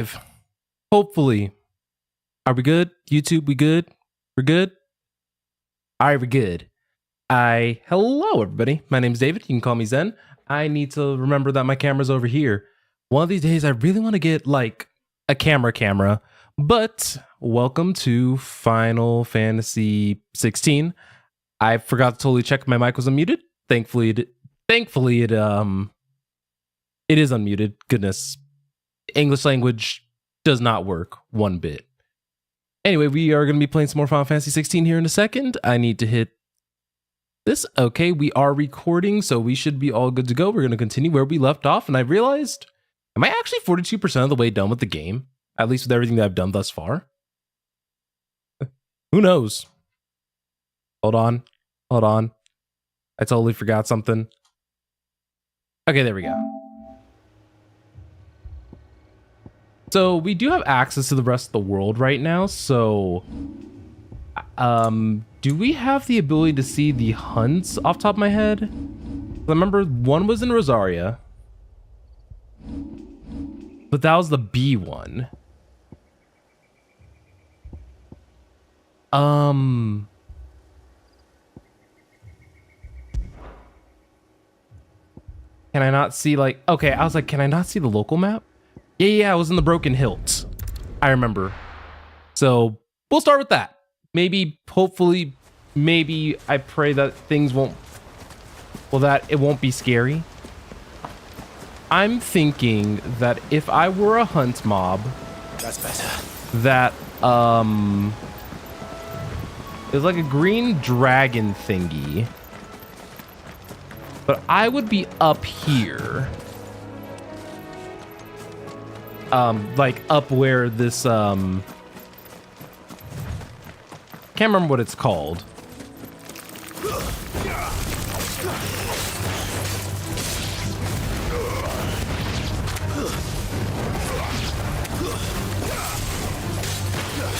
If hopefully, are we good? YouTube, we good? We're good? All right, we're good. Hello everybody. My name's David. You can call me Zen. I need to remember that my camera's over here. One of these days, I really want to get like a camera, but welcome to Final Fantasy 16. I forgot to totally check if my mic was unmuted. Thankfully it is unmuted. Goodness. English language does not work one bit. Anyway, we are going to be playing some more Final Fantasy 16 here in a second. I need to hit this. Okay, we are recording, so we should be all good to go. We're going to continue where we left off, and I realized, am I actually 42% of the way done with the game? At least with everything that I've done thus far? Who knows? Hold on. I totally forgot something. Okay, there we go. So we do have access to the rest of the world right now, so do we have the ability to see the hunts off the top of my head? I remember one was in Rosaria, but that was the B one. Can I not see, like, okay, I was like, can I not see the local map? Yeah, I was in the Broken Hilt. I remember. So we'll start with that. Maybe, hopefully, maybe I pray that things won't, well, that it won't be scary. I'm thinking that if I were a hunt mob, that's better. That, there's like a green dragon thingy, but I would be up here. Like up where this, can't remember what it's called.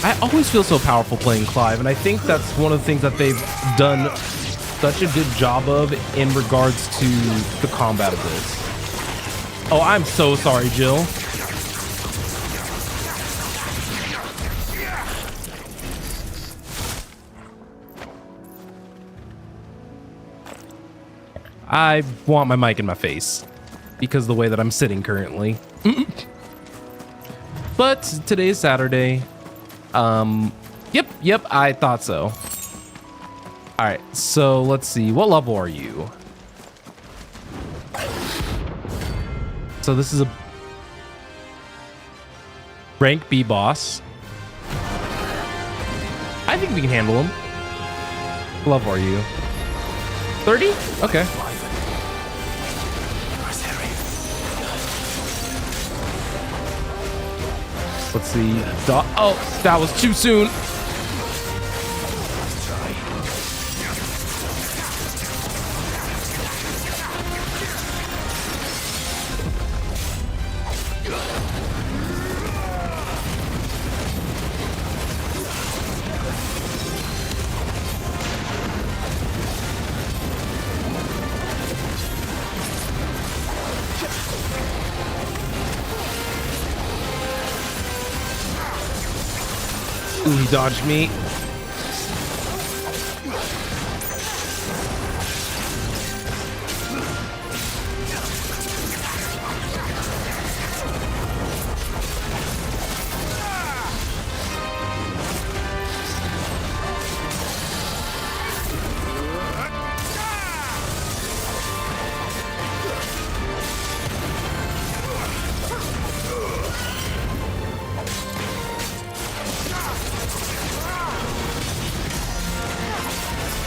I always feel so powerful playing Clive, and I think that's one of the things that they've done such a good job of in regards to the combat of this. Oh, I'm so sorry, Jill. I want my mic in my face because of the way that I'm sitting currently. But today is Saturday. Yep, I thought so. All right, so let's see. What level are you? So this is a rank B boss. I think we can handle him. What level are you? 30? Okay. Let's see. Oh, that was too soon. Ooh, he dodged me.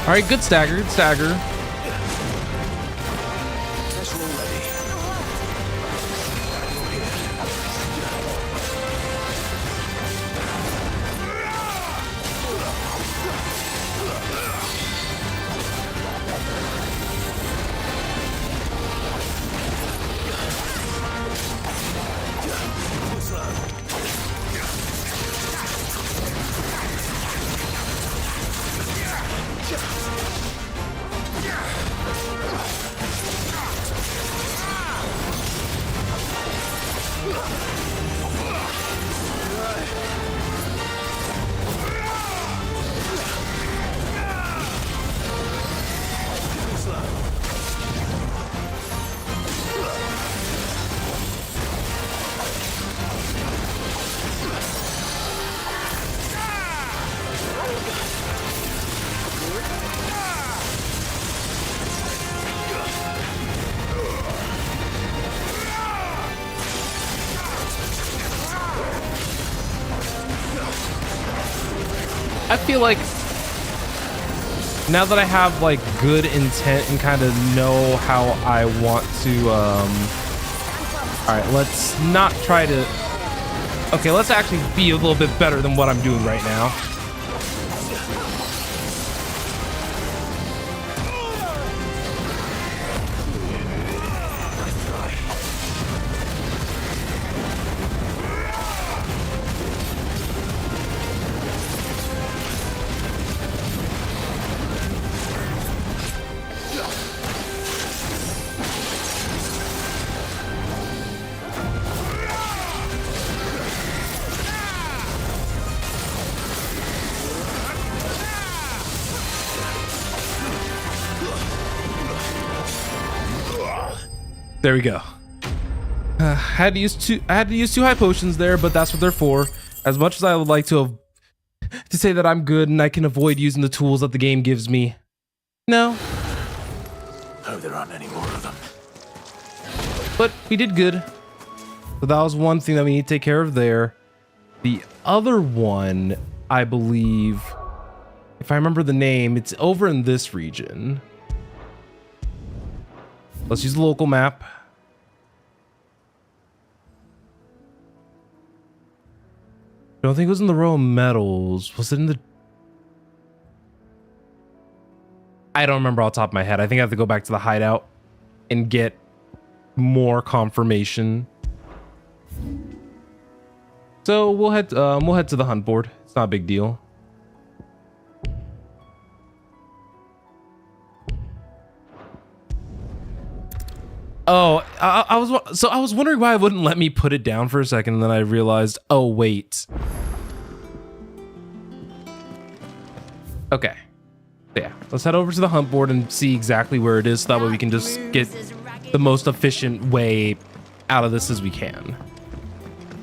All right, good stagger, I feel like now that I have like good intent and kind of know how I want to, all right, let's not try to, okay, let's actually be a little bit better than what I'm doing right now. There we go. I had to use two high potions there, but that's what they're for. As much as I would like to say that I'm good and I can avoid using the tools that the game gives me, no. Hope there aren't any more of them. But we did good. So that was one thing that we need to take care of there. The other one, I believe, if I remember the name, it's over in this region. Let's use the local map. I don't think it was in the row of metals. Was it in the... I don't remember off the top of my head. I think I have to go back to the hideout and get more confirmation. So we'll head to the hunt board. It's not a big deal. Oh, I was wondering why it wouldn't let me put it down for a second, and then I realized, oh wait. Okay. Yeah, let's head over to the hunt board and see exactly where it is, so that way we can just get the most efficient way out of this as we can.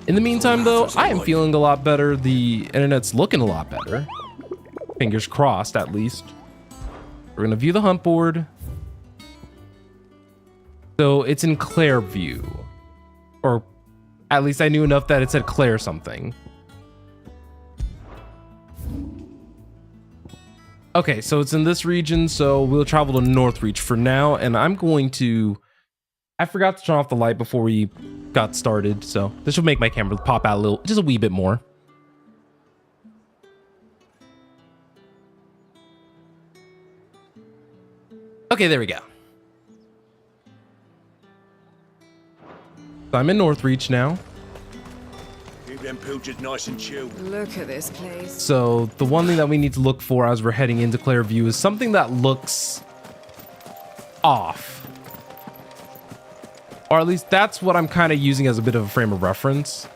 In the meantime, though, I am feeling a lot better. The internet's looking a lot better. Fingers crossed, at least. We're gonna view the hunt board. So it's in Clairview, or at least I knew enough that it said Claire something. Okay, so it's in this region, so we'll travel to Northreach for now, and I'm going to... I forgot to turn off the light before we got started, so this will make my camera pop out a little, just a wee bit more. Okay, there we go. So I'm in Northreach now. Keep them pilchards nice and chilled. Look at this place. So the one thing that we need to look for as we're heading into Clairview is something that looks off. Or at least that's what I'm kind of using as a bit of a frame of reference.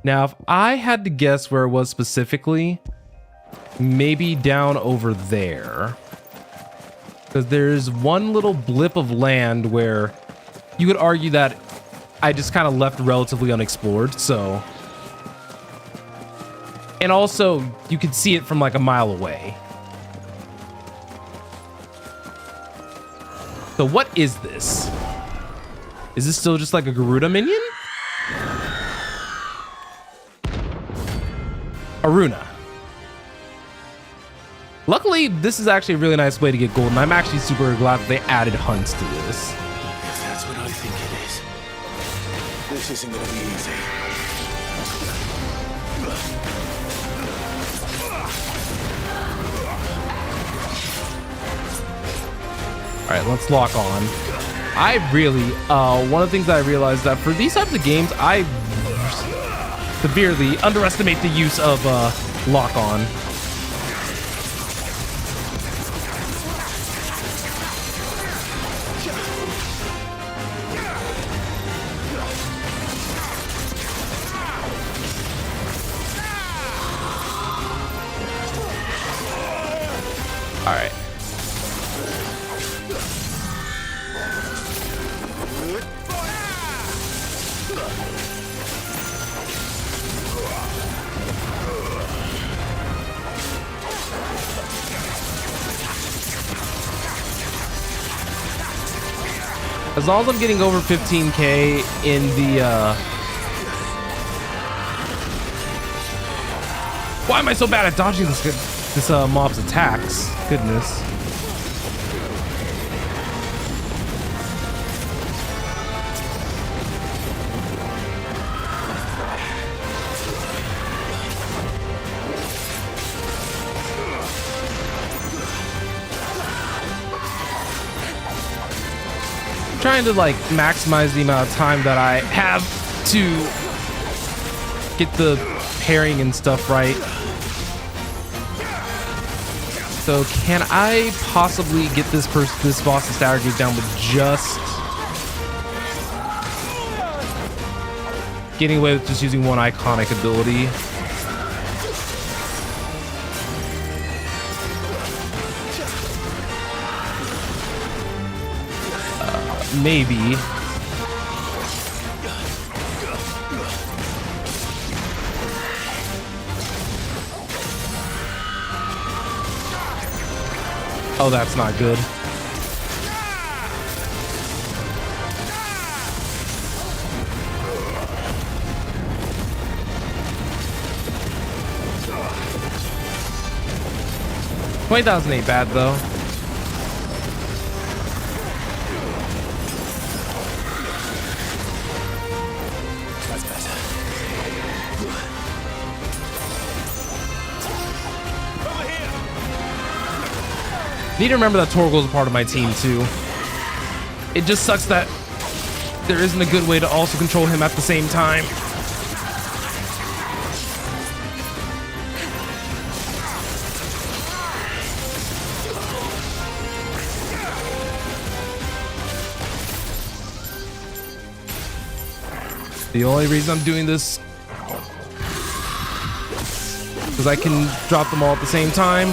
Now, if I had to guess where it was specifically, maybe down over there. Because there's one little blip of land where you could argue that I just kind of left relatively unexplored, so... And also, you could see it from like a mile away. So what is this? Is this still just like a Garuda minion? Aruna. Luckily, this is actually a really nice way to get gold, and I'm actually super glad that they added hunts to this. If that's what I think it is, this isn't gonna be easy. All right, let's lock on. I really, one of the things that I realized that for these types of games, I severely underestimate the use of lock on. All right. As long as I'm getting over 15k in the Why am I so bad at dodging this mob's attacks? Goodness. Trying to like maximize the amount of time that I have to get the parrying and stuff right. So can I possibly get this boss's stagger gauge down with just getting away with just using one iconic ability? Maybe. Oh, that's not good. $20,000 ain't bad though. Need to remember that Torgal's a part of my team too. It just sucks that there isn't a good way to also control him at the same time. The only reason I'm doing this is because I can drop them all at the same time.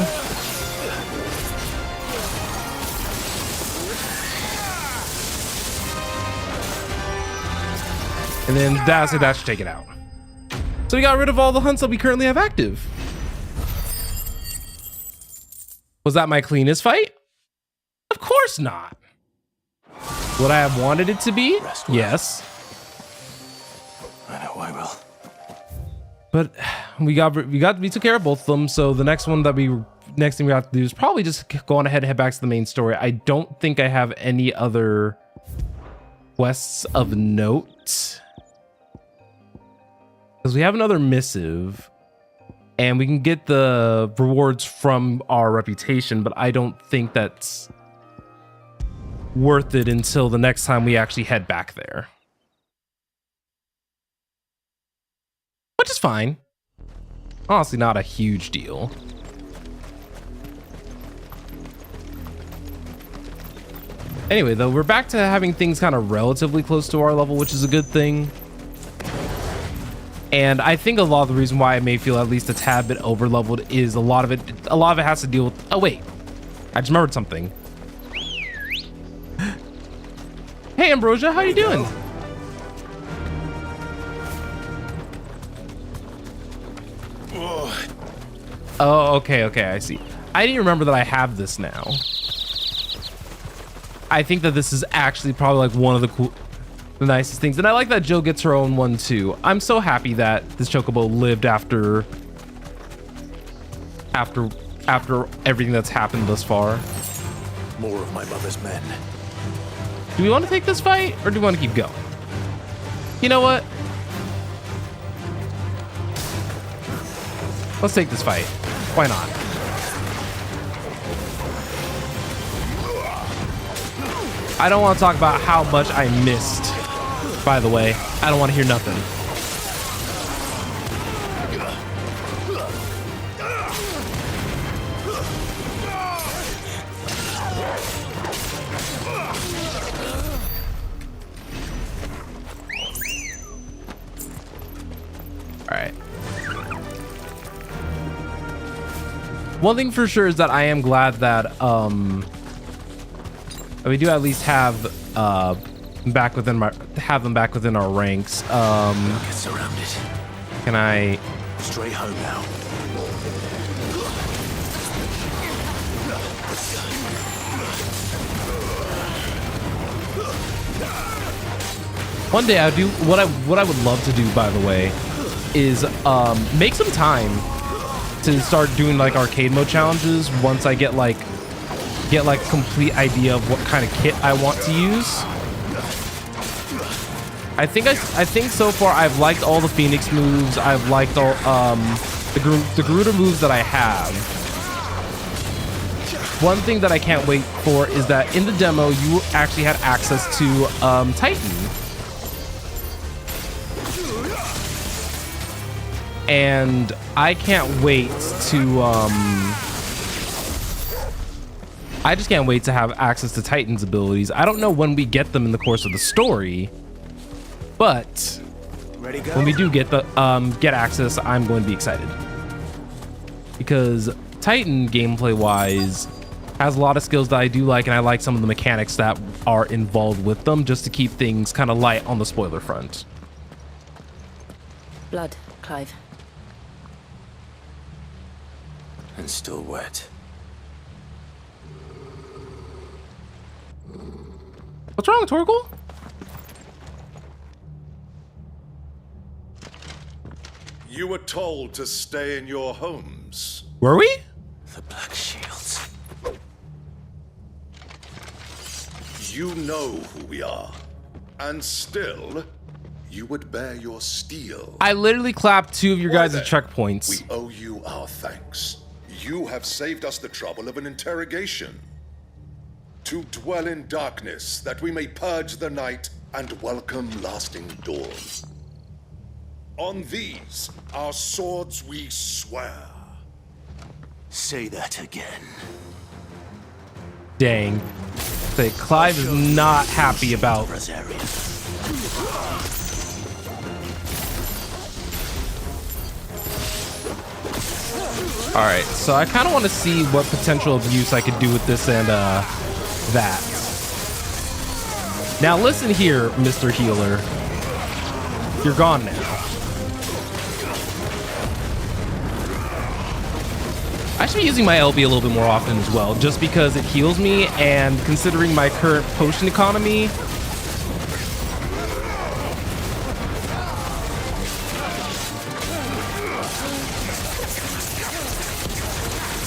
And then that should take it out. So we got rid of all the hunts that we currently have active. Was that my cleanest fight? Of course not. Would I have wanted it to be? Yes. I know I will. But we took care of both of them. So the next thing we have to do is probably just go on ahead and head back to the main story. I don't think I have any other quests of note. Because we have another missive and we can get the rewards from our reputation, but I don't think that's worth it until the next time we actually head back there. Which is fine. Honestly, not a huge deal. Anyway, though, we're back to having things kind of relatively close to our level, which is a good thing. And I think a lot of the reason why I may feel at least a tad bit over leveled is a lot of it has to deal with, oh wait, I just remembered something. Hey Ambrosia, how you doing? Oh, okay, I see. I didn't remember that I have this now. I think that this is actually probably like one of the nicest things, and I like that Jill gets her own one too. I'm so happy that this chocobo lived after everything that's happened thus far. More of my mother's men. Do we want to take this fight or do we want to keep going? You know what? Let's take this fight. Why not? I don't want to talk about how much I missed, by the way. I don't want to hear nothing. All right. One thing for sure is that I am glad that we do at least have them back within our ranks. Get surrounded. Can I Straight home now. one day I do what I would love to do, by the way, is make some time to start doing like arcade mode challenges once I get like complete idea of what kind of kit I want to use. I think so far I've liked all the Phoenix moves. I've liked all the Garuda moves that I have. One thing that I can't wait for is that in the demo you actually had access to Titan. And I can't wait to I just can't wait to have access to Titan's abilities. I don't know when we get them in the course of the story, but when we do get the get access, I'm going to be excited because Titan gameplay wise has a lot of skills that I do like, and I like some of the mechanics that are involved with them just to keep things kind of light on the spoiler front. Blood, Clive. And still wet. What's wrong, Torgal? You were told to stay in your homes. Were we? The Black Shields. You know who we are. And still, you would bear your steel. I literally clapped 2 of your Why guys' then, checkpoints. We owe you our thanks. You have saved us the trouble of an interrogation. To dwell in darkness, that we may purge the night and welcome lasting dawn. On these, our swords we swear. Say that again. Dang. Say, Clive is not happy about. Alright, so I kind of want to see what potential abuse I could do with this and that. Now listen here, Mr. Healer. You're gone now. I should be using my LB a little bit more often as well, just because it heals me, and considering my current potion economy,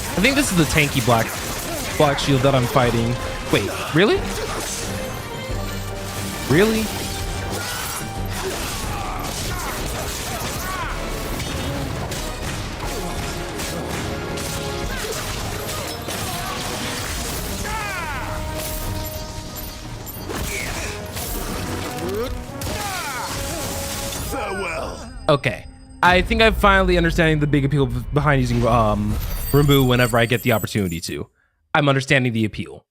I think this is the tanky black shield that I'm fighting. Wait, really? Really? Farewell. Okay. I think I'm finally understanding the big appeal behind using remove whenever I get the opportunity to. I'm understanding the appeal.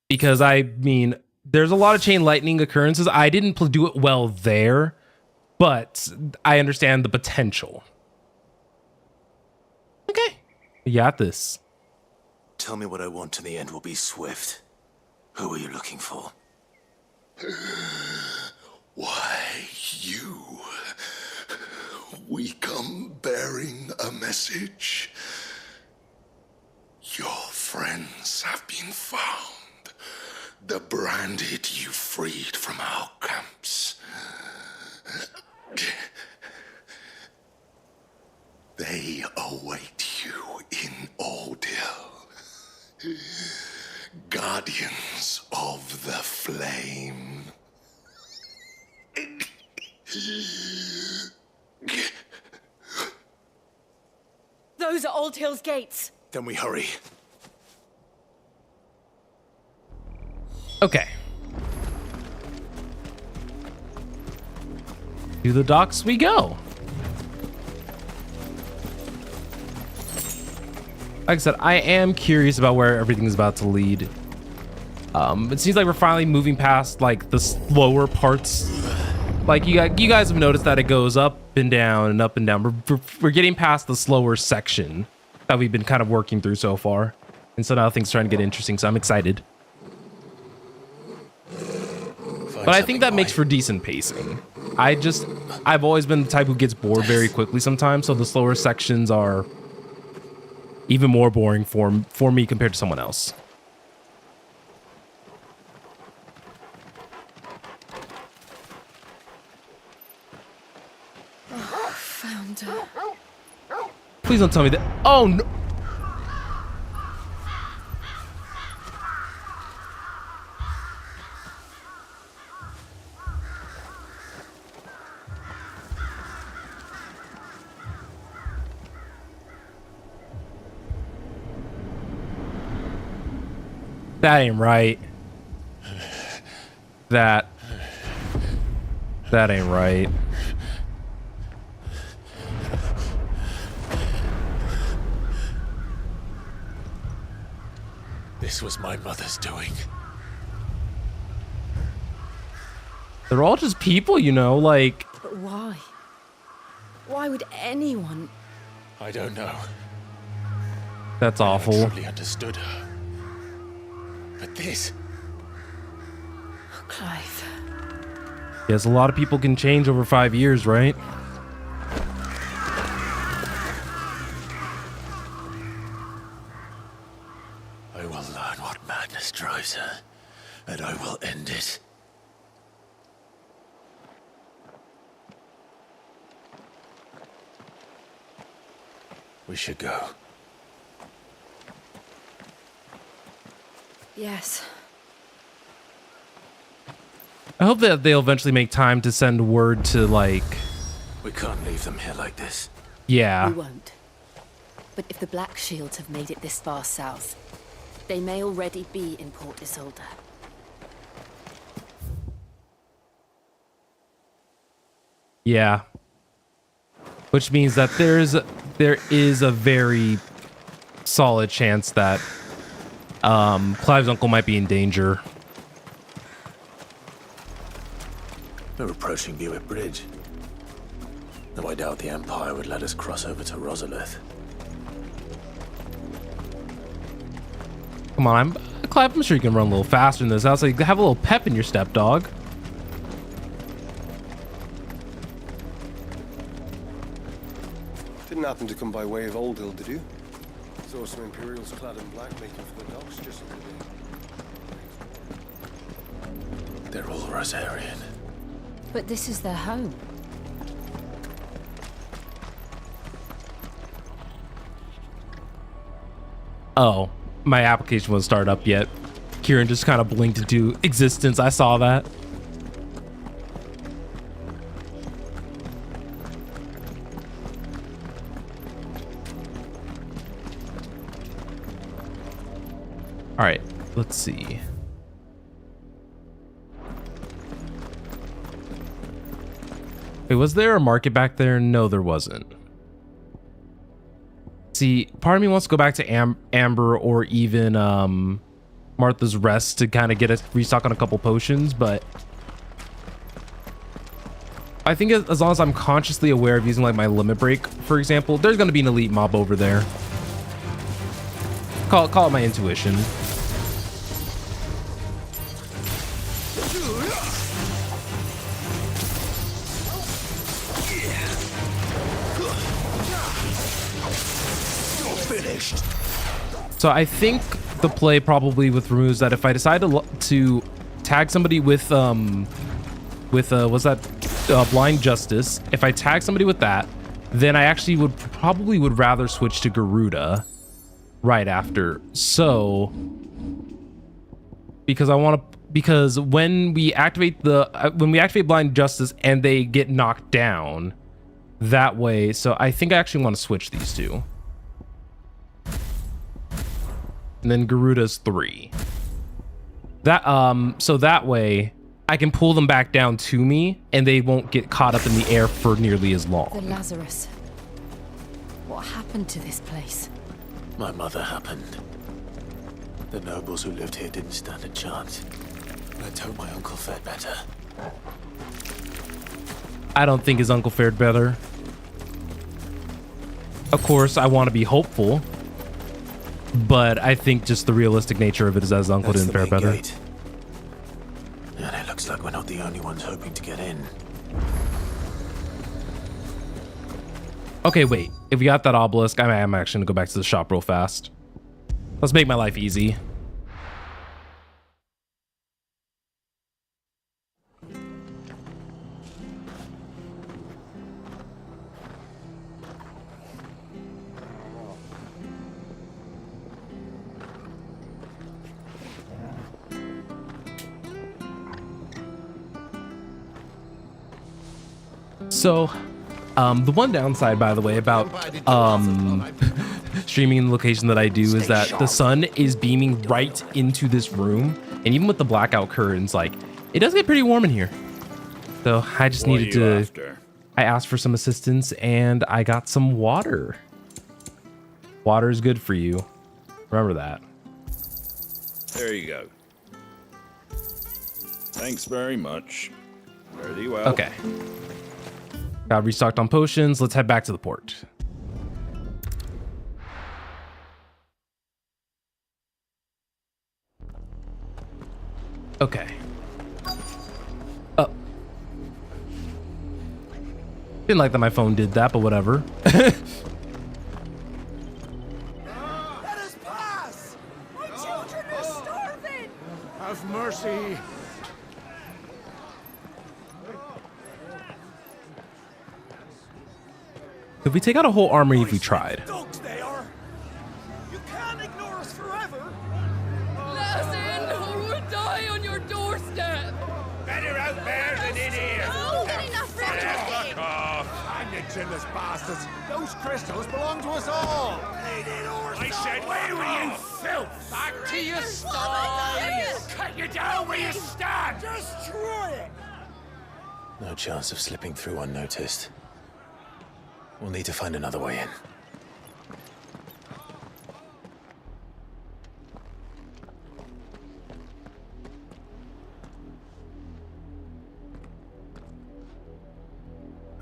Because I mean, there's a lot of chain lightning occurrences. I didn't do it well there, but I understand the potential. Okay. You got this. Tell me what I want and the end will be swift. Who are you looking for? Why, you. We come bearing a message. Your friends have been found. The branded you freed from our camps. They await you in Ordeal. Guardians of the Flame. Those are Old Hill's gates. Then we hurry. Okay. To the docks we go. Like I said, I am curious about where everything's about to lead. It seems like we're finally moving past like the slower parts. Like you guys have noticed that it goes up and down and up and down. We're getting past the slower section that we've been kind of working through so far. And so now things are starting to get interesting, so I'm excited. But I think that makes for decent pacing. I've always been the type who gets bored very quickly sometimes, so the slower sections are even more boring for me compared to someone else. Found her. Please don't tell me that. Oh no. That ain't right. That ain't right. This was my mother's doing. They're all just people, you know, like. But why? Why would anyone? I don't know. That's I awful. truly understood her. But this. Oh, Clive. Yes, a lot of people can change over 5 years, right? I will learn what madness drives her, and I will end it. We should go. Yes. I hope that they'll eventually make time to send word to, like. We can't leave them here like this. Yeah. We won't. But if the Black Shields have made it this far south, they may already be in Port Isolde. Yeah. Which means that there is a very solid chance that Clive's uncle might be in danger. We're approaching Buick Bridge. Though I doubt the Empire would let us cross over to Rosalith. Come on, Clive, I'm sure you can run a little faster than this. I was like, have a little pep in your step, dog. Didn't happen to come by way of Old Hill, did you? Saw some Imperials clad in black making for the docks just the other day. They're all Rosarian. But this is their home. Oh, my application wasn't started up yet. Kieran just kind of blinked into existence. I saw that. All right, let's see. Wait, was there a market back there? No, there wasn't. See, part of me wants to go back to Amber or even Martha's Rest to kind of get a restock on a couple potions, but I think as long as I'm consciously aware of using like my limit break, for example, there's going to be an elite mob over there. Call it my intuition. So I think the play probably with removes that if I decide to tag somebody with what's that, Blind Justice, if I tag somebody with that, then I actually would rather switch to Garuda right after. So because when we activate Blind Justice and they get knocked down that way, so I think I actually want to switch these two. And then Garuda's 3. That so that way I can pull them back down to me and they won't get caught up in the air for nearly as long. The Lazarus. What happened to this place? My mother happened. The nobles who lived here didn't stand a chance. Let's hope my uncle fared better. I don't think his uncle fared better. Of course, I want to be hopeful, but I think just the realistic nature of it is that his uncle didn't fare better. Gate. And it looks like we're not the only ones hoping to get in. Okay, wait. If we got that obelisk, I'm actually gonna go back to the shop real fast. Let's make my life easy. So, the one downside, by the way, about streaming in the location that I do is that the sun is beaming right into this room, and even with the blackout curtains, like, it does get pretty warm in here. So I just needed to. I asked for some assistance, and I got some water. Water is good for you. Remember that. There you go. Thanks very much. Very well. Okay. Got restocked on potions. Let's head back to the port. Okay. Oh. Didn't like that my phone did that, but whatever. Let us pass! My children are starving! Have mercy. Could we take out a whole army if we tried? Dogs they are! You can't ignore us forever! Let us in, or we'll die on your doorstep! Better out there than in here! Oh, good enough for Fuck off! Hang the chinless bastards! Those crystals belong to us all! I said, where were you, filth? Back to your sties! Cut you down where you stand! Destroy it! No chance of slipping through unnoticed. We'll need to find another way in.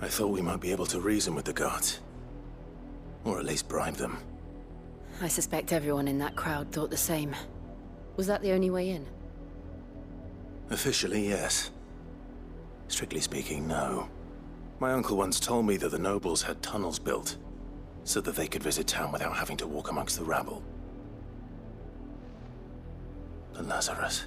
I thought we might be able to reason with the guards. Or at least bribe them. I suspect everyone in that crowd thought the same. Was that the only way in? Officially, yes. Strictly speaking, no. My uncle once told me that the nobles had tunnels built, so that they could visit town without having to walk amongst the rabble. But Lazarus...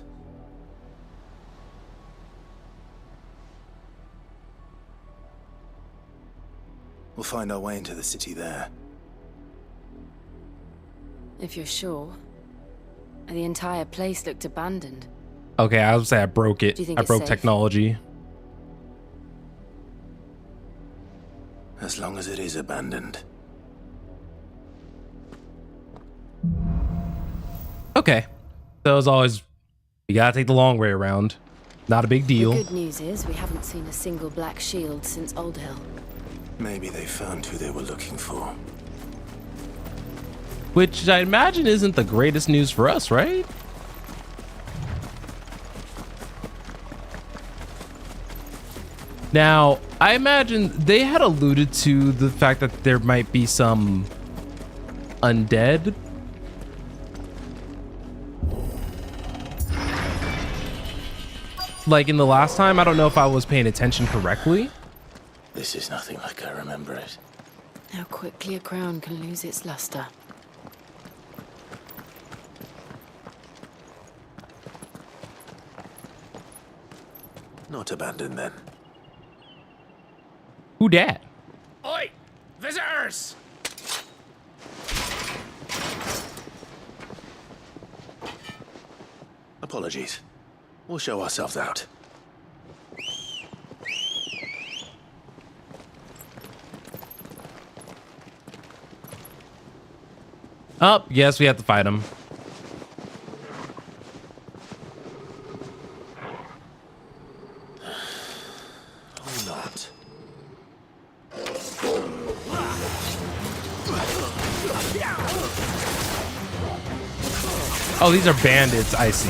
We'll find our way into the city there. If you're sure. The entire place looked abandoned. Okay, I would say I broke it. Do you think I it's broke safe? technology. As long as it is abandoned. Okay. So as always, you gotta take the long way around. Not a big deal. The good news is we haven't seen a single black shield since Old Hill. Maybe they found who they were looking for. Which I imagine isn't the greatest news for us, right? Now, I imagine they had alluded to the fact that there might be some undead. Like in the last time, I don't know if I was paying attention correctly. This is nothing like I remember it. How quickly a crown can lose its luster. Not abandoned then. Who dat? Oi! Visitors! Apologies. We'll show ourselves out. Oh, yes, we have to fight him. Or not. Oh, these are bandits, I see.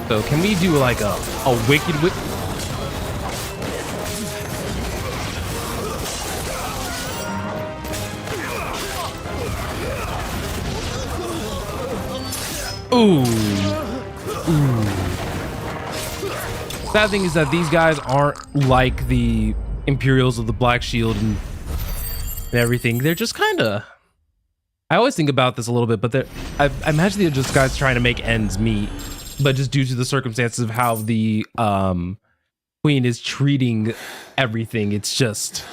So can we do like a wicked whip? Ooh. Ooh. Sad thing is that these guys aren't like the Imperials of the Black Shield and everything. They're just kind of... I always think about this a little bit, but I imagine they're just guys trying to make ends meet. But just due to the circumstances of how the Queen is treating everything, it's just...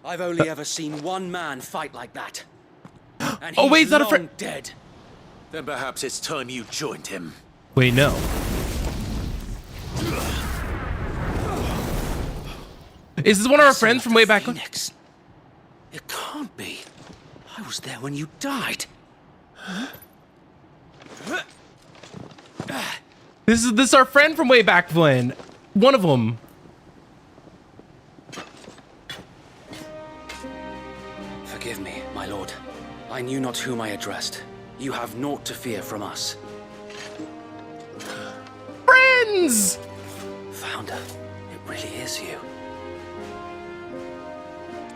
I've only ever seen one man fight like that. And Oh, wait, he's it's not a long dead. Then perhaps it's time you joined him. Wait, no. Is this one of our friends from way back? Phoenix. It can't be. I was there when you died. This is our friend from way back when. One of them. Forgive me, my lord. I knew not whom I addressed. You have naught to fear from us. Friends! Founder, it really is you.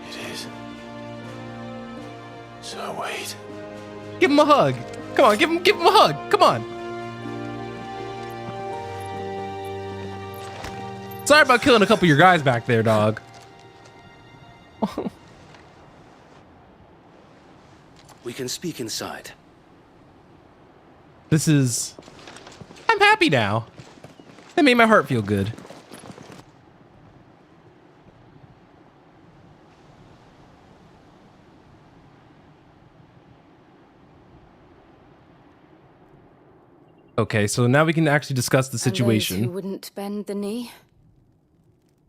It is. So wait. Give him a hug. Come on, give him a hug. Come on. Sorry about killing a couple of your guys back there, dog. We can speak inside. This is... I'm happy now. That made my heart feel good. Okay, so now we can actually discuss the situation. And those who wouldn't bend the knee?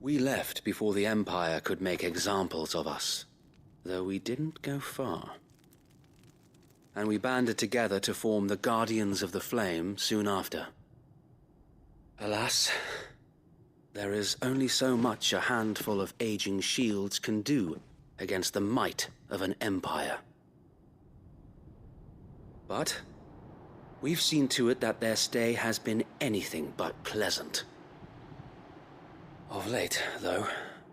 We left before the Empire could make examples of us, though we didn't go far. And we banded together to form the Guardians of the Flame soon after. Alas, there is only so much a handful of aging shields can do against the might of an empire. But we've seen to it that their stay has been anything but pleasant. Of late, though,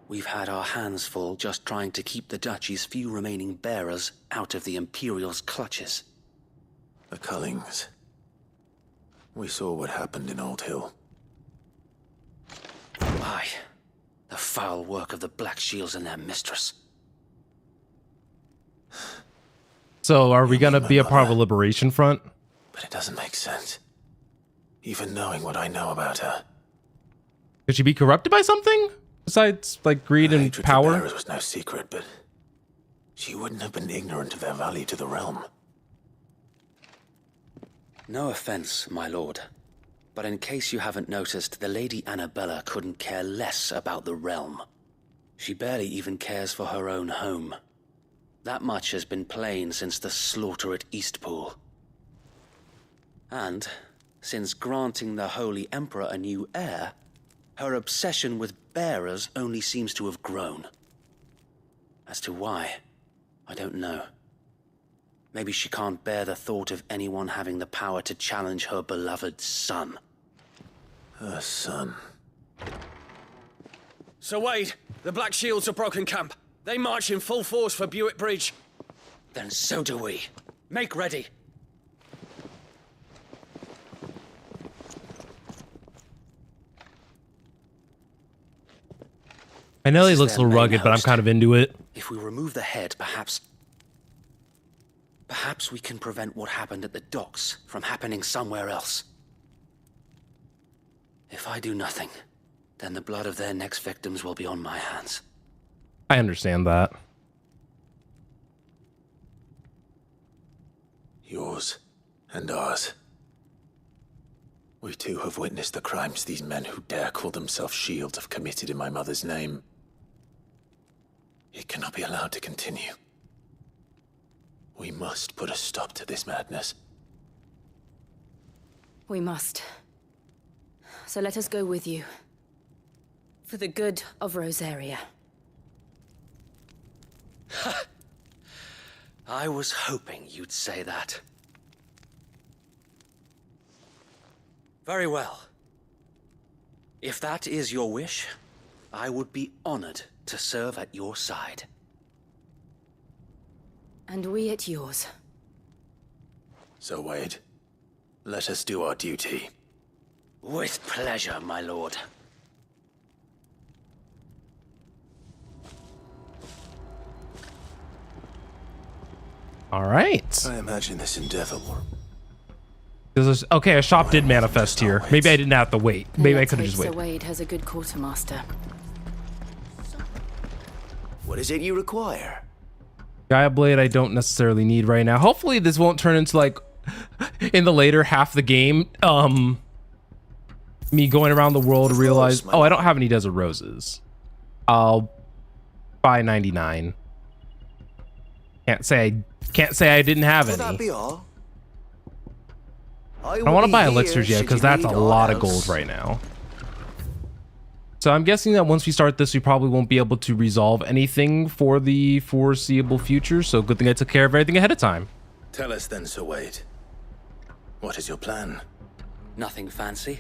we've had our hands full just trying to keep the Duchy's few remaining bearers out of the Imperial's clutches. The Cullings. We saw what happened in Old Hill. Aye, the foul work of the Black Shields and their mistress. So are we gonna be a part of a liberation front? But it doesn't make sense. Even knowing what I know about her. Could she be corrupted by something? Besides, like, greed and Hatred for power? bearers was no secret, but she wouldn't have been ignorant of their value to the realm. No offense, my lord, but in case you haven't noticed, the Lady Annabella couldn't care less about the realm. She barely even cares for her own home. That much has been plain since the slaughter at Eastpool. And, since granting the Holy Emperor a new heir, her obsession with bearers only seems to have grown. As to why, I don't know. Maybe she can't bear the thought of anyone having the power to challenge her beloved son. Her son. Sir Wade, the Black Shields have broken camp. They march in full force for Buick Bridge. Then so do we. Make ready. I know he This is looks a their little main rugged, but I'm host. kind of into it. If we remove the head, perhaps we can prevent what happened at the docks from happening somewhere else. If I do nothing, then the blood of their next victims will be on my hands. I understand that. Yours and ours. We too have witnessed the crimes these men who dare call themselves shields have committed in my mother's name. It cannot be allowed to continue. We must put a stop to this madness. We must. So let us go with you. For the good of Rosaria. I was hoping you'd say that. Very well. If that is your wish, I would be honored to serve at your side. And we at yours. So, Wade, let us do our duty. With pleasure, my lord. All right. I imagine this endeavor will... Okay, a shop did manifest here. Maybe I didn't have to wait. Maybe I could have just Sir waited. Wade has a good quartermaster. What is it you require? Gaia Blade I don't necessarily need right now. Hopefully this won't turn into, like, in the later half of the game, me going around the world to realize, oh, I don't have any Desert Roses. I'll buy 99. Can't say I didn't have Will any. that be all? I don't want to buy elixirs yet because that's a lot of gold right now. So I'm guessing that once we start this, we probably won't be able to resolve anything for the foreseeable future. So good thing I took care of everything ahead of time. Tell us then, Sir Wade. What is your plan? Nothing fancy.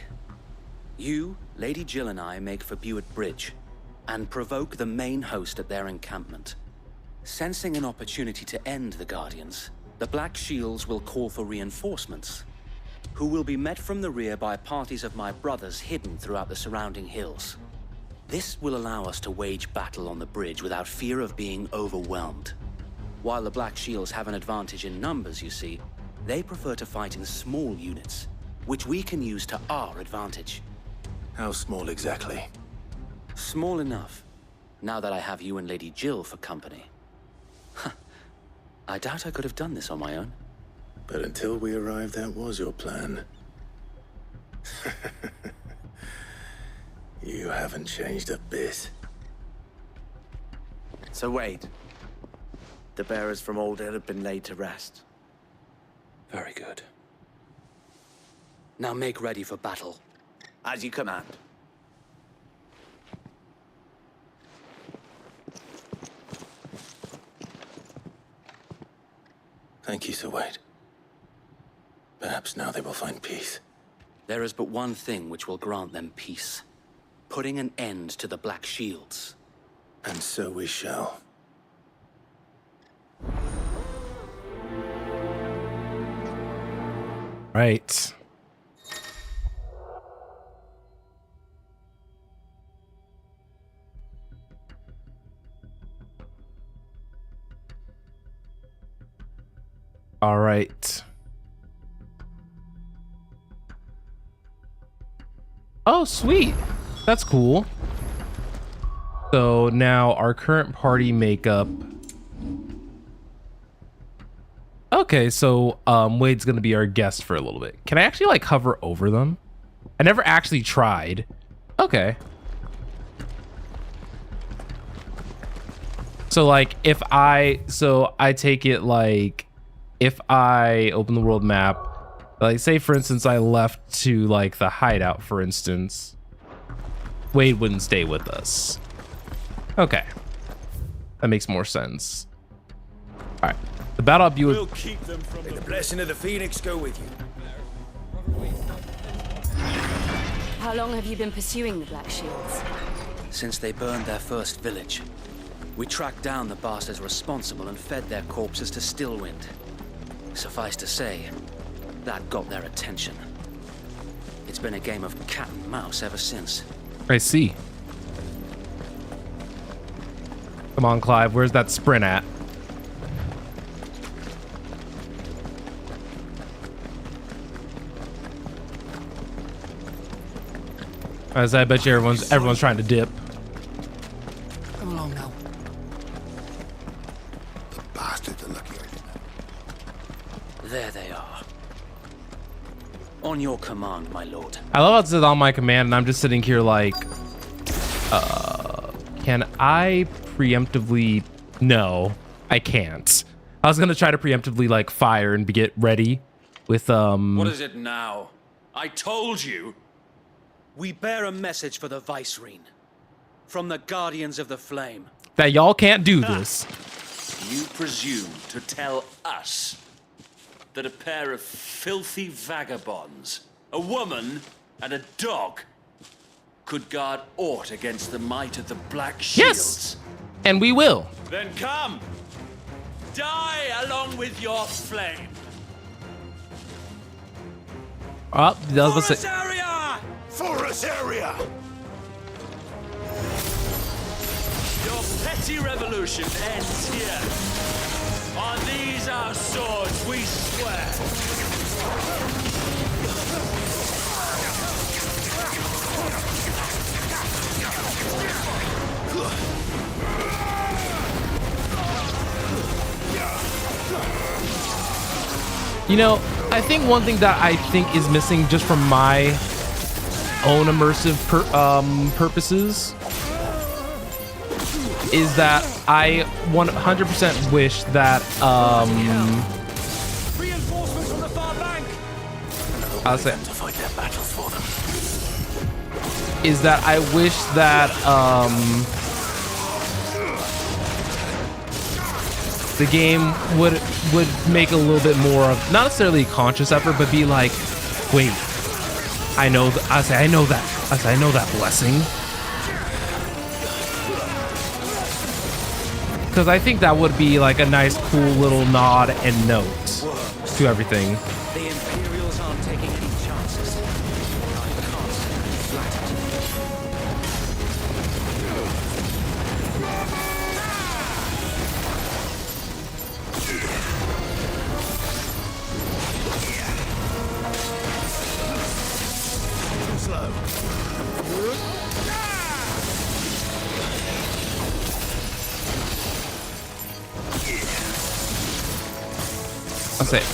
You, Lady Jill and I make for Buett Bridge and provoke the main host at their encampment. Sensing an opportunity to end the Guardians, the Black Shields will call for reinforcements, who will be met from the rear by parties of my brothers hidden throughout the surrounding hills. This will allow us to wage battle on the bridge without fear of being overwhelmed. While the Black Shields have an advantage in numbers, you see, they prefer to fight in small units, which we can use to our advantage. How small exactly? Small enough, now that I have you and Lady Jill for company. I doubt I could have done this on my own. But until we arrived, that was your plan. You haven't changed a bit. So Wade, the bearers from Old Hill have been laid to rest. Very good. Now make ready for battle. As you command. Thank you, Sir Wade. Perhaps now they will find peace. There is but one thing which will grant them peace. Putting an end to the Black Shields. And so we shall. Right. All right. Oh, sweet. That's cool. So now our current party makeup. Okay, so Wade's gonna be our guest for a little bit. Can I actually like hover over them? I never actually tried. Okay. So like if I take it like if I open the world map, like say for instance I left to like the hideout for instance, Wade wouldn't stay with us. Okay, that makes more sense. All right, the battle of Buett. We'll keep them from May the blessing of the Phoenix go with you. How long have you been pursuing the Black Shields? Since they burned their first village, we tracked down the bastards responsible and fed their corpses to Stillwind. Suffice to say, that got their attention. It's been a game of cat and mouse ever since. I see. Come on, Clive, where's that sprint at? As I bet you everyone's trying to dip. Come along now. The bastards are lucky I didn't. There they are. On your command, my lord. I love how it says on my command, and I'm just sitting here like, can I preemptively? No, I can't. I was gonna try to preemptively like fire and get ready with What is it now? I told you. We bear a message for the Vicereine from the Guardians of the Flame. that y'all can't do this. You presume to tell us that a pair of filthy vagabonds, a woman and a dog, could guard aught against the might of the Black Shields? Yes, and we will. Then come, die along with your flame. Oh, that was For Rosaria! For Rosaria! Your petty revolution ends here. On these our swords we swear. You know, I think one thing that I think is missing just from my own immersive purposes is that I 100% wish that Reinforcements from the far bank. I'll say To fight their battles for them. is that I wish that the game would make a little bit more of, not necessarily a conscious effort, but be like, wait, I know that blessing. Because I think that would be like a nice, cool little nod and note to everything. The Imperials aren't taking any chances. I'm constantly flattered.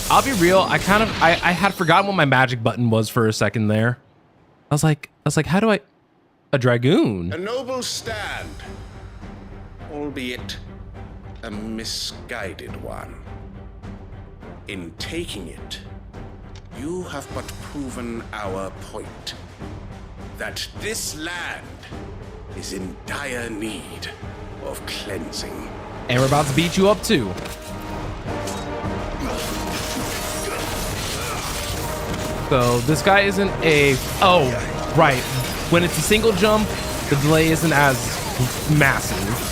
I'll be real. I had forgotten what my magic button was for a second there. I was like, how do I? A dragoon. A noble stand, albeit a misguided one. In taking it, you have but proven our point that this land is in dire need of cleansing. And we're about to beat you up too. So this guy isn't a, oh, right. When it's a single jump, the delay isn't as massive.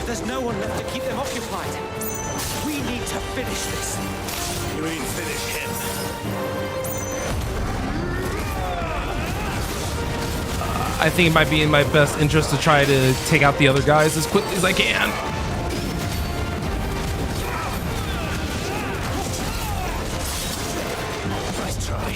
There's no one left to keep them occupied. We need to finish this. You ain't finished him. I think it might be in my best interest to try to take out the other guys as quickly as I can. Nice try.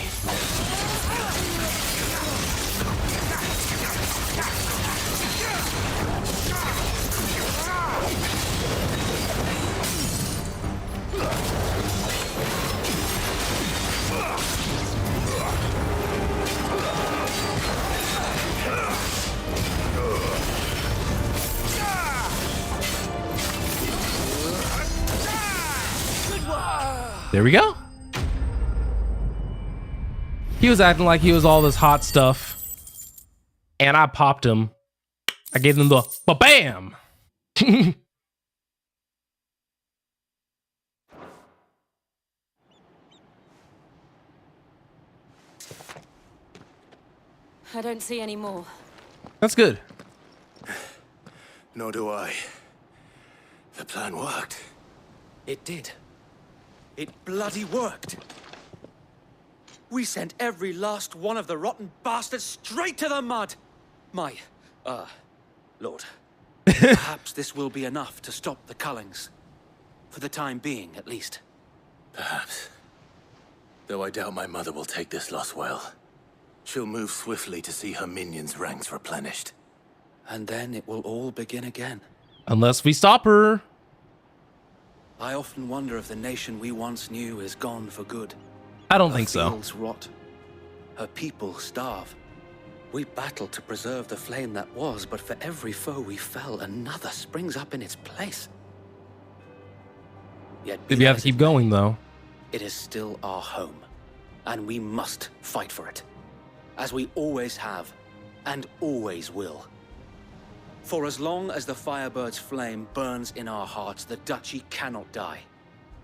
There we go. He was acting like he was all this hot stuff, and I popped him. I gave him the ba-bam. I don't see any more. That's good. Nor do I. The plan worked. It did. It bloody worked. We sent every last one of the rotten bastards straight to the mud. My, Lord. Perhaps this will be enough to stop the Cullings. For the time being, at least. Perhaps. Though I doubt my mother will take this loss well. She'll move swiftly to see her minions' ranks replenished. And then it will all begin again. Unless we stop her. I often wonder if the nation we once knew is gone for good. I don't Her think so. fields rot. Her people starve. We battle to preserve the flame that was, but for every foe we fell, another springs up in its place. Yet We have to keep going, though. it is still our home, and we must fight for it, as we always have, and always will. For as long as the Firebird's flame burns in our hearts, the Duchy cannot die.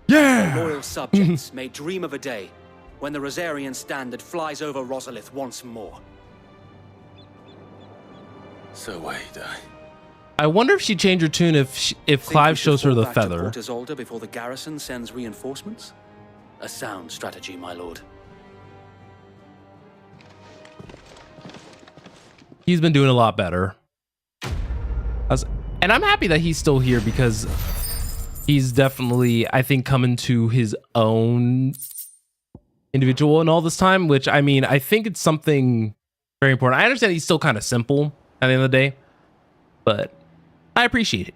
Yeah! Our loyal subjects may dream of a day when the Rosarian standard flies over Rosalith once more. So wait, I wonder if she'd change her tune if Clive shows her the Fall back to feather. Port Isolde before the garrison sends reinforcements? A sound strategy, my lord. He's been doing a lot better. And I'm happy that he's still here because he's definitely, I think, coming to his own individual in all this time, which, I mean, I think it's something very important. I understand he's still kind of simple at the end of the day, but I appreciate it.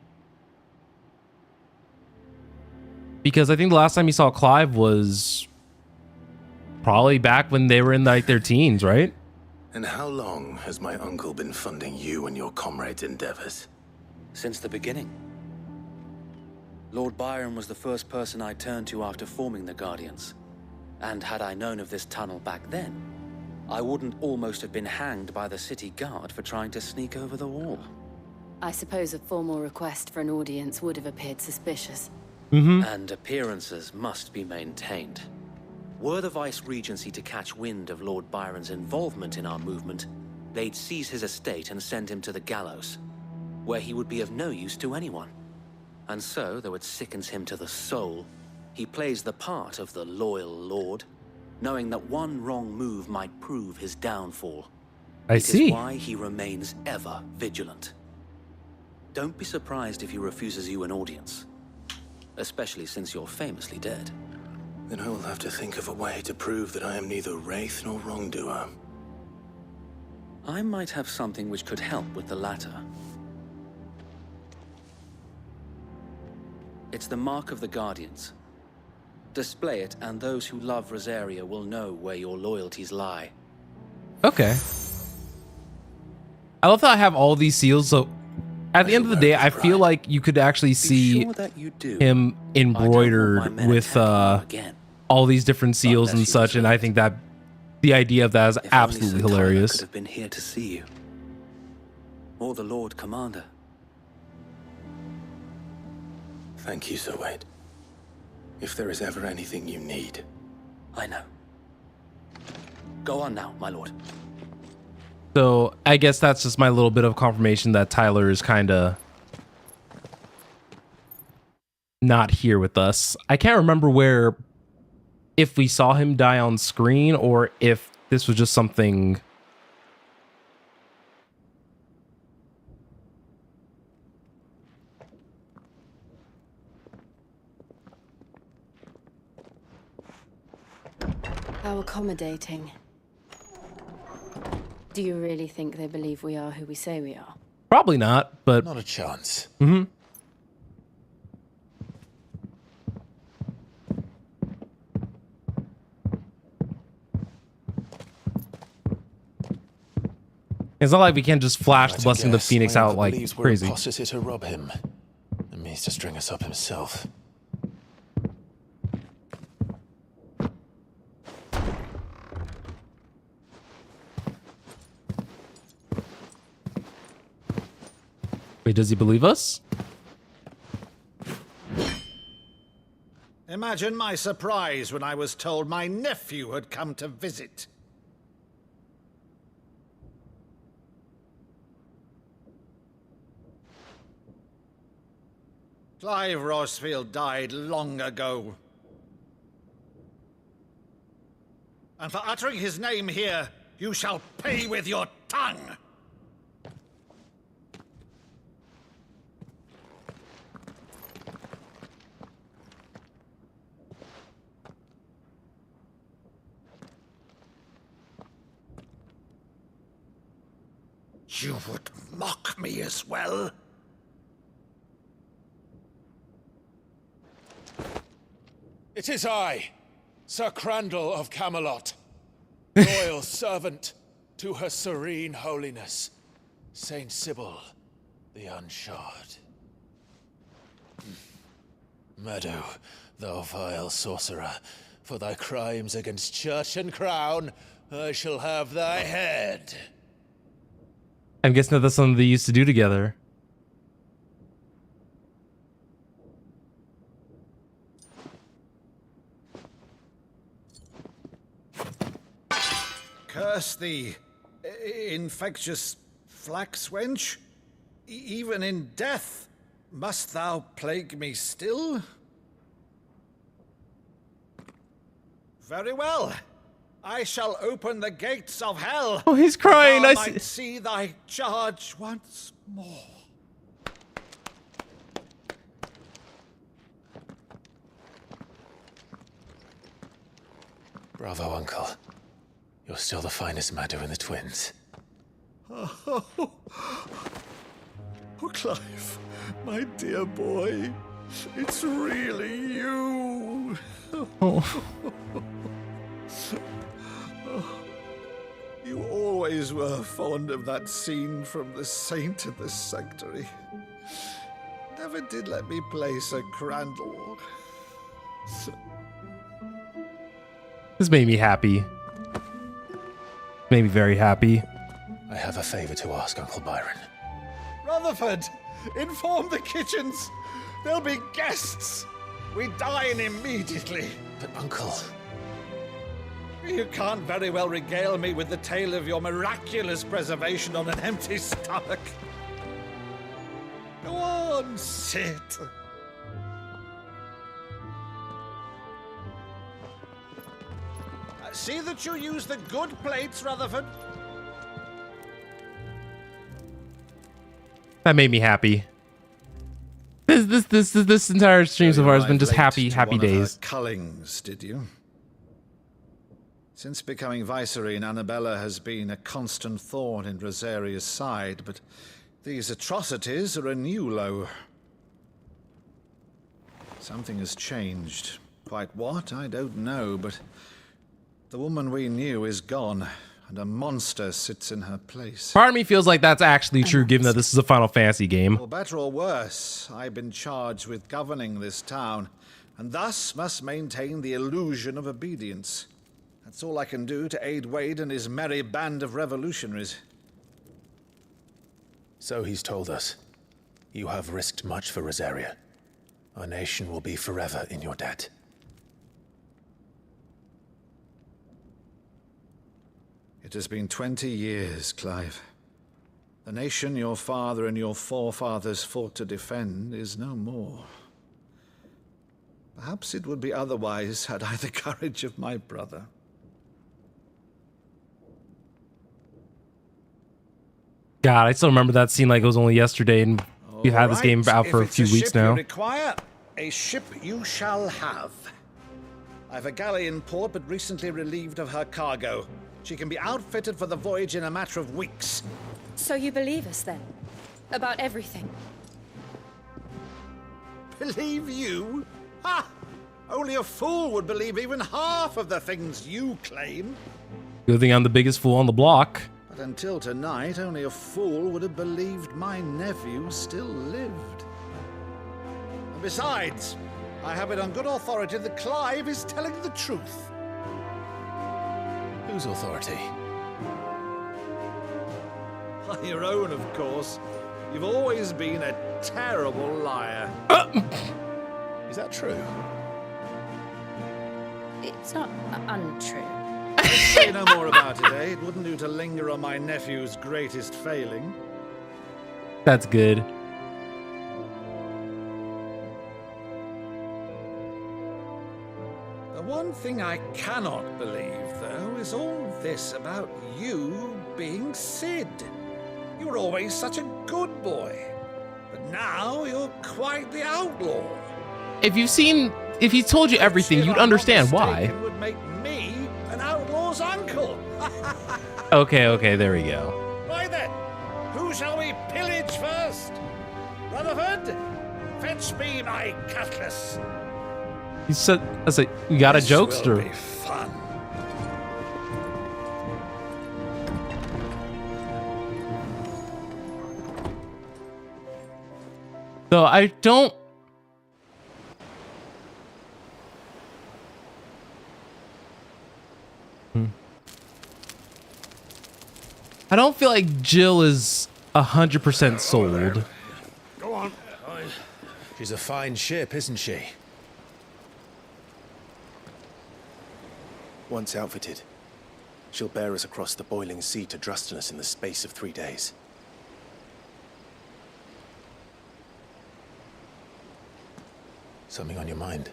Because I think the last time you saw Clive was probably back when they were in like their teens, right? And how long has my uncle been funding you and your comrades' endeavors? Since the beginning. Lord Byron was the first person I turned to after forming the Guardians. And had I known of this tunnel back then, I wouldn't almost have been hanged by the city guard for trying to sneak over the wall. I suppose a formal request for an audience would have appeared suspicious. And appearances must be maintained. Were the Vice-Regency to catch wind of Lord Byron's involvement in our movement, they'd seize his estate and send him to the gallows, where he would be of no use to anyone. And so, though it sickens him to the soul, he plays the part of the loyal lord, knowing that one wrong move might prove his downfall. I see. It is why he remains ever vigilant. Don't be surprised if he refuses you an audience, especially since you're famously dead. Then I will have to think of a way to prove that I am neither wraith nor wrongdoer. I might have something which could help with the latter. It's the mark of the Guardians. Display it, and those who love Rosaria will know where your loyalties lie. Okay. I love that I have all these seals, so at the end of the day, I feel like you could actually see him embroidered with all these different seals and such, and I think that the idea of that is absolutely hilarious. Could have been here to see you, or the Lord Commander. Thank you, Sir Wade. If there is ever anything you need. I know. Go on now, my lord. So I guess that's just my little bit of confirmation that Tyler is kind of not here with us. I can't remember if we saw him die on screen or if this was just something. How accommodating. Do you really think they believe we are who we say we are? Probably not, but not a chance. It's not like we can't just flash the blessing of the Phoenix out like crazy. We're apostasy to rob him. It means to string us up himself. Wait, does he believe us? Imagine my surprise when I was told my nephew had come to visit. Clive Rosfield died long ago. And for uttering his name here, you shall pay with your tongue! You would mock me as well? It is I, Sir Crandall of Camelot, loyal servant to Her Serene Holiness, Saint Sybil the Unshod. Meadow, thou vile sorcerer, for thy crimes against church and crown, I shall have thy head. I'm guessing that's something they used to do together. Curse thee, infectious flax wench. Even in death, must thou plague me still? Very well. I shall open the gates of hell. Oh, he's crying. I might see thy charge once more. Bravo, Uncle. You're still the finest Maddu in the twins. Oh, Clive, my dear boy, it's really you. Oh. You always were fond of that scene from The Saint in the Sanctuary. Never did let me play Sir Crandall. This made me happy. Made me very happy. I have a favor to ask, Uncle Byron. Rutherford, inform the kitchens. There'll be guests. We dine immediately. But, Uncle... You can't very well regale me with the tale of your miraculous preservation on an empty stomach. Go on, sit. See that you use the good plates, Rutherford. That made me happy. This entire stream so far has been just happy days. Cullings, did you? Since becoming Vicereine, Annabella has been a constant thorn in Rosaria's side, but these atrocities are a new low. Something has changed. Quite what, I don't know, but the woman we knew is gone, and a monster sits in her place. Part of me feels like that's actually true, given that this is a Final Fantasy game. For better or worse, I've been charged with governing this town, and thus must maintain the illusion of obedience. That's all I can do to aid Wade and his merry band of revolutionaries. So he's told us. You have risked much for Rosaria. Our nation will be forever in your debt. It has been 20 years, Clive. The nation your father and your forefathers fought to defend is no more. Perhaps it would be otherwise had I the courage of my brother. God, I still remember that scene like it was only yesterday, and we've had this game out for a few weeks now. If it's a ship you require, a ship you shall have. I've a galley in port, but recently relieved of her cargo. She can be outfitted for the voyage in a matter of weeks. So you believe us then? About everything? Believe you? Ha! Only a fool would believe even half of the things you claim. Good thing I'm the biggest fool on the block. But until tonight, only a fool would have believed my nephew still lived. And besides, I have it on good authority that Clive is telling the truth. Whose authority? Your own, of course. You've always been a terrible liar. Is that true? It's not untrue. Let's say no more about it, eh? It wouldn't do to linger on my nephew's greatest failing. That's good. The one thing I cannot believe, though, is all this about you being Sid. You were always such a good boy, but now you're quite the outlaw. If he told you everything, you'd understand why. It would make me an outlaw's uncle. Okay, there we go. Why then, who shall we pillage first? Rutherford, fetch me my cutlass. He said, "You got a jokester." This will be fun. So I don't. I don't feel like Jill is 100% sold. Go on. She's a fine ship, isn't she? Once outfitted, she'll bear us across the boiling sea to Drustinus in the space of 3 days. Something on your mind?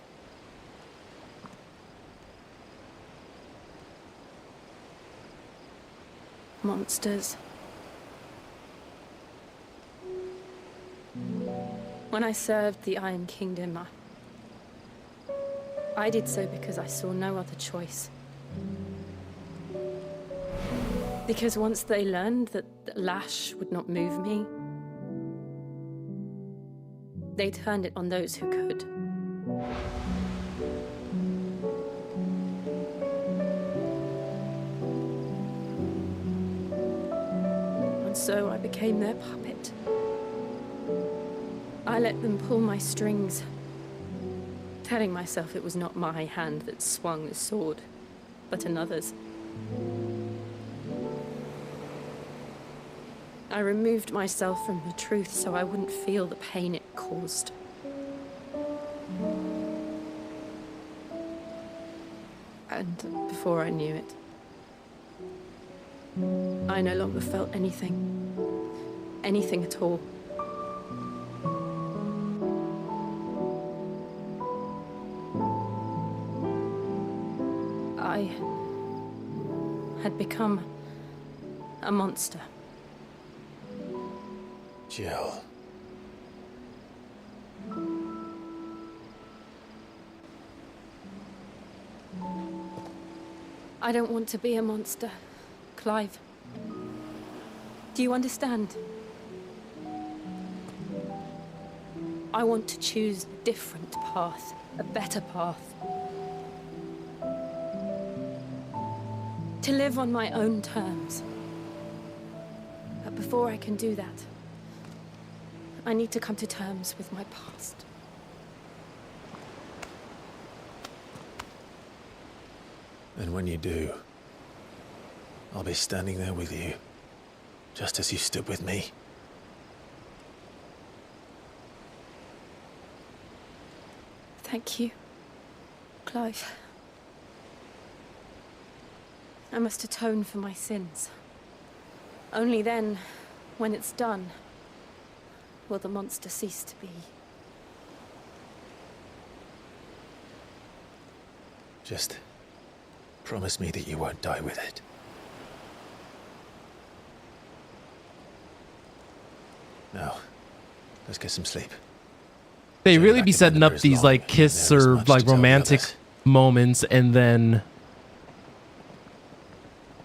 Monsters. When I served the Iron Kingdom, I did so because I saw no other choice. Because once they learned that lash would not move me, they turned it on those who could. And so I became their puppet. I let them pull my strings, telling myself it was not my hand that swung the sword, but another's. I removed myself from the truth so I wouldn't feel the pain it caused. And before I knew it, I no longer felt anything. Anything at all. I had become a monster. Jill. I don't want to be a monster, Clive. Do you understand? I want to choose a different path, a better path. To live on my own terms. But before I can do that, I need to come to terms with my past. And when you do, I'll be standing there with you, just as you stood with me. Thank you, Clive. I must atone for my sins. Only then, when it's done, will the monster cease to be. Just promise me that you won't die with it. Now, let's get some sleep. They really be setting up these like kiss or like romantic moments and then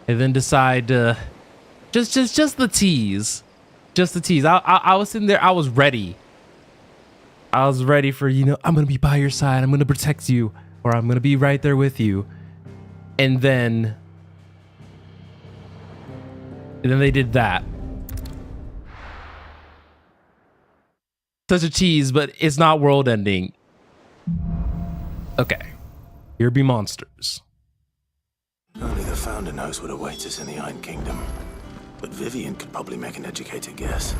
decide to just the tease. Just the tease. I was sitting there, I was ready. I was ready for, you know, I'm gonna be by your side, I'm gonna protect you, or I'm gonna be right there with you. And then they did that. Such a tease, but it's not world ending. Okay. Here be monsters. Only the Founder knows what awaits us in the Iron Kingdom. But Vivian could probably make an educated guess.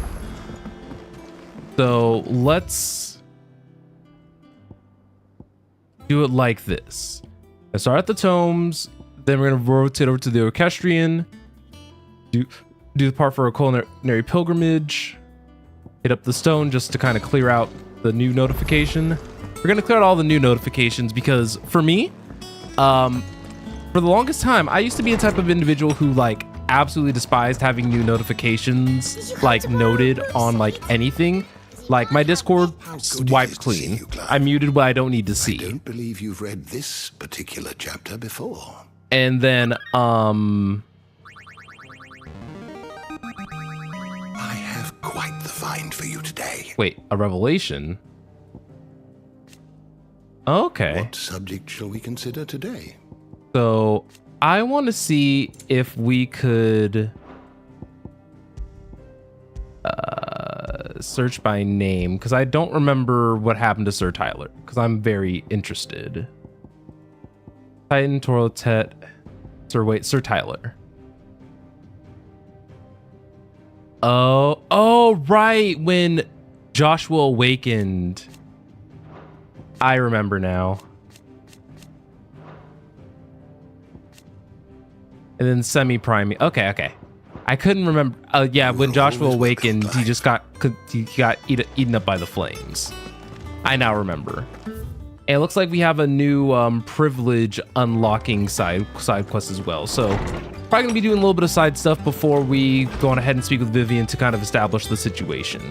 So let's do it like this. Let's start at the tomes, then we're gonna rotate over to the orchestrion, do the part for a culinary pilgrimage, hit up the stone just to kind of clear out the new notification. We're gonna clear out all the new notifications because for me, for the longest time, I used to be a type of individual who like absolutely despised having new notifications like noted on like anything. Like my Discord wiped clean. I muted what I don't need to see. I don't believe you've read this particular chapter before. And then I have quite the find for you today. Wait, a revelation? Okay. What subject shall we consider today? So I want to see if we could search by name, because I don't remember what happened to Sir Tyler, because I'm very interested. Titan, Torlotet, Sir Tyler. Oh, right, when Joshua awakened. I remember now. And then semi-priming. Okay. I couldn't remember. Yeah, when Joshua awakened, he just got eaten up by the flames. I now remember. And it looks like we have a new privilege unlocking side quest as well. So probably gonna be doing a little bit of side stuff before we go on ahead and speak with Vivian to kind of establish the situation.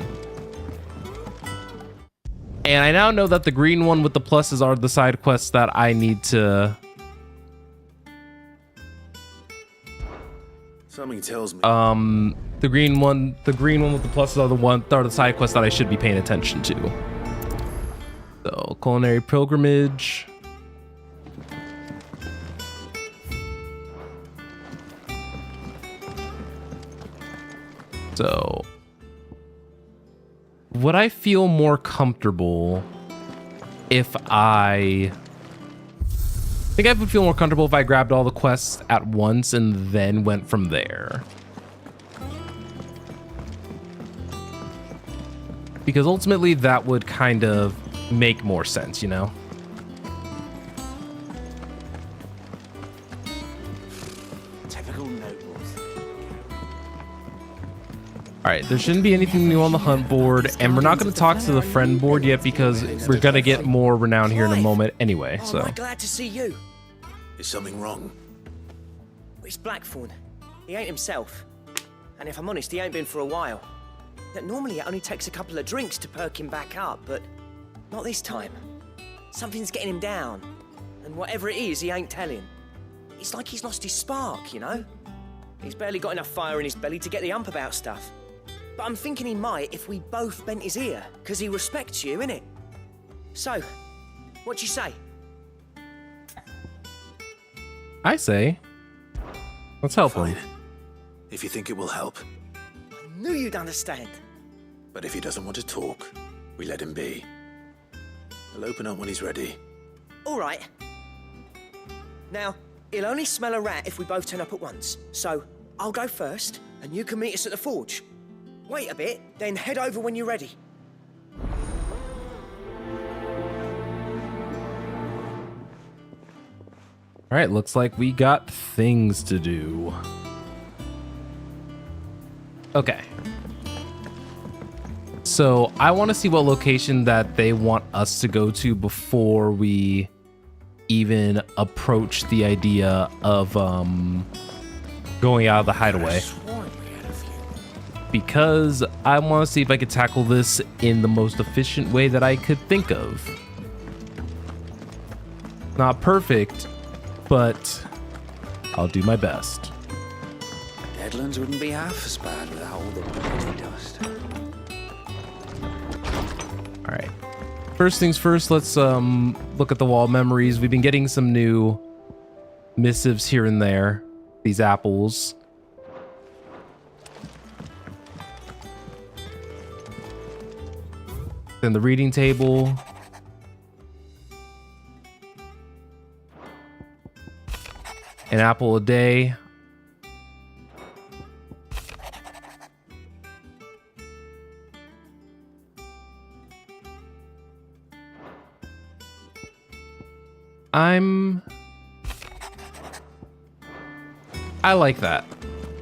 And I now know that the green one with the pluses are the side quests that I need to Something tells me. The green one with the pluses are the side quests that I should be paying attention to. So, culinary pilgrimage. So, would I feel more comfortable if I think I would feel more comfortable if I grabbed all the quests at once and then went from there. Because ultimately that would kind of make more sense, you know? Typical nobles. Alright, there shouldn't be anything new on the hunt board, and we're not going to talk to the friend board yet because we're going to get more renown here in a moment anyway, so. I'm glad to see you. Is something wrong? It's Blackthorn. He ain't himself. And if I'm honest, he ain't been for a while. That normally it only takes a couple of drinks to perk him back up, but not this time. Something's getting him down. And whatever it is, he ain't telling. It's like he's lost his spark, you know? He's barely got enough fire in his belly to get the ump about stuff. But I'm thinking he might if we both bent his ear, because he respects you, innit? So, what you say? I say, let's help him. If you think it will help. I knew you'd understand. But if he doesn't want to talk, we let him be. He'll open up when he's ready. All right. Now, he'll only smell a rat if we both turn up at once. So, I'll go first, and you can meet us at the forge. Wait a bit, then head over when you're ready. All right, looks like we got things to do. Okay. So I want to see what location that they want us to go to before we even approach the idea of going out of the hideaway. Because I want to see if I could tackle this in the most efficient way that I could think of. Not perfect, but I'll do my best. Deadlands wouldn't be half as bad without all the bloody dust. All right. First things first, let's look at the wall memories. We've been getting some new missives here and there. These apples. Then the reading table. An apple a day. I like that.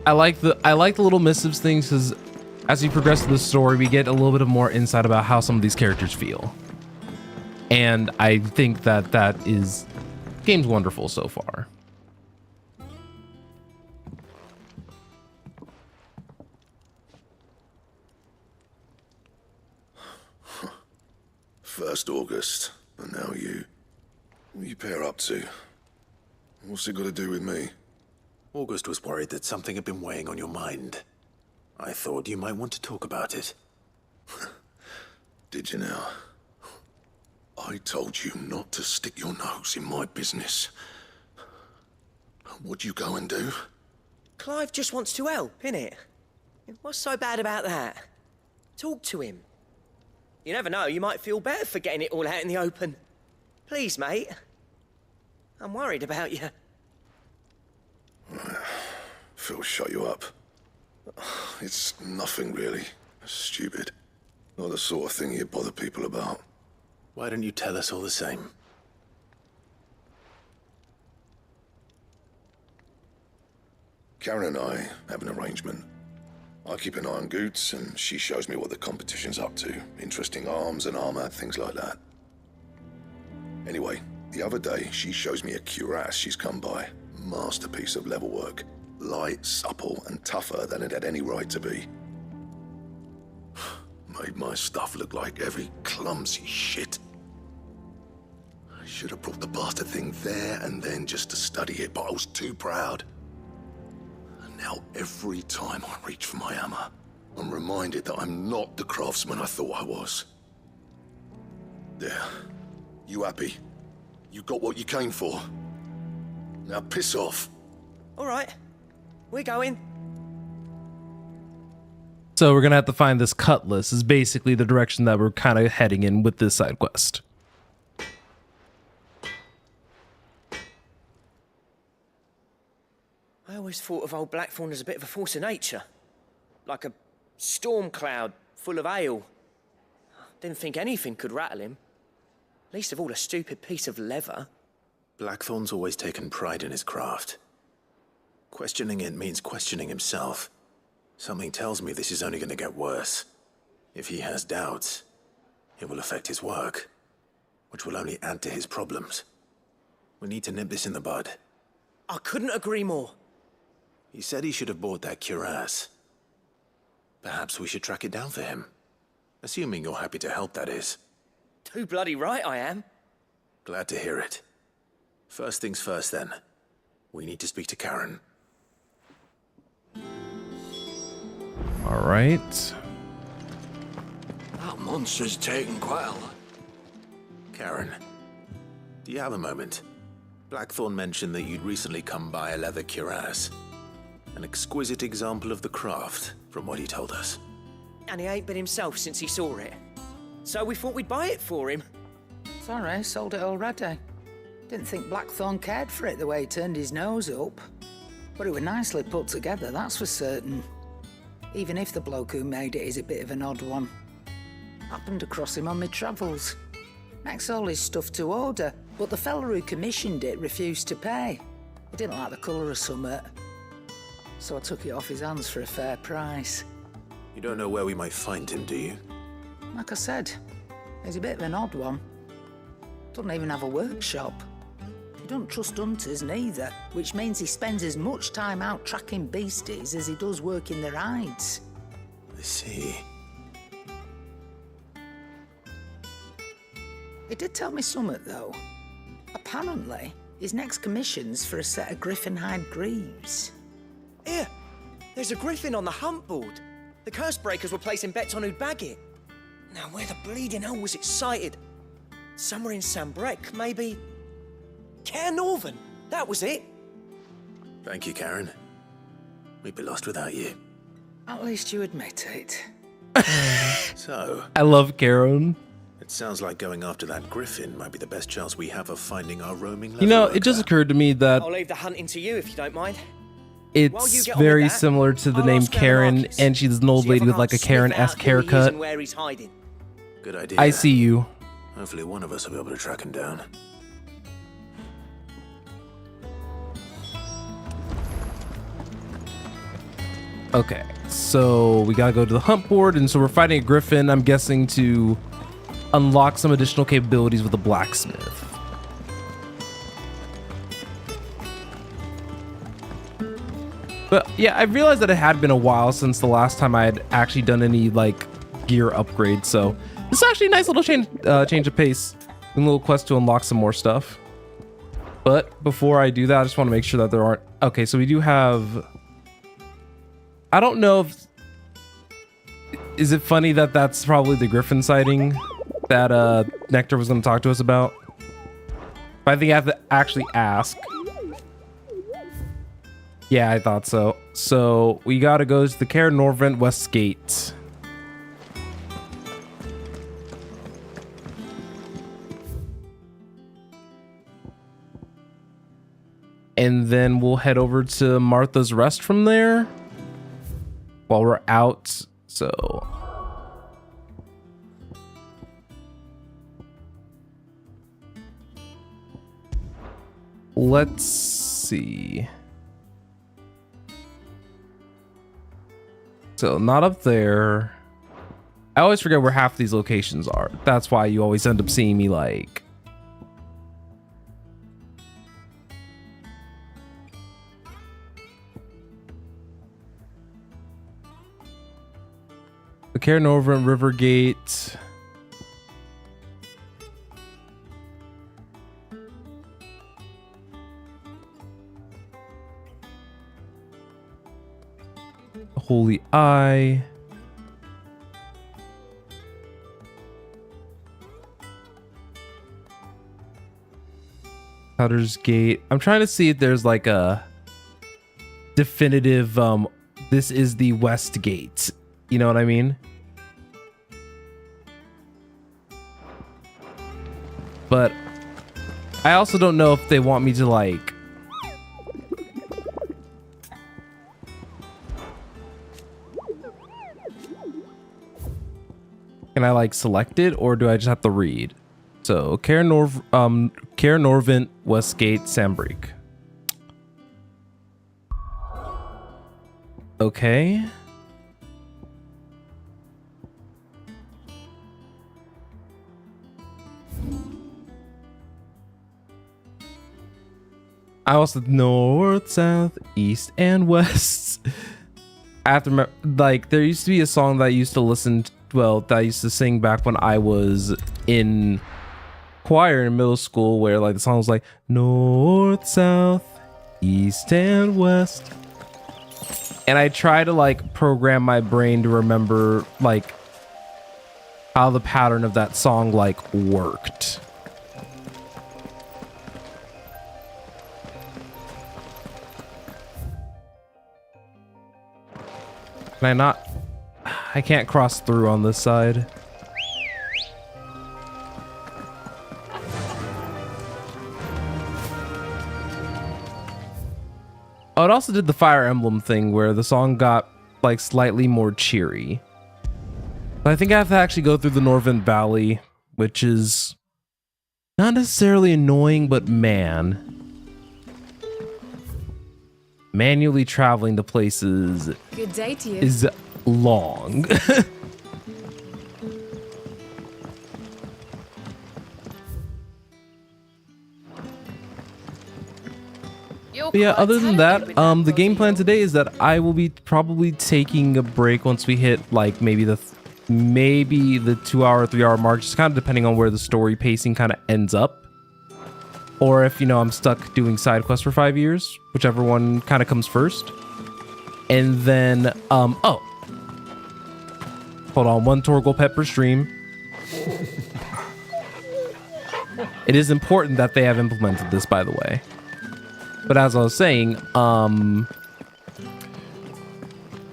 I like the little missives things because as we progress through the story, we get a little bit of more insight about how some of these characters feel. And I think that the game's wonderful so far. First August, and now you. What are you pair up to? What's it got to do with me? August was worried that something had been weighing on your mind. I thought you might want to talk about it. Did you now? I told you not to stick your nose in my business. What'd you go and do? Clive just wants to help, innit? What's so bad about that? Talk to him. You never know, you might feel better for getting it all out in the open. Please, mate. I'm worried about you. Phil shut you up. It's nothing really. Stupid. Not the sort of thing you bother people about. Why don't you tell us all the same? Karen and I have an arrangement. I keep an eye on Goots, and she shows me what the competition's up to. Interesting arms and armor, things like that. Anyway, the other day, she shows me a cuirass she's come by. Masterpiece of level work. Light, supple, and tougher than it had any right to be. Made my stuff look like heavy, clumsy shit. I should have brought the bastard thing there and then just to study it, but I was too proud. And now Now, every time I reach for my hammer, I'm reminded that I'm not the craftsman I thought I was. There. You happy? You got what you came for? Now piss off. All right. We're going. So we're gonna have to find this cutlass is basically the direction that we're kind of heading in with this side quest. I always thought of old Blackthorn as a bit of a force of nature. Like a storm cloud full of ale. Didn't think anything could rattle him. Least of all a stupid piece of leather. Blackthorn's always taken pride in his craft. Questioning it means questioning himself. Something tells me this is only going to get worse. If he has doubts, it will affect his work, which will only add to his problems. We need to nip this in the bud. I couldn't agree more. He said he should have bought that cuirass. Perhaps we should track it down for him. Assuming you're happy to help, that is. Too bloody right I am. Glad to hear it. First things first, then. We need to speak to Karen. All right. That monster's taken quite a lot. Karen, do you have a moment? Blackthorn mentioned that you'd recently come by a leather cuirass. An exquisite example of the craft, from what he told us. And he ain't been himself since he saw it. So we thought we'd buy it for him. Sorry, sold it already. Didn't think Blackthorn cared for it the way he turned his nose up. But it was nicely put together, that's for certain. Even if the bloke who made it is a bit of an odd one. Happened across him on my travels. Makes all his stuff to order, but the fella who commissioned it refused to pay. He didn't like the colour of summit. So I took it off his hands for a fair price. You don't know where we might find him, do you? Like I said, he's a bit of an odd one. Doesn't even have a workshop. He don't trust hunters neither, which means he spends as much time out tracking beasties as he does working their hides. I see. He did tell me something, though. Apparently, his next commission's for a set of griffin hide greaves. Here, there's a griffin on the hunt board. The curse breakers were placing bets on who'd bag it. Now, where the bleeding hell was it sighted? Somewhere in Sambrec, maybe? Caer Northern, that was it. Thank you, Karen. We'd be lost without you. At least you admit it. So, I love Karen. it sounds like going after that griffin might be the best chance we have of finding our roaming You know, leather it just worker. occurred to me that I'll leave the hunting to you if you don't mind. it's very similar to the name Karen, and she's an old lady with like a Karen-esque haircut. Where he's hiding. Good idea. I see you. Hopefully one of us will be able to track him down. Okay, so we gotta go to the hunt board, and so we're fighting a griffin, I'm guessing to unlock some additional capabilities with the blacksmith. But yeah, I realized that it had been a while since the last time I had actually done any like gear upgrades, so this is actually a nice little change of pace. A little quest to unlock some more stuff. But before I do that, I just want to make sure that there aren't... Okay, so we do have... I don't know if... Is it funny that that's probably the griffin sighting that Nectar was going to talk to us about? But I think I have to actually ask. Yeah, I thought so. So we got to go to the Caer Norvent West Gate. And then we'll head over to Martha's Rest from there while we're out. So let's see. So not up there. I always forget where half of these locations are. That's why you always end up seeing me like... The Caer Norvent River Gate. Holy Eye. Cutter's Gate. I'm trying to see if there's like a definitive this is the West Gate. You know what I mean? But I also don't know if they want me to like can I like select it, or do I just have to read? So Care Norvent, Westgate, Sandbreak. Okay. I also north, south, east, and west. I have to remember, like, there used to be a song that I used to listen to, well, that I used to sing back when I was in choir in middle school, where like the song was like north, south, east, and west. And I try to like program my brain to remember like how the pattern of that song like worked. Can I not? I can't cross through on this side. Oh, it also did the Fire Emblem thing where the song got like slightly more cheery. But I think I have to actually go through the Norvent Valley, which is not necessarily annoying, but man. Manually traveling to places Good day to you. is long. But yeah, other than that, the game plan today is that I will be probably taking a break once we hit like maybe the 2 hour, 3 hour mark, just kind of depending on where the story pacing kind of ends up. Or if, you know, I'm stuck doing side quests for 5 years, whichever one kind of comes first. And then, oh, hold on, 1 Torgal pet per stream. It is important that they have implemented this, by the way. But as I was saying,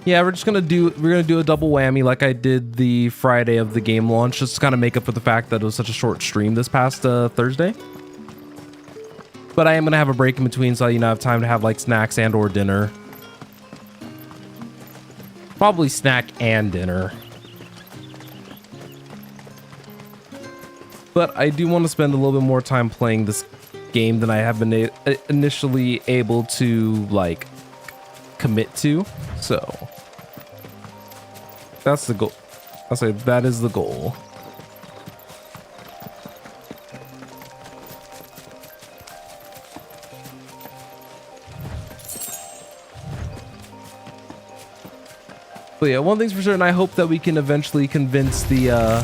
yeah, we're gonna do a double whammy like I did the Friday of the game launch, just to kind of make up for the fact that it was such a short stream this past Thursday. But I am gonna have a break in between, so you know I have time to have like snacks and or dinner. Probably snack and dinner. But I do want to spend a little bit more time playing this game than I have been initially able to like commit to. So that's the goal. I'll say that is the goal. But yeah, one thing's for certain, I hope that we can eventually convince the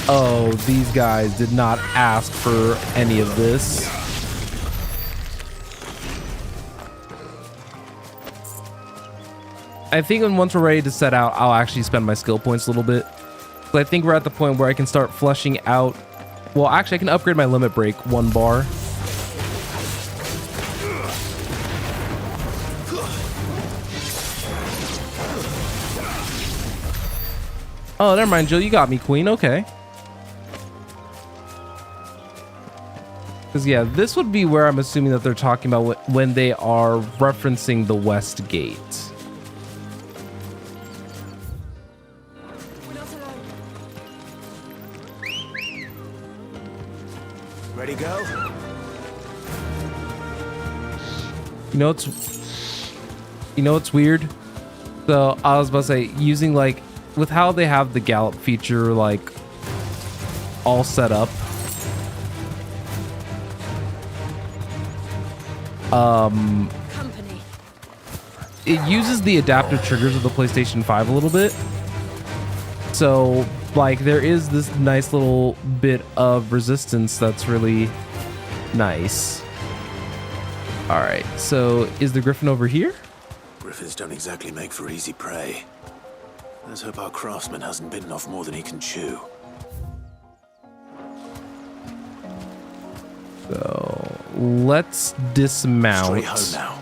oh, these guys did not ask for any of this. I think once we're ready to set out, I'll actually spend my skill points a little bit. But I think we're at the point where I can start fleshing out. Well, actually, I can upgrade my limit break 1 bar. Oh, never mind, Jill. You got me, Queen. Okay. Because, yeah, this would be where I'm assuming that they're talking about when they are referencing the West Gate. Ready, go? You know what's weird? So, I was about to say, using, like, with how they have the gallop feature, like, all set up. It uses the adaptive triggers of the PlayStation 5 a little bit. So, like, there is this nice little bit of resistance that's really nice. All right, so is the griffin over here? Griffins don't exactly make for easy prey. Let's hope our craftsman hasn't bitten off more than he can chew. So let's dismount. Straight home now.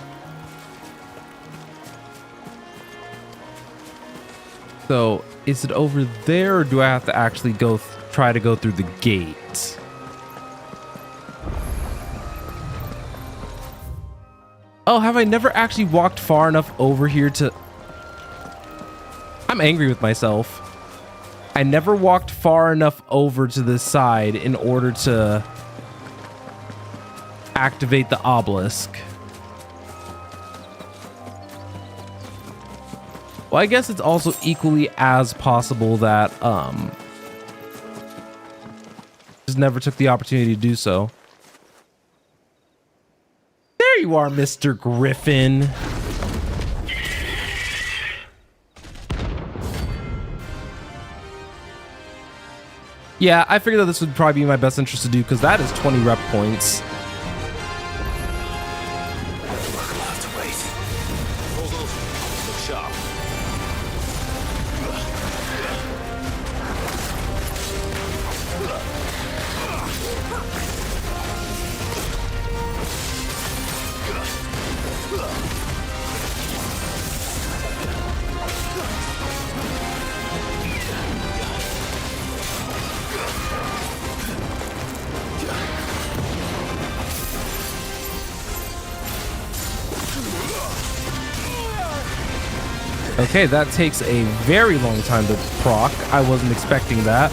So is it over there, or do I have to actually try to go through the gate? Oh, have I never actually walked far enough over here to... I'm angry with myself. I never walked far enough over to this side in order to activate the obelisk. Well, I guess it's also equally as possible that just never took the opportunity to do so. There you are, Mr. Griffin. Yeah, I figured that this would probably be my best interest to do, because that is 20 rep points. Okay, that takes a very long time to proc. I wasn't expecting that.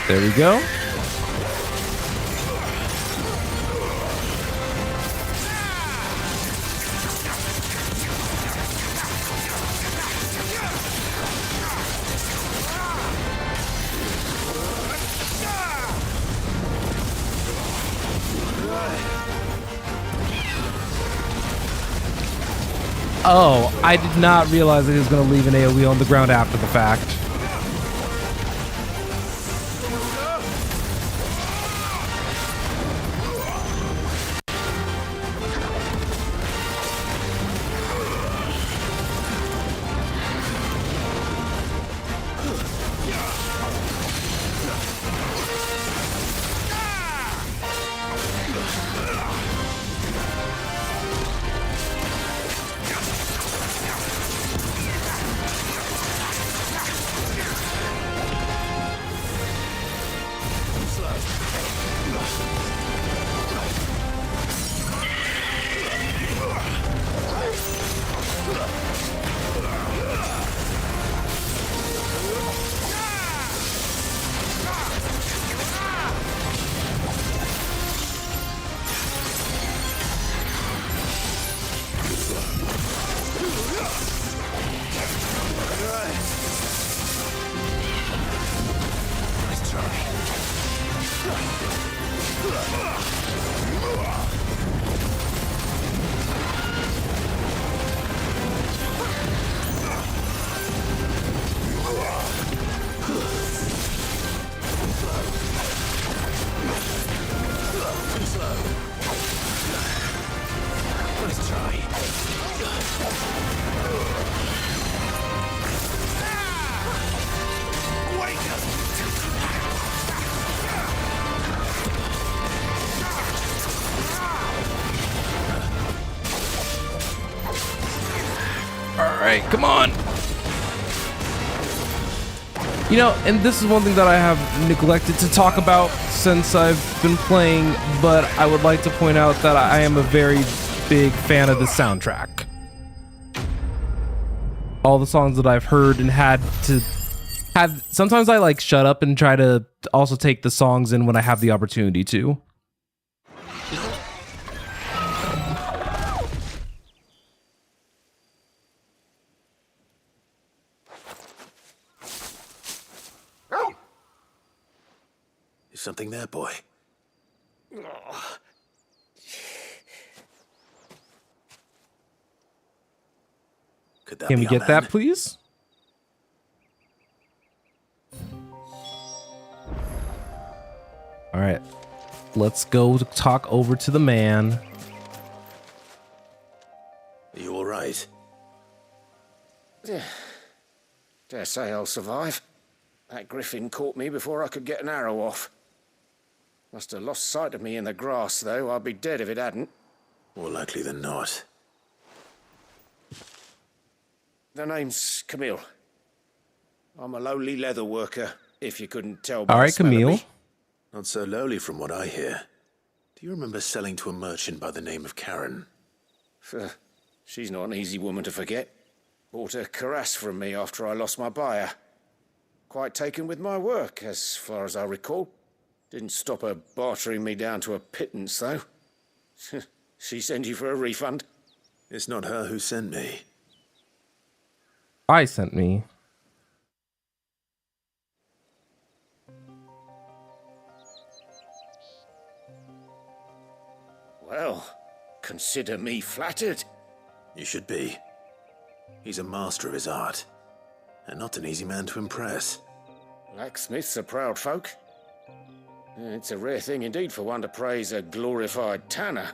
There we go. Oh, I did not realize that he was going to leave an AoE on the ground after the fact. Alright, come on! You know, and this is one thing that I have neglected to talk about since I've been playing, but I would like to point out that I am a very big fan of the soundtrack. all the songs that I've heard and had to have. Sometimes I like shut up and try to also take the songs in when I have the opportunity to. Is something there, boy? Could that Can be we our get that, man? please? All right, let's go talk over to the man. Are you all right? Dare say I'll survive. That griffin caught me before I could get an arrow off. Must have lost sight of me in the grass, though. I'd be dead if it hadn't. More likely than not. The name's Camille. I'm a lowly leather worker, if you couldn't tell by All the right, smell of Camille. me. Not so lowly from what I hear. Do you remember selling to a merchant by the name of Karen? She's not an easy woman to forget. Bought a cuirass from me after I lost my buyer. Quite taken with my work, as far as I recall. Didn't stop her bartering me down to a pittance, though. She sent you for a refund? It's not her who sent me. I sent me. Well, consider me flattered. You should be. He's a master of his art, and not an easy man to impress. Blacksmiths are proud folk. It's a rare thing indeed for one to praise a glorified tanner.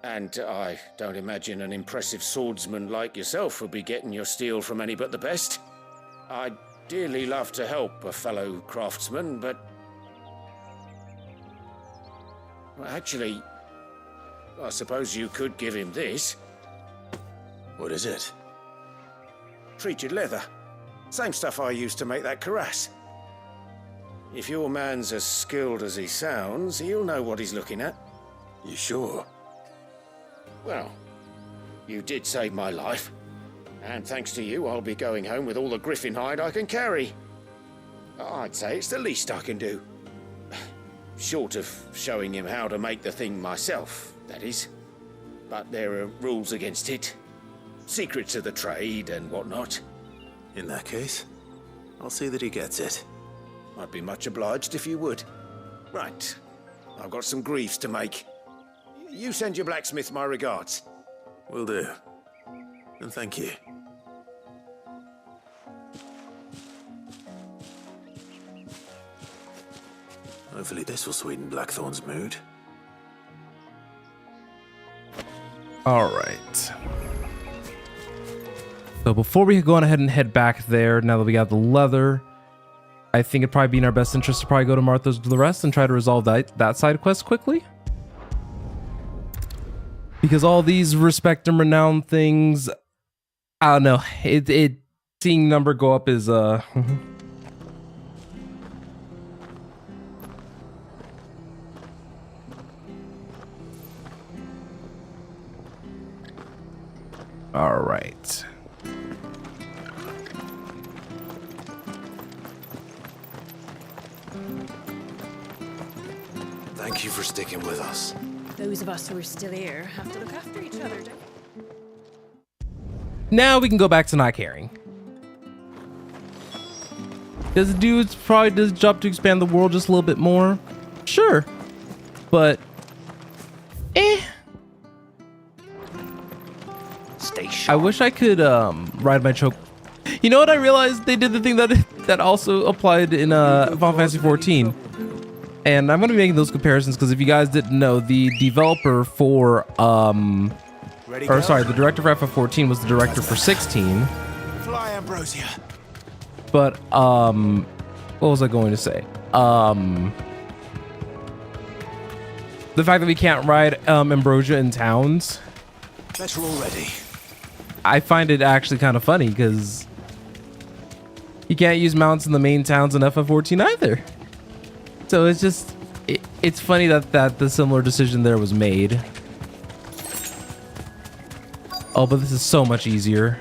And I don't imagine an impressive swordsman like yourself would be getting your steel from any but the best. I'd dearly love to help a fellow craftsman, but... Well, actually, I suppose you could give him this. What is it? Treated leather. Same stuff I used to make that cuirass. If your man's as skilled as he sounds, he'll know what he's looking at. You sure? Well, you did save my life. And thanks to you, I'll be going home with all the griffin hide I can carry. I'd say it's the least I can do. Short of showing him how to make the thing myself, that is. But there are rules against it. Secrets of the trade and whatnot. In that case, I'll see that he gets it. I'd be much obliged if you would. Right. I've got some greaves to make. You send your blacksmith my regards. Will do. And thank you. Hopefully this will sweeten Blackthorn's mood. All right. So before we go on ahead and head back there, now that we got the leather, I think it'd probably be in our best interest to probably go to Martha's do the rest and try to resolve that side quest quickly. Because all these respect and renown things, I don't know. It seeing number go up is All right. Thank you for sticking with us. Those of us who are still here have to look after each other, don't we? Now we can go back to not caring. Does the dude probably does his job to expand the world just a little bit more? Sure. But I wish I could ride my choke. You know what? I realized they did the thing that also applied in Final Fantasy 14. And I'm going to be making those comparisons because if you guys didn't know, the developer for the director for FF14 was the director for 16. Fly, Ambrosia. But what was I going to say? The fact that we can't ride Ambrosia in towns. Better already. I find it actually kind of funny because you can't use mounts in the main towns in FF14 either. So it's just, it's funny that the similar decision there was made. Oh, but this is so much easier.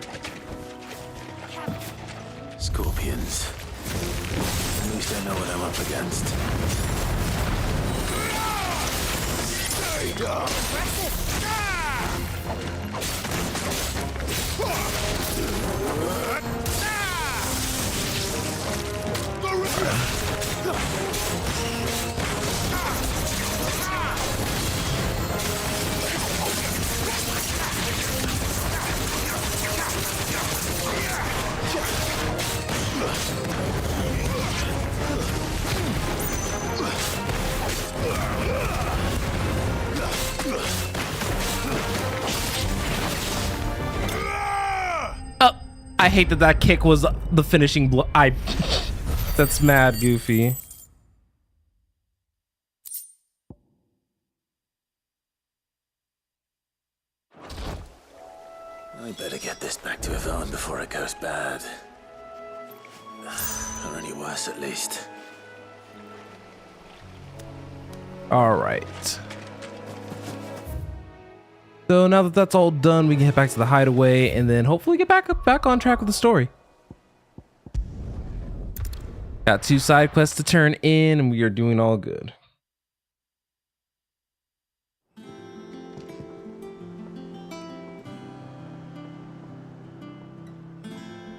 I hate that that kick was the finishing blow. That's mad goofy. I better get this back to Yvonne before it goes bad. Or any worse, at least. All right. So now that that's all done, we can head back to the hideaway and then hopefully get back on track with the story. Got 2 side quests to turn in, and we are doing all good.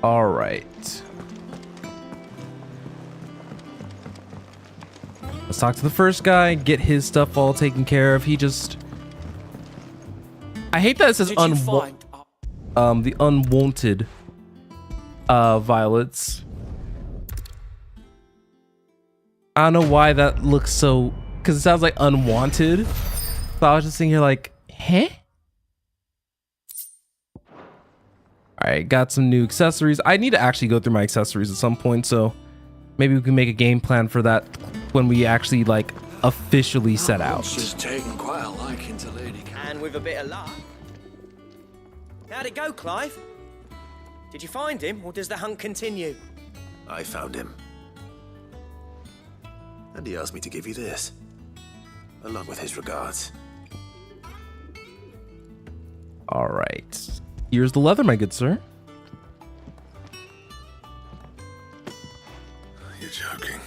All right. Let's talk to the first guy, get his stuff all taken care of. He just... I hate that it says the unwanted violets. I don't know why that looks so... Because it sounds like unwanted. So I was just sitting here like, huh? Alright, got some new accessories. I need to actually go through my accessories at some point, so maybe we can make a game plan for that when we actually, like, officially set out. She's taken quite a liking to Lady. And with a bit of luck. How'd it go, Clive? Did you find him, or does the hunt continue? I found him. And he asked me to give you this, along with his regards. All right. Here's the leather, my good sir. You're joking.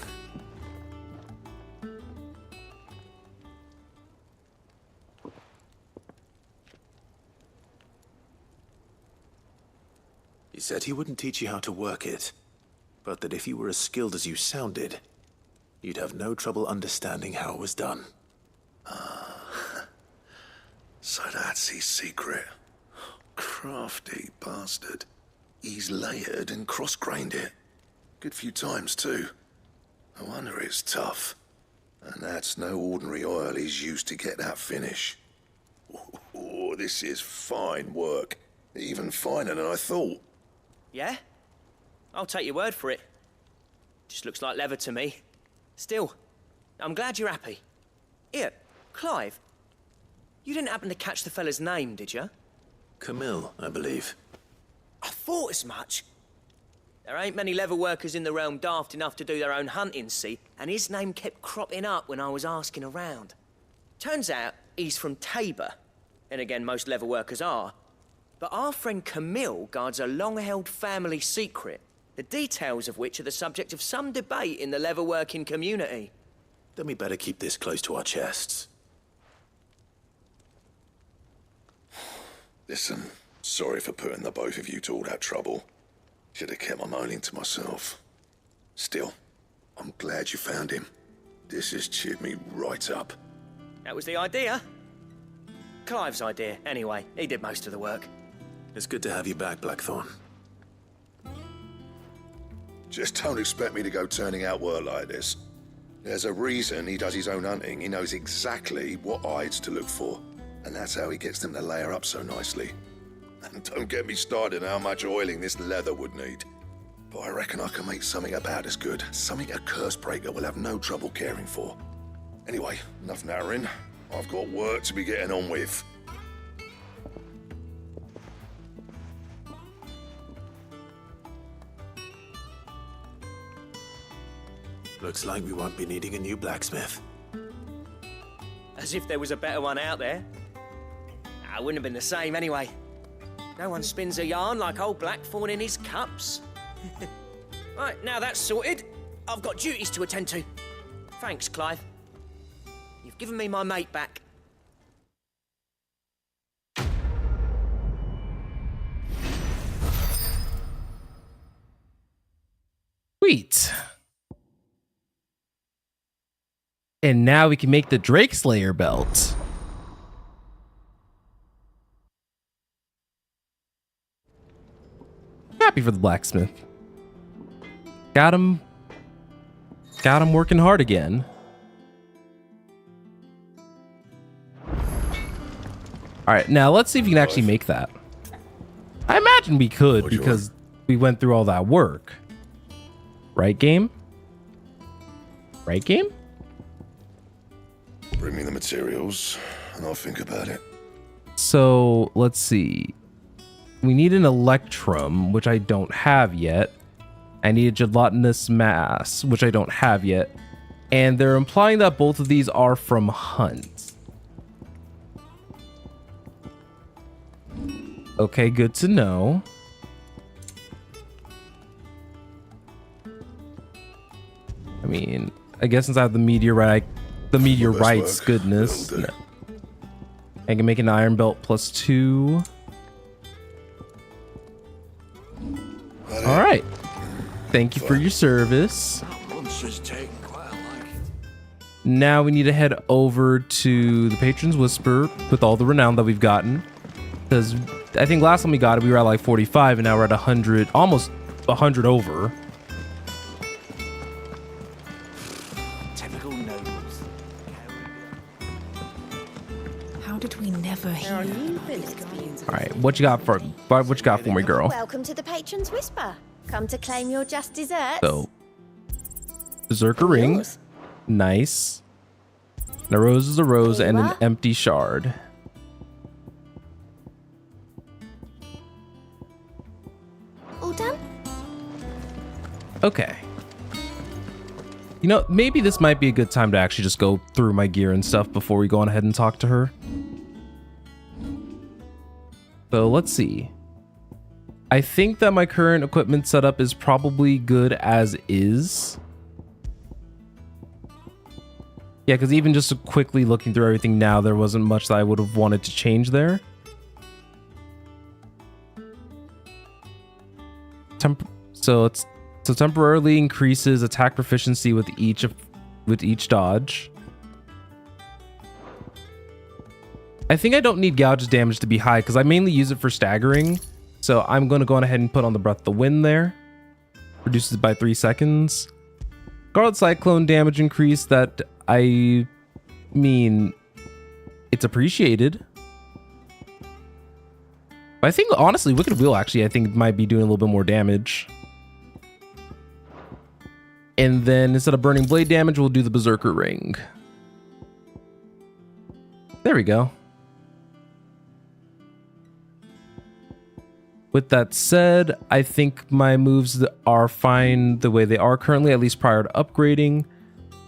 He said he wouldn't teach you how to work it, but that if you were as skilled as you sounded, you'd have no trouble understanding how it was done. So that's his secret. Crafty bastard. He's layered and cross-grained it. Good few times, too. No wonder it's tough. And that's no ordinary oil he's used to get that finish. Oh, this is fine work. Even finer than I thought. Yeah? I'll take your word for it. Just looks like leather to me. Still, I'm glad you're happy. Here, Clive. You didn't happen to catch the fella's name, did you? Camille, I believe. I thought as much. There ain't many leather workers in the realm daft enough to do their own hunting, see? And his name kept cropping up when I was asking around. Turns out he's from Tabor. And again, most leather workers are. But our friend Camille guards a long-held family secret, the details of which are the subject of some debate in the leather-working community. Then we better keep this close to our chests. Listen, sorry for putting the both of you to all that trouble. Should have kept my moaning to myself. Still, I'm glad you found him. This has cheered me right up. That was the idea. Clive's idea, anyway. He did most of the work. It's good to have you back, Blackthorn. Just don't expect me to go turning out work like this. There's a reason he does his own hunting. He knows exactly what hides to look for. And that's how he gets them to layer up so nicely. And don't get me started on how much oiling this leather would need. But I reckon I can make something about as good. Something a Cursebreaker will have no trouble caring for. Anyway, enough narrowing. I've got work to be getting on with. Looks like we won't be needing a new blacksmith. As if there was a better one out there. Nah, it wouldn't have been the same anyway. No one spins a yarn like old Blackthorn in his cups. Right, now that's sorted, I've got duties to attend to. Thanks, Clive. You've given me my mate back. Sweet. And now we can make the Drake Slayer belt. Happy for the blacksmith. Got him working hard again. All right, now let's see if we can actually make that. I imagine we could because we went through all that work. Right, game? Right, game? Bring me the materials, and I'll think about it. So, let's see. We need an electrum, which I don't have yet. I need a gelatinous mass, which I don't have yet. And they're implying that both of these are from Hunt. Okay, good to know. I mean, I guess since I have the meteorites, goodness. No. I can make an iron belt +2. All right. Thank you for your service. Now we need to head over to the Patron's Whisper with all the renown that we've gotten. Because I think last time we got it, we were at like 45, and now we're at 100, almost 100 over. Typical nobles. How did we never hear about these guardians? All right, what you got for me, girl? Welcome to the Patron's Whisper. Come to claim your just desserts. So, Berserker ring, nice. And a rose is a rose, and an empty shard. All done? Okay. You know, maybe this might be a good time to actually just go through my gear and stuff before we go on ahead and talk to her. So let's see. I think that my current equipment setup is probably good as is. Yeah, because even just quickly looking through everything now, there wasn't much that I would have wanted to change there. So temporarily increases attack proficiency with each dodge. I think I don't need gouge's damage to be high because I mainly use it for staggering. So I'm going to go on ahead and put on the Breath of the Wind there. Reduces by 3 seconds. Guard Cyclone damage increase, that I mean, it's appreciated. But I think honestly, Wicked Wheel actually I think might be doing a little bit more damage. And then instead of Burning Blade damage, we'll do the Berserker Ring. There we go. With that said, I think my moves are fine the way they are currently, at least prior to upgrading.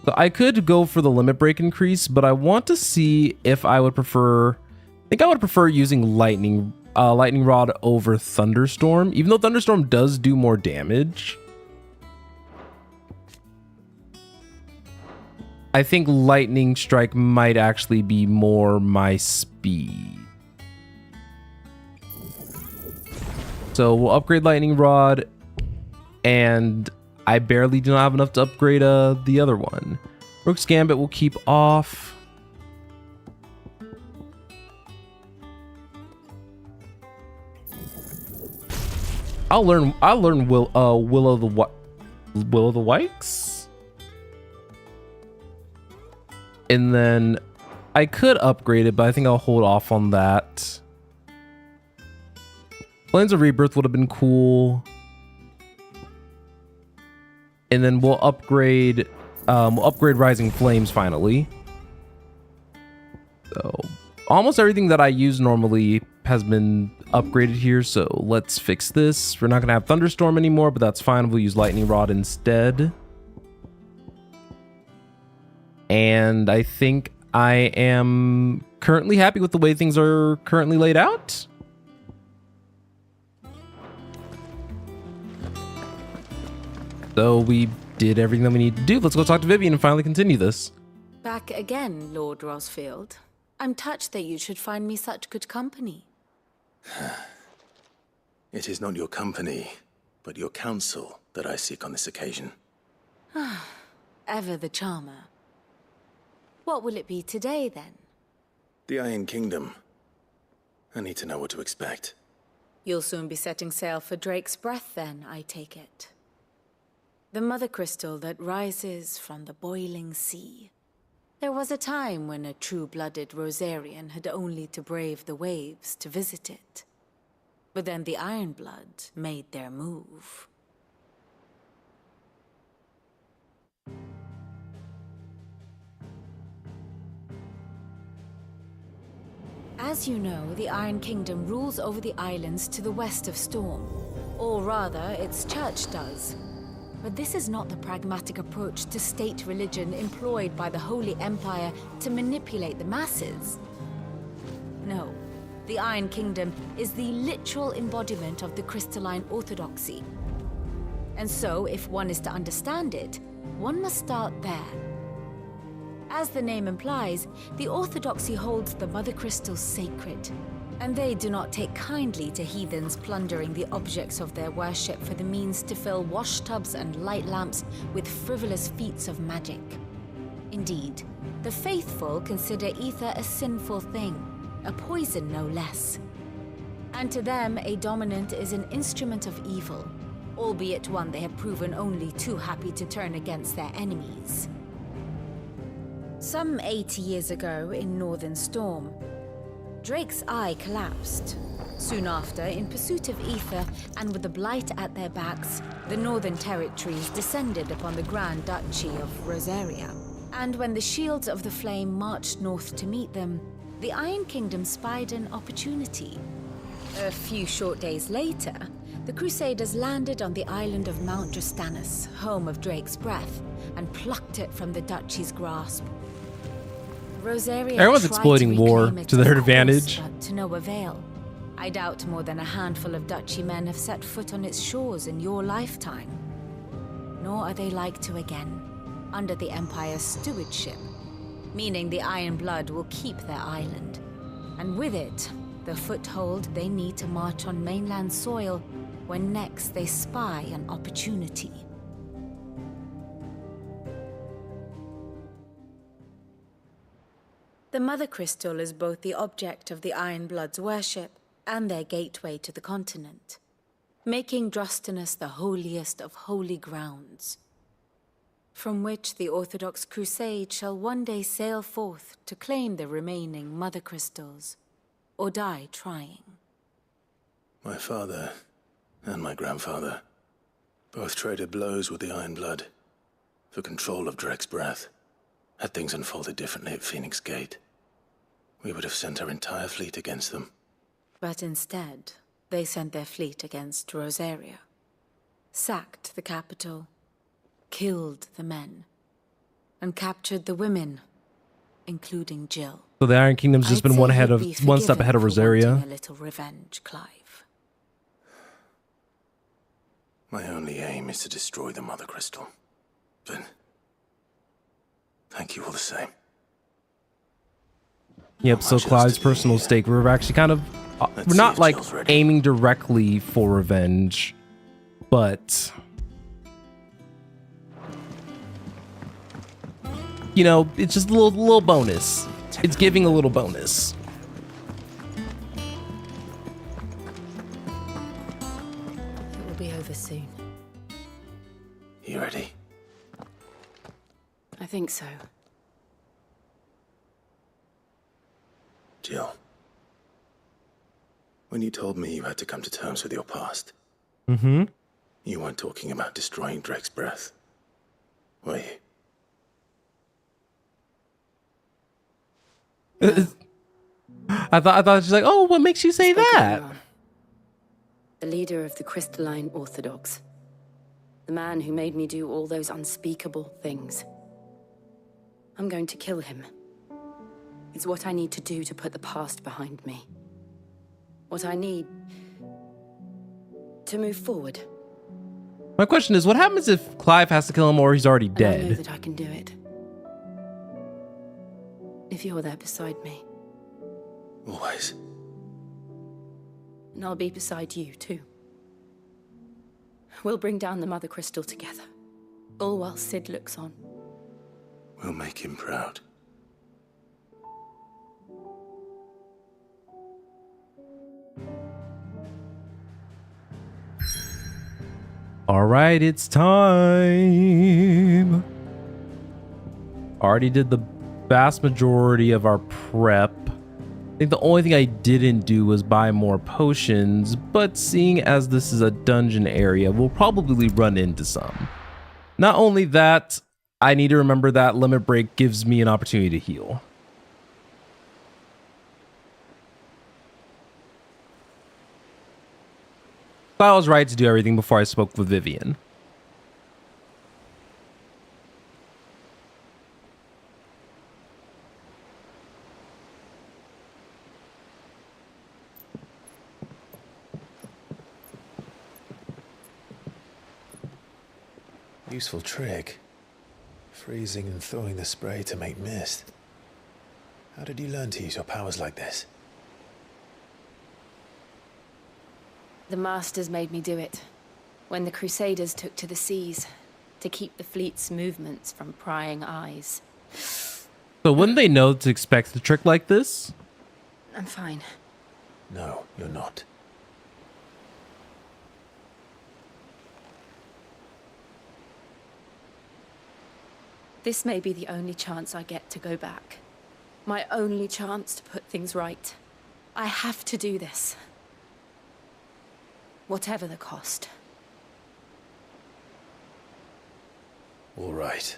So I could go for the limit break increase, but I want to see if I would prefer... I think I would prefer using Lightning Rod over Thunderstorm, even though Thunderstorm does do more damage. I think Lightning Strike might actually be more my speed. So we'll upgrade Lightning Rod, and I barely do not have enough to upgrade the other one. Rook's Gambit will keep off. I'll learn Will of the Wikes. And then I could upgrade it, but I think I'll hold off on that. Plains of Rebirth would have been cool. And then we'll upgrade Rising Flames finally. So almost everything that I use normally has been upgraded here. So let's fix this. We're not going to have Thunderstorm anymore, but that's fine. We'll use Lightning Rod instead. And I think I am currently happy with the way things are currently laid out. So we did everything that we need to do. Let's go talk to Vivian and finally continue this. Back again, Lord Rosfield. I'm touched that you should find me such good company. It is not your company, but your counsel that I seek on this occasion. Ever the charmer. What will it be today, then? The Iron Kingdom. I need to know what to expect. You'll soon be setting sail for Drake's Breath, then, I take it. The mother crystal that rises from the boiling sea. There was a time when a true-blooded Rosarian had only to brave the waves to visit it. But then the Ironblood made their move. As you know, the Iron Kingdom rules over the islands to the west of Storm. Or rather, its church does. But this is not the pragmatic approach to state religion employed by the Holy Empire to manipulate the masses. No, the Iron Kingdom is the literal embodiment of the crystalline orthodoxy. And so, if one is to understand it, one must start there. As the name implies, the orthodoxy holds the Mother Crystals sacred, and they do not take kindly to heathens plundering the objects of their worship for the means to fill washtubs and light lamps with frivolous feats of magic. Indeed, the faithful consider ether a sinful thing, a poison no less. And to them, a dominant is an instrument of evil, albeit one they have proven only too happy to turn against their enemies. Some 80 years ago in Northern Storm, Drake's eye collapsed. Soon after, in pursuit of ether and with the blight at their backs, the Northern Territories descended upon the Grand Duchy of Rosaria. And when the Shields of the Flame marched north to meet them, the Iron Kingdom spied an opportunity. A few short days later, the Crusaders landed on the island of Mount Drastanus, home of Drake's breath, and plucked it from the duchy's grasp. Rosaria Everyone's exploiting war to their advantage. But to no avail. I doubt more than a handful of duchy men have set foot on its shores in your lifetime. Nor are they like to again, under the Empire's stewardship, meaning the Iron Blood will keep their island, and with it, the foothold they need to march on mainland soil when next they spy an opportunity. The Mother Crystal is both the object of the Iron Blood's worship and their gateway to the continent, making Drastanus the holiest of holy grounds, from which the Orthodox Crusade shall one day sail forth to claim the remaining Mother Crystals, or die trying. My father and my grandfather both traded blows with the Iron Blood for control of Drake's breath. Had things unfolded differently at Phoenix Gate, we would have sent our entire fleet against them. But instead, they sent their fleet against Rosaria, sacked the capital, killed the men, and captured the women, including Jill. So the Iron Kingdom's just been one step ahead of Rosaria. A little revenge, Clive. My only aim is to destroy the Mother Crystal. But thank you all the same. Yep, so Clive's personal stake. We're actually kind of, we're not like aiming directly for revenge, but you know, it's just a little bonus. It's giving a little bonus. It will be over soon. You ready? I think so. Jill, when you told me you had to come to terms with your past, you weren't talking about destroying Drake's breath, were you? I thought she's like, oh, what makes you say that? The leader of the Crystalline Orthodox. The man who made me do all those unspeakable things. I'm going to kill him. It's what I need to do to put the past behind me. What I need to move forward. My question is, what happens if Clive has to kill him or he's already dead? I know that I can do it. If you're there beside me. Always. And I'll be beside you, too. We'll bring down the Mother Crystal together. All while Sid looks on. We'll make him proud. All right, it's time. Already did the vast majority of our prep. I think the only thing I didn't do was buy more potions, but seeing as this is a dungeon area, we'll probably run into some. Not only that, I need to remember that limit break gives me an opportunity to heal. I was right to do everything before I spoke with Vivian. Useful trick. Freezing and thawing the spray to make mist. How did you learn to use your powers like this? The Masters made me do it. When the Crusaders took to the seas, to keep the fleet's movements from prying eyes. So wouldn't they know to expect a trick like this? I'm fine. No, you're not. This may be the only chance I get to go back. My only chance to put things right. I have to do this. Whatever the cost. All right.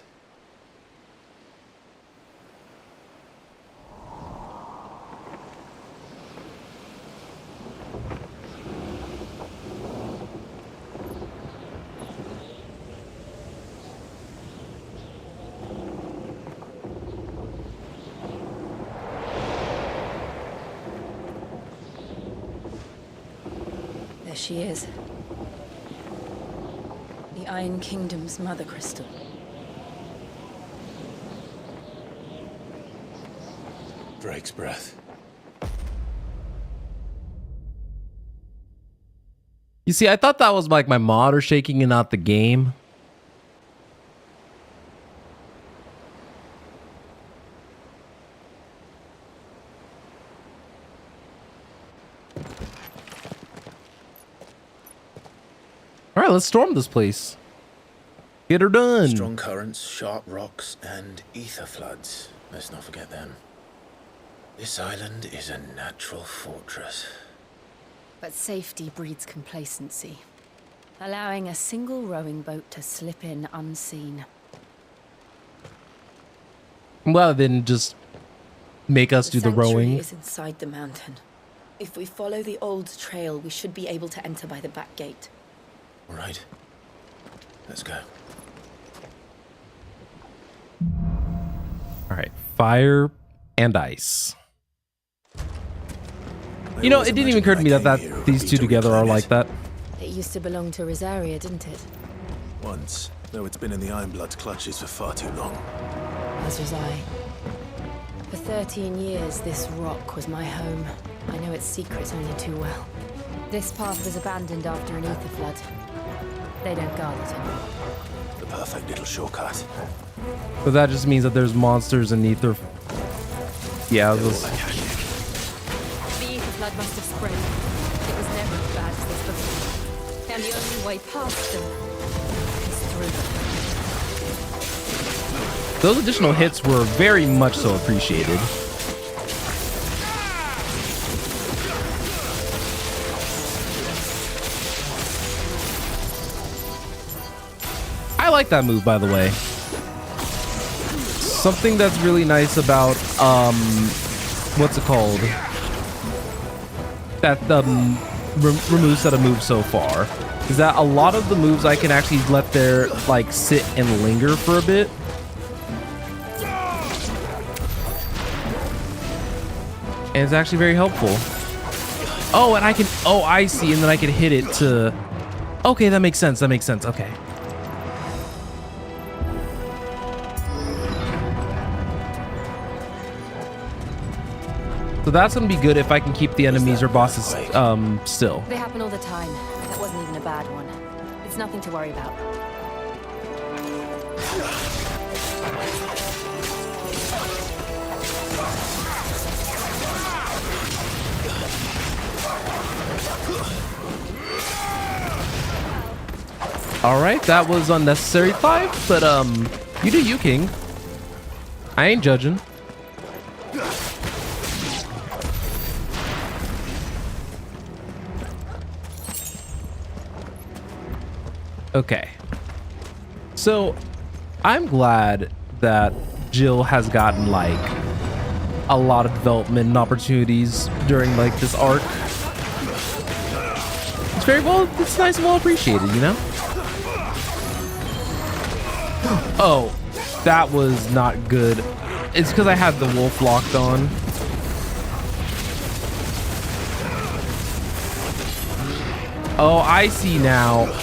There she is. The Iron Kingdom's mother crystal. Drake's breath. You see, I thought that was like my modder shaking and not the game. All right, let's storm this place. Get her done. Strong currents, sharp rocks, and ether floods. Let's not forget them. This island is a natural fortress. But safety breeds complacency, allowing a single rowing boat to slip in unseen. Well, then just make us do the rowing. The sanctuary is inside the mountain. If we follow the old trail, we should be able to enter by the back gate. All right. Let's go. All right, fire and ice. You know, it didn't even occur to me that these two together are like that. It used to belong to Rosaria, didn't it? Once, though it's been in the Ironblood's clutches for far too long. As was I. For 13 years, this rock was my home. I know its secrets only too well. This path was abandoned after an ether flood. They don't guard it anymore. The perfect little shortcut. But that just means that there's monsters in ether. Yeah, The ether flood must have spread. It was never as bad as this before. And the only way past them is through them. Those additional hits were very much so appreciated. I like that move, by the way. Something that's really nice about what's it called? That removes set of moves so far is that a lot of the moves I can actually let their like sit and linger for a bit. And it's actually very helpful. Oh, and I can, oh, I see, and then I can hit it to, okay, that makes sense, okay. So that's gonna be good if I can keep the enemies or bosses still. They happen all the time. That wasn't even a bad one. It's nothing to worry about. All right, that was unnecessary, Clive, but you do you, King. I ain't judging. Okay. So I'm glad that Jill has gotten like a lot of development and opportunities during like this arc. It's very well, it's nice and well appreciated, you know? Oh, that was not good. It's because I had the wolf locked on. Oh, I see now.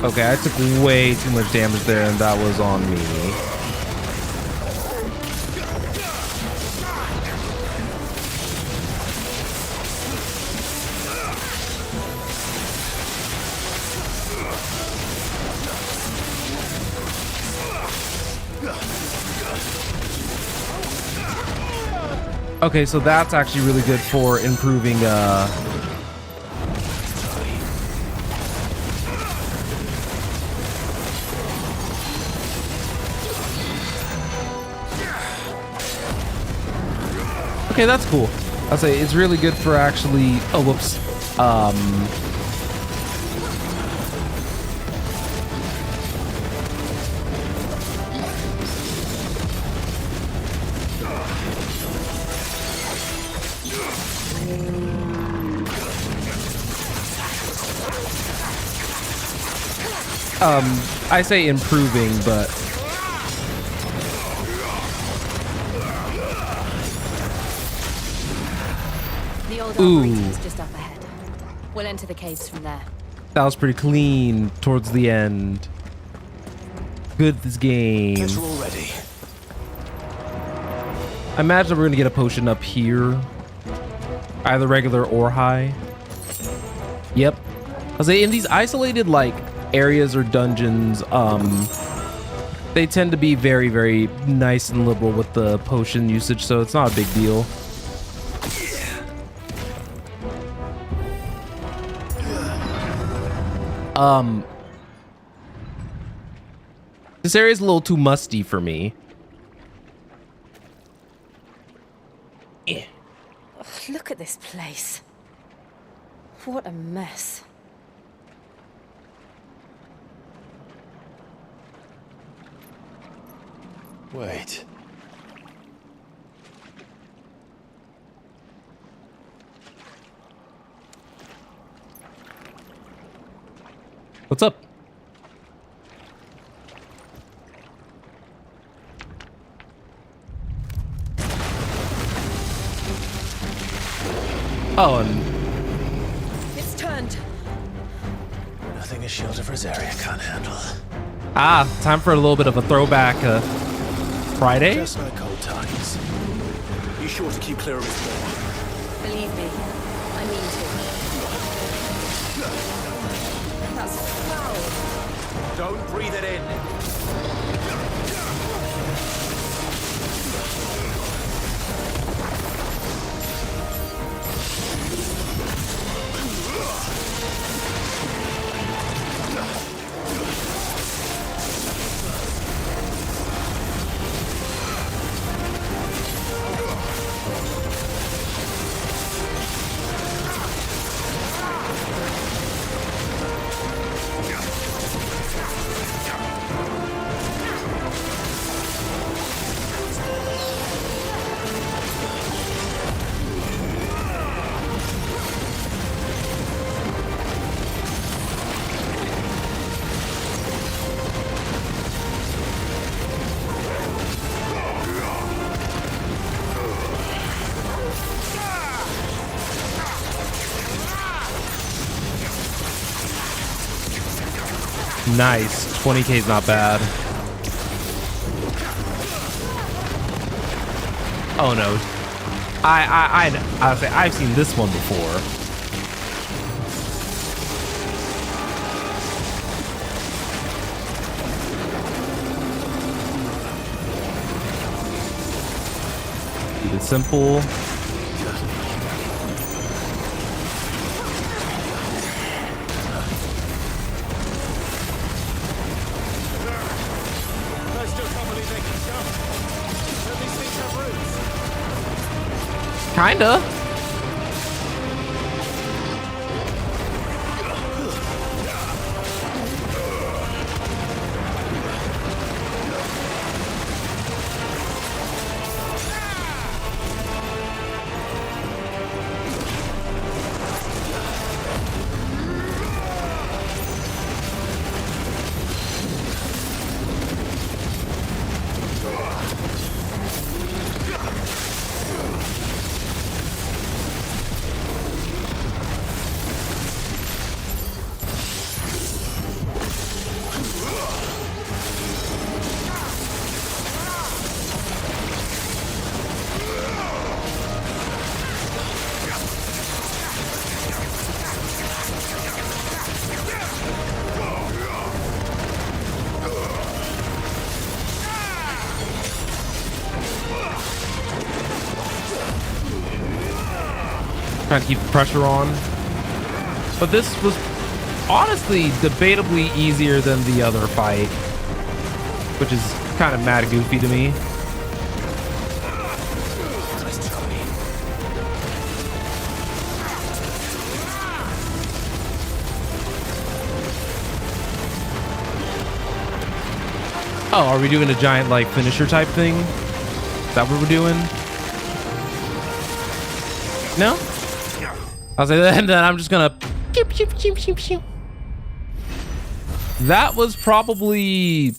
Okay, I took way too much damage there, and that was on me. Okay, so that's actually really good for improving okay, that's cool. I'll say it's really good for actually oh whoops. I say improving, but the old armory is just up ahead. We'll enter the caves from there. that was pretty clean towards the end. Good this game. Guess we're all ready. I imagine we're gonna get a potion up here, either regular or high. Yep. I'll say in these isolated like areas or dungeons, they tend to be very, very nice and liberal with the potion usage, so it's not a big deal. This area is a little too musty for me. Oh, look at this place. What a mess. Wait. What's up? Oh, and It's turned. Nothing a shield of Rosaria can't handle. time for a little bit of a throwback. Friday? Just like old times. Be sure to keep clear of his door. Believe me, I mean to. That's foul. Don't breathe it in. Nice. 20k is not bad. Oh no. I'll say I've seen this one before. Keep it simple. kinda. Trying to keep the pressure on. But this was honestly debatably easier than the other fight, which is kind of mad goofy to me. Oh, are we doing a giant like finisher type thing? Is that what we're doing? No? I'll say that, and then I'm just gonna. That was probably.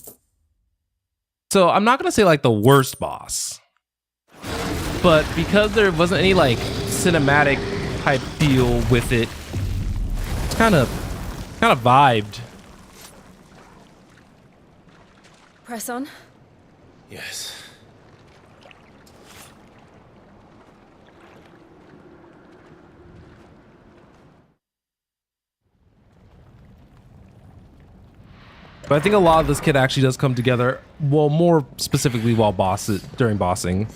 So I'm not gonna say like the worst boss, but because there wasn't any like cinematic type feel with it, it's kind of vibed. Press on. Yes. But I think a lot of this kit actually does come together, well, more specifically while during bossing.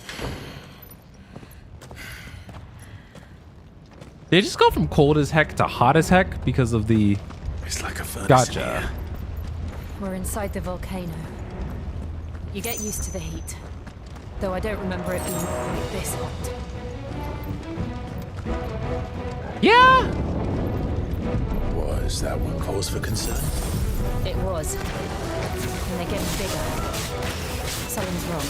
They just go from cold as heck to hot as heck because of the. It's like a furnace. Gotcha. We're inside the volcano. You get used to the heat, though I don't remember it being quite this hot. Yeah. Was that one cause for concern? It was. And they're getting bigger. Something's wrong.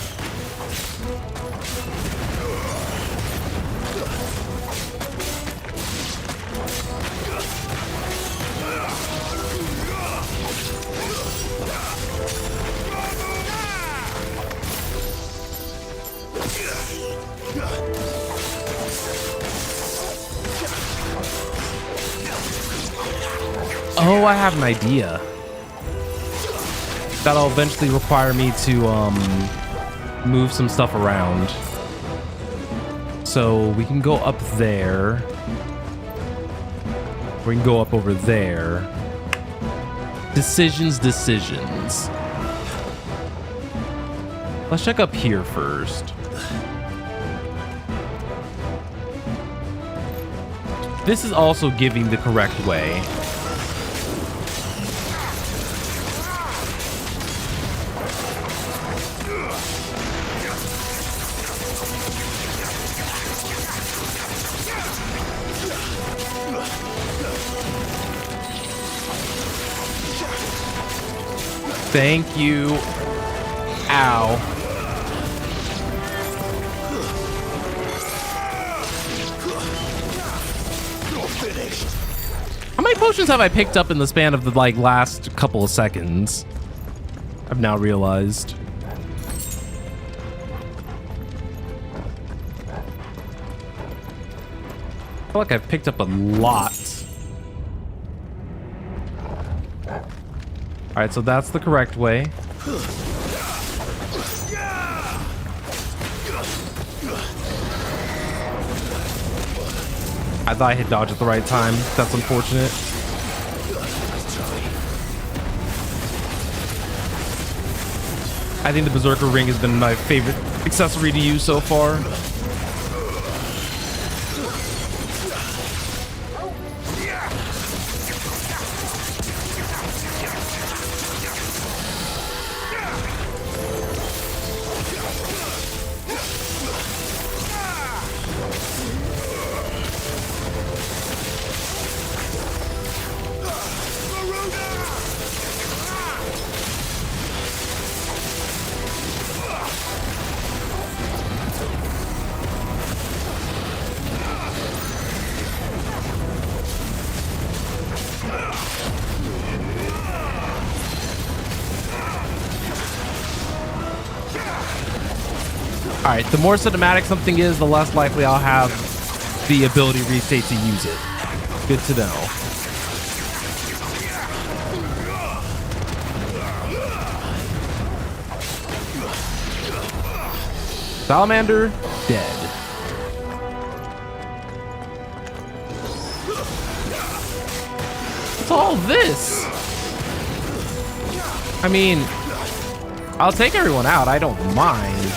Oh, I have an idea. That'll eventually require me to move some stuff around. So we can go up there. We can go up over there. Decisions. Let's check up here first. This is also giving the correct way. Thank you. Ow. How many potions have I picked up in the span of the like last couple of seconds? I've now realized. I feel like I've picked up a lot. All right, so that's the correct way. I thought I hit dodge at the right time. That's unfortunate. I think the Berserker ring has been my favorite accessory to use so far. All right, the more cinematic something is, the less likely I'll have the ability restate to use it. Good to know. Salamander, dead. What's all this? I mean, I'll take everyone out. I don't mind.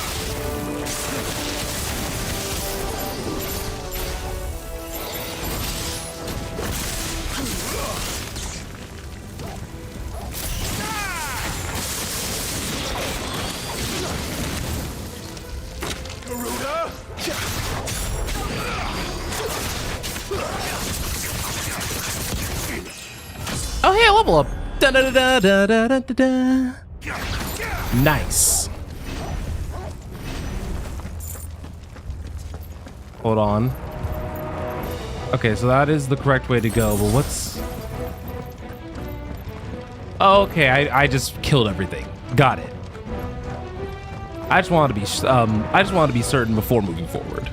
Oh, hey, level up. Da, da, da, da, da, da, da, da. Nice. Hold on. Okay, so that is the correct way to go, but what's... Oh, okay, I just killed everything. Got it. I just wanted to be certain before moving forward.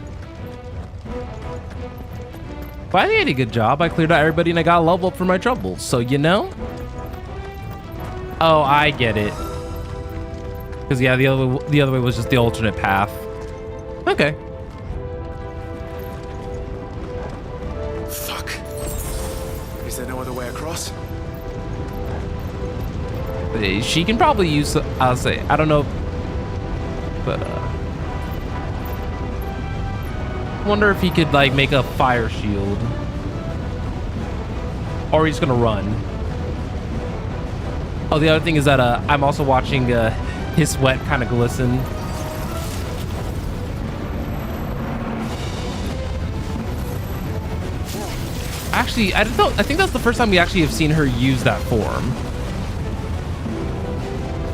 But I think I did a good job. I cleared out everybody and I got a level up for my troubles. So, you know? Oh, I get it. Because, yeah, the other way was just the alternate path. Okay. Fuck. Is there no other way across? She can probably use, I'll say, I don't know. But, wonder if he could like make a fire shield, or he's gonna run. Oh, the other thing is that I'm also watching his sweat kind of glisten. Actually, I think that's the first time we actually have seen her use that form,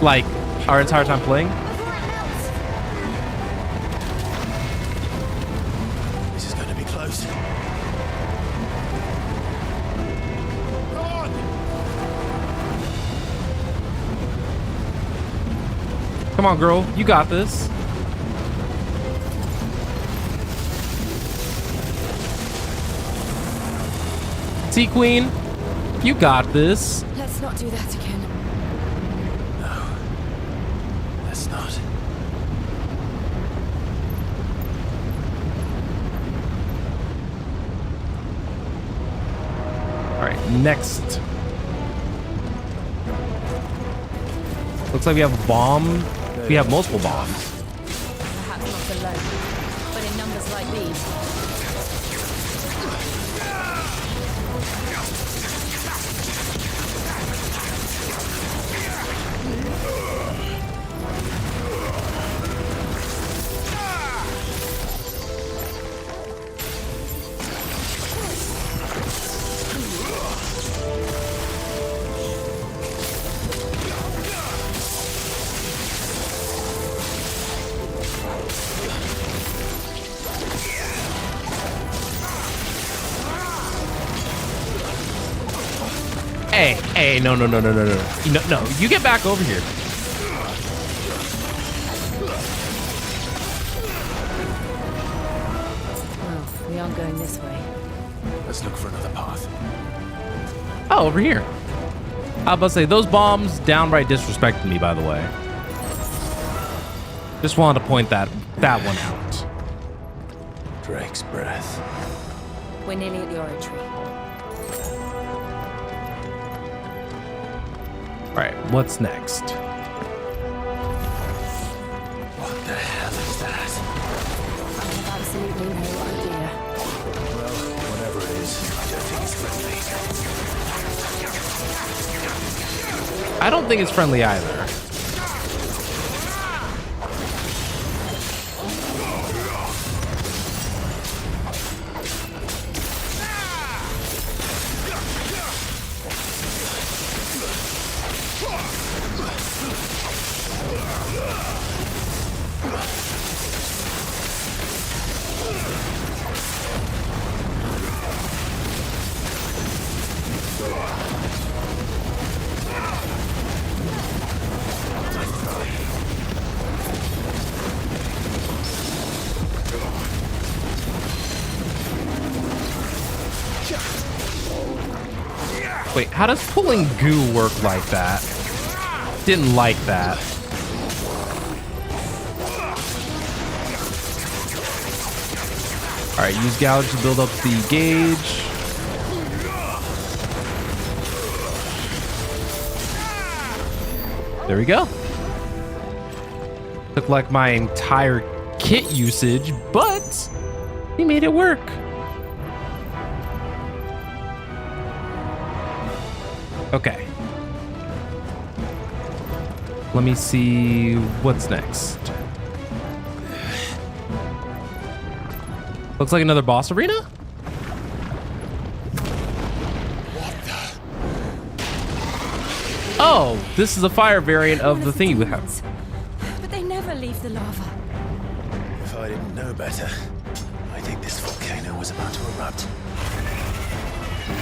like our entire time playing. Come on, girl. You got this. Sea Queen, you got this. Let's not do that again. No. Let's not. All right, next. Looks like we have a bomb. We have multiple bombs. Perhaps not alone, but in numbers like these. Hey, no. No, you get back over here. Well, we aren't going this way. Let's look for another path. Oh, over here. I was about to say, those bombs downright disrespected me, by the way. Just wanted to point that one out. Drake's breath. We're nearly at the oratory. All right, what's next? What the hell is that? I have absolutely no idea. Well, whatever it is, I don't think it's friendly. I don't think it's friendly either. Wait, how does pulling goo work like that? Didn't like that. All right, use gouge to build up the gauge. There we go. Took like my entire kit usage, but he made it work. Okay. Let me see what's next. Looks like another boss arena? Oh, this is a fire variant of the thing you have. But they never leave the lava. If I didn't know better, I think this volcano was about to erupt.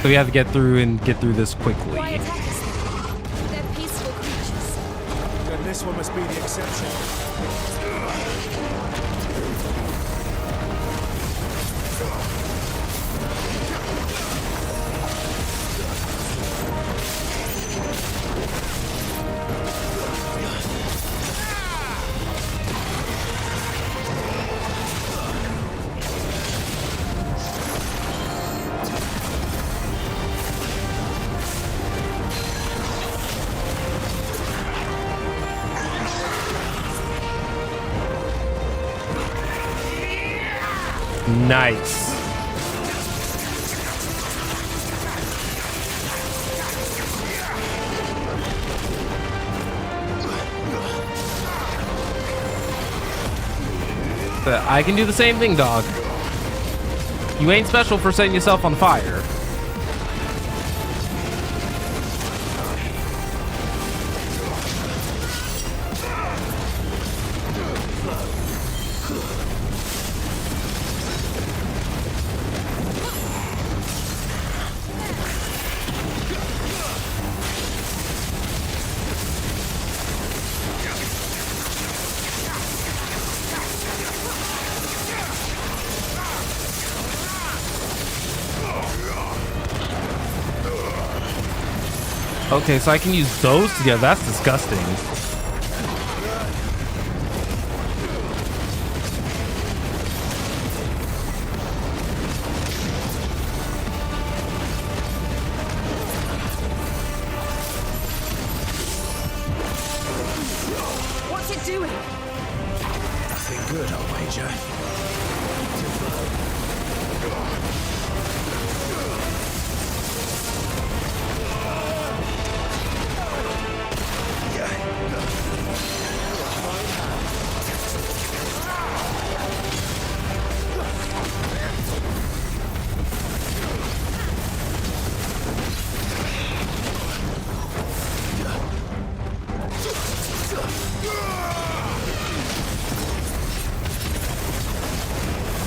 So we have to get through this quickly. Why attack us then? They're peaceful creatures. Then this one must be the exception. Nice. But I can do the same thing, dog. You ain't special for setting yourself on fire. Okay, so I can use those together. That's disgusting. What's it doing? Nothing good, I'll wager.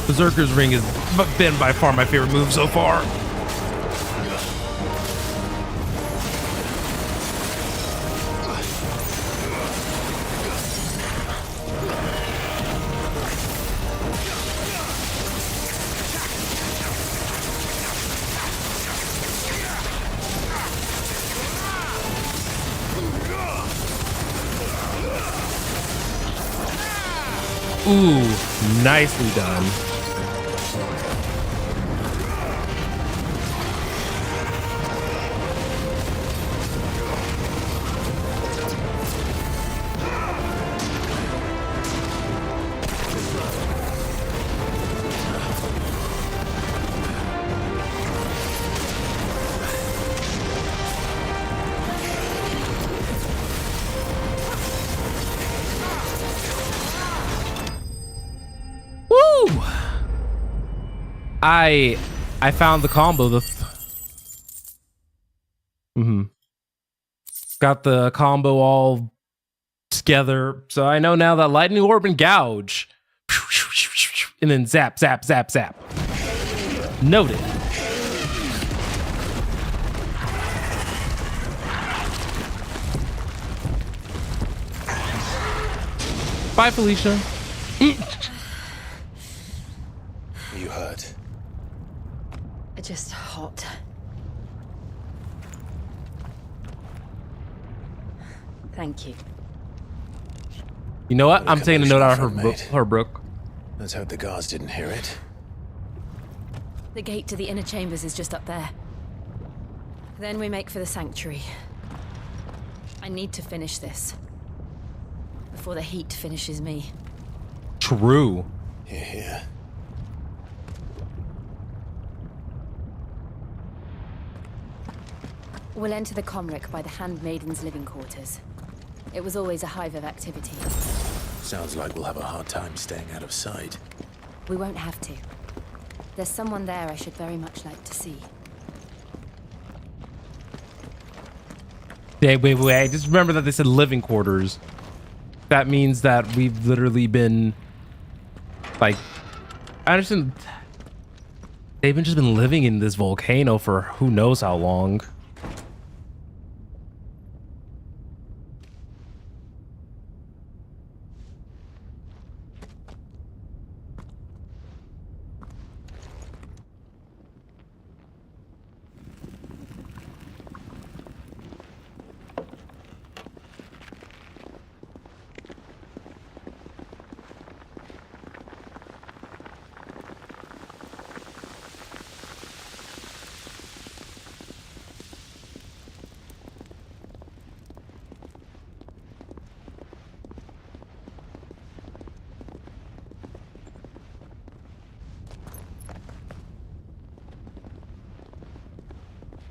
Berserker's Ring has been by far my favorite move so far. Ooh, nicely done. I found the combo. Got the combo all together. So I know now that lightning orb and gouge. And then zap, zap, zap, zap. Noted. Bye, Felicia. You hurt. Just hot. Thank you. You know what? I'm taking a note out of mate. her book. Let's hope the guards didn't hear it. The gate to the inner chambers is just up there. Then we make for the sanctuary. I need to finish this before the heat finishes me. True. Here. We'll enter the Comric by the Handmaiden's living quarters. It was always a hive of activity. Sounds like we'll have a hard time staying out of sight. We won't have to. There's someone there I should very much like to see. Wait. Just remember that they said living quarters. That means that we've literally been, like, I understand. They've just been living in this volcano for who knows how long.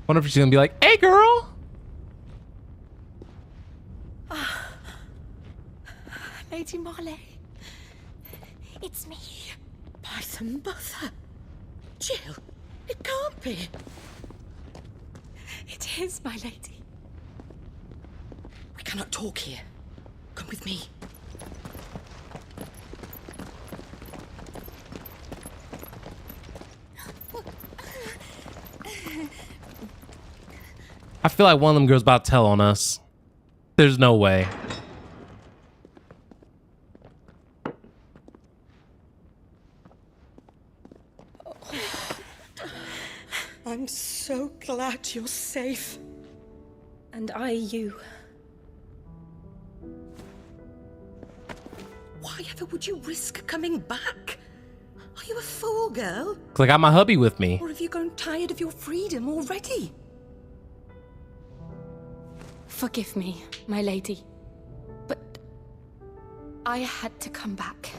Wonder if she's gonna be like, "Hey, girl." Lady Marley, it's me. Python Buther. Jill, it can't be. It is, my lady. We cannot talk here. Come with me. I feel like one of them girls about to tell on us. There's no way. I'm so glad you're safe. And I you. Why ever would you risk coming back? Are you a fool, girl? 'Cause I got my hubby with me. Or have you grown tired of your freedom already? Forgive me, my lady, but I had to come back.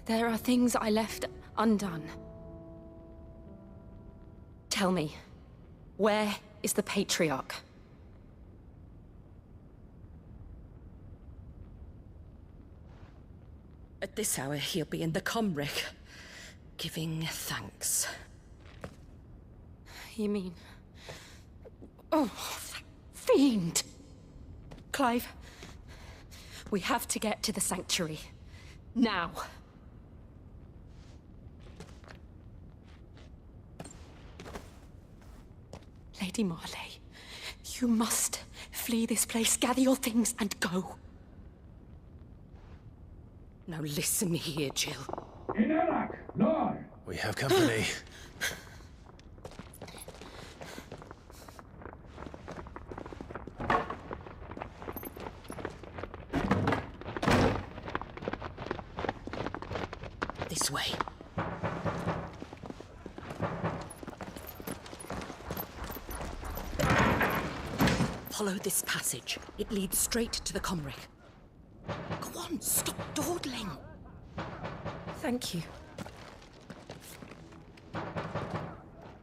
There are things I left undone. Tell me, where is the Patriarch? At this hour, he'll be in the Comric, giving thanks. You mean... Oh, that fiend! Clive, we have to get to the sanctuary. Now. Lady Marley, you must flee this place, gather your things and go. Now listen here, Jill. We have company. This way. Follow this passage. It leads straight to the Comric. Go on, stop dawdling. Thank you.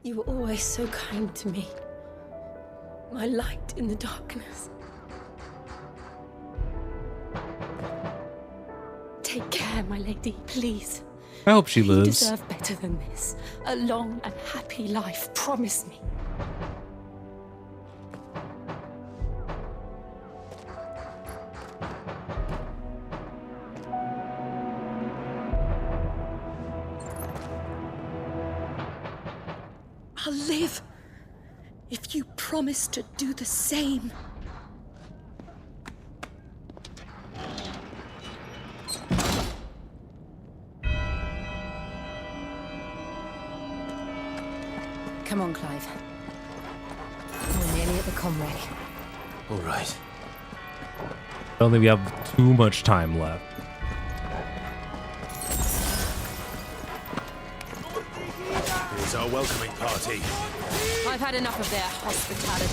You were always so kind to me. My light in the darkness. Take care, my lady, please. I hope she You lives. deserve better than this. A long and happy life, promise me. I'll live if you promise to do the same. Come on, Clive. We're nearly at the Comric. All right. I don't think we have too much time left. Here's our welcoming party. I've had enough of their hospitality.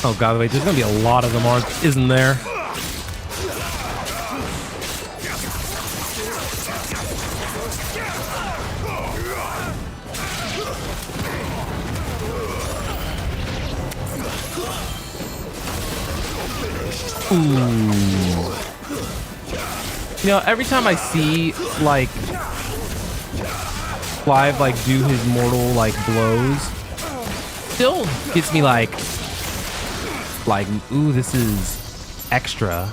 Oh god, wait, there's gonna be a lot of them, isn't there? Ooh. You know, every time I see like Clive like do his mortal like blows, still gets me like ooh, this is extra.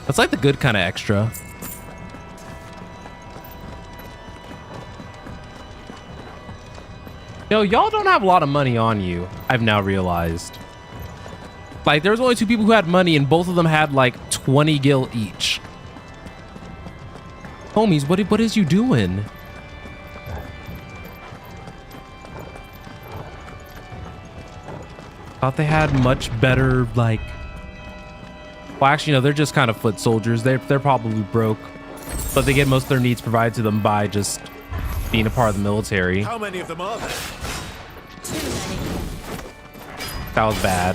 That's like the good kind of extra. Yo, y'all don't have a lot of money on you, I've now realized. Like, there was only 2 people who had money, and both of them had, like, 20 gil each. Homies, what is you doing? Thought they had much better, like... Well, actually, no, they're just kind of foot soldiers. They're probably broke. But they get most of their needs provided to them by just being a part of the military. How many of them are there? Too many. That was bad.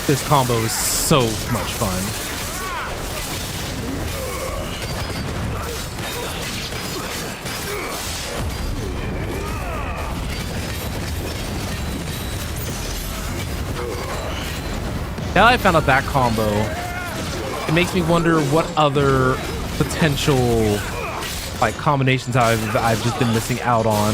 This combo is so much fun. Now I found out that combo, it makes me wonder what other potential like combinations I've just been missing out on.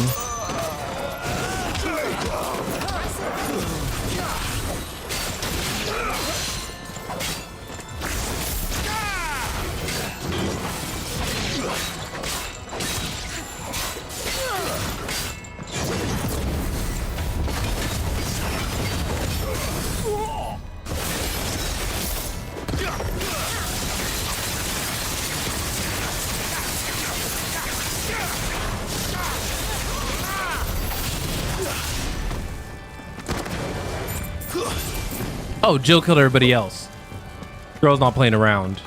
Oh, Jill killed everybody else. Girl's not playing around.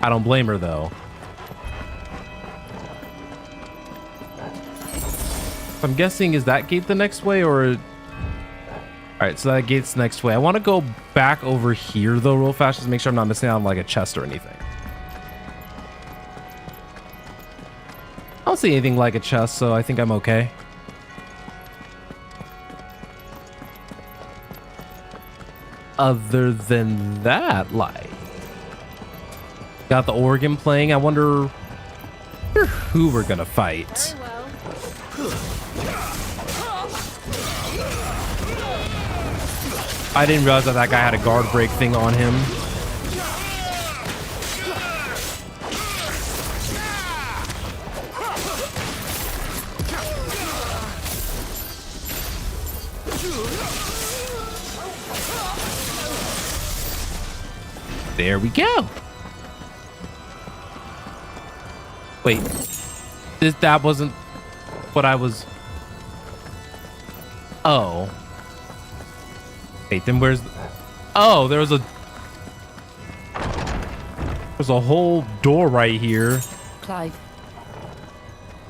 I don't blame her, though. I'm guessing, is that gate the next way, or... All right, so that gate's the next way. I want to go back over here, though, real fast, just to make sure I'm not missing out on, like, a chest or anything. I don't see anything like a chest, so I think I'm okay. Other than that, like, got the organ playing. I wonder who we're gonna fight. I didn't realize that guy had a guard break thing on him. There we go. Wait, that wasn't what I was. Oh. Wait, then where's... Oh, there's a whole door right here. Clive,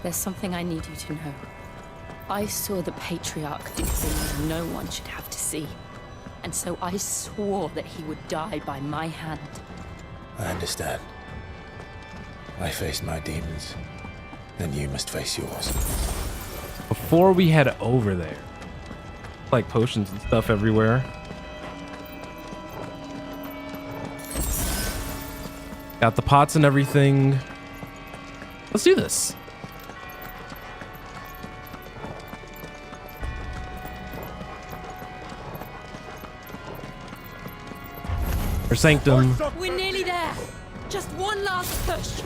there's something I need you to know. I saw the Patriarch do things no one should have to see. And so I swore that he would die by my hand. I understand. I faced my demons. Then you must face yours. Before we head over there, like potions and stuff everywhere. Got the pots and everything. Let's do this. Sanctum. We're nearly there. Just one last push.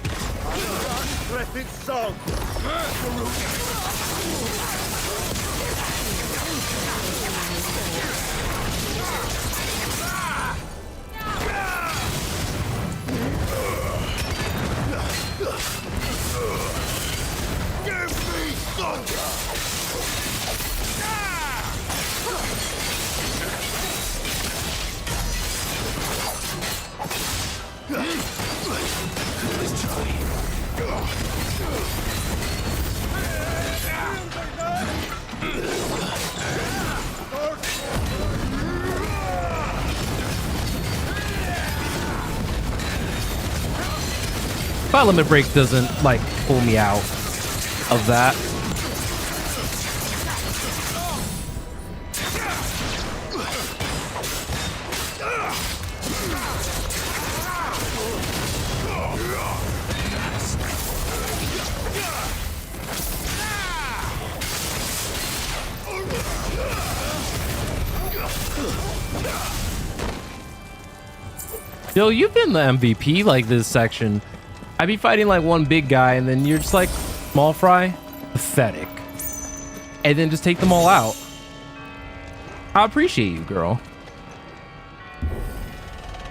Give me thunder! Fire limit break doesn't like pull me out of that. Yo, you've been the MVP like this section. I'd be fighting like one big guy and then you're just like small fry. Pathetic. And then just take them all out. I appreciate you, girl.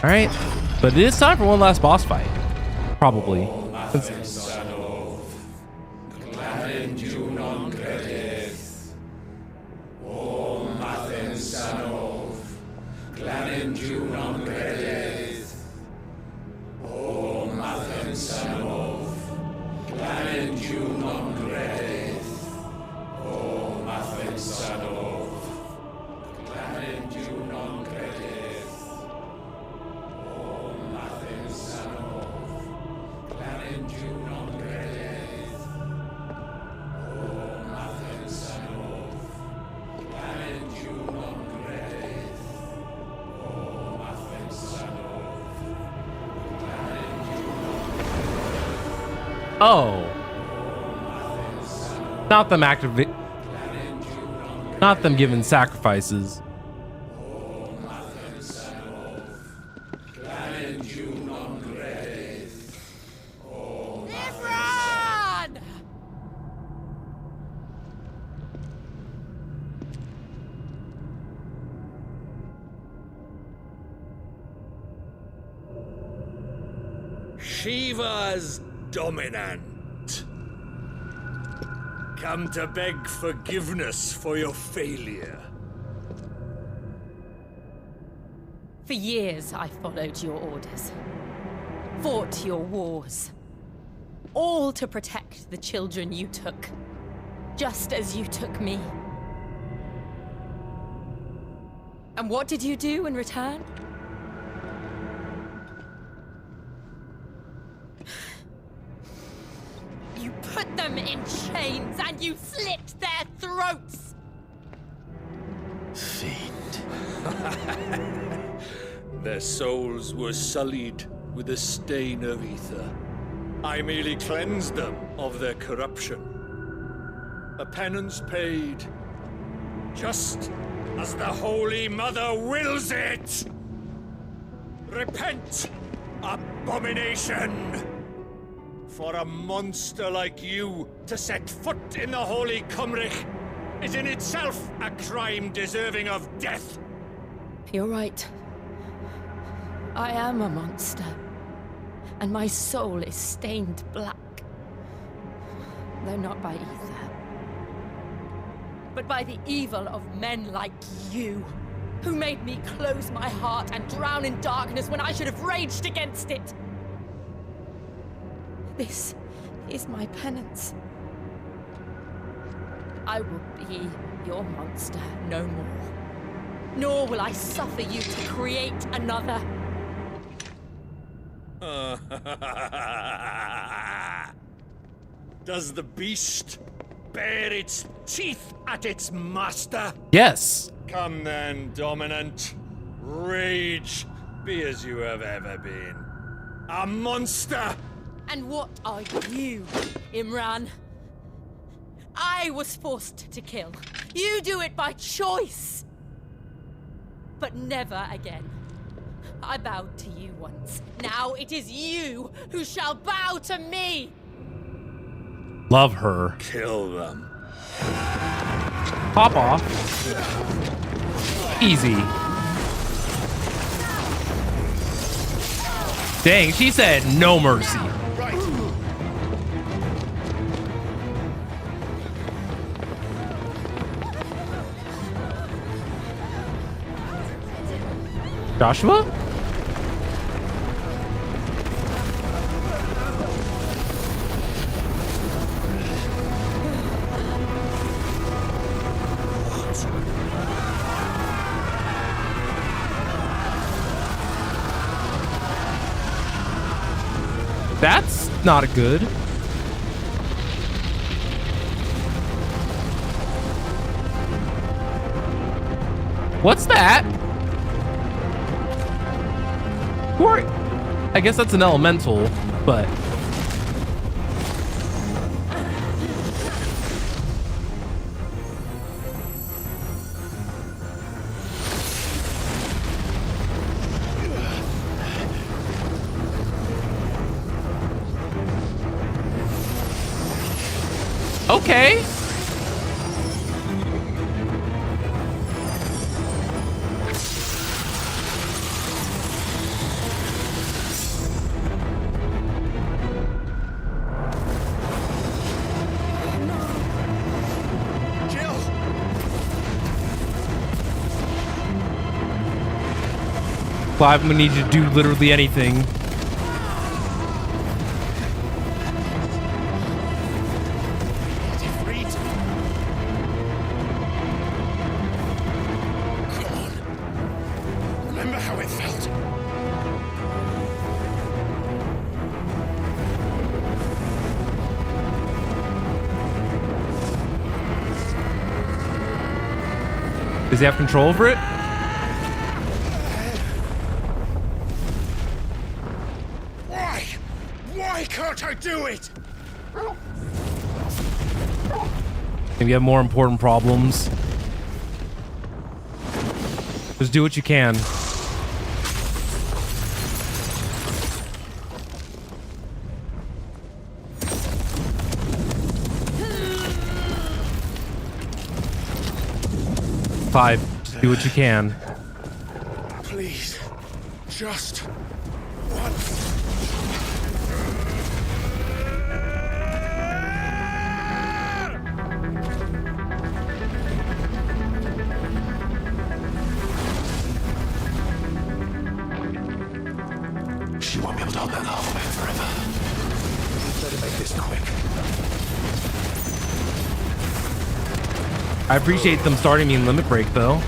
All right, but it is time for one last boss fight. Probably. Oh. Not them not them giving sacrifices. Shiva's dominant. Come to beg forgiveness for your failure. For years, I followed your orders, fought your wars, all to protect the children you took, just as you took me. And what did you do in return? You put them in chains and you slit their throats! Fiend. Their souls were sullied with the stain of ether. I merely cleansed them of their corruption. A penance paid, just as the Holy Mother wills it! Repent, abomination! For a monster like you to set foot in the Holy Cymric is in itself a crime deserving of death. You're right. I am a monster. And my soul is stained black. Though not by ether. But by the evil of men like you, who made me close my heart and drown in darkness when I should have raged against it. This is my penance. I will be your monster no more. Nor will I suffer you to create another. Does the beast bare its teeth at its master? Yes. Come then, dominant. Rage, be as you have ever been. A monster! And what are you, Imran? I was forced to kill. You do it by choice. But never again. I bowed to you once. Now it is you who shall bow to me! Love her. Kill them. Pop off. Easy. Dang, she said no mercy. Joshua? That's not a good. What's that? Who are... I guess that's an elemental, but... Okay. Clive, I'm gonna need you to do literally anything. Remember how it felt? Does he have control over it? Why can't I do it? Maybe you have more important problems. Just do what you can. Five. Just do what you can. Please, just once. She won't be able to hold that half away forever. Better make this quick. I appreciate them starting me in Limit Break, though.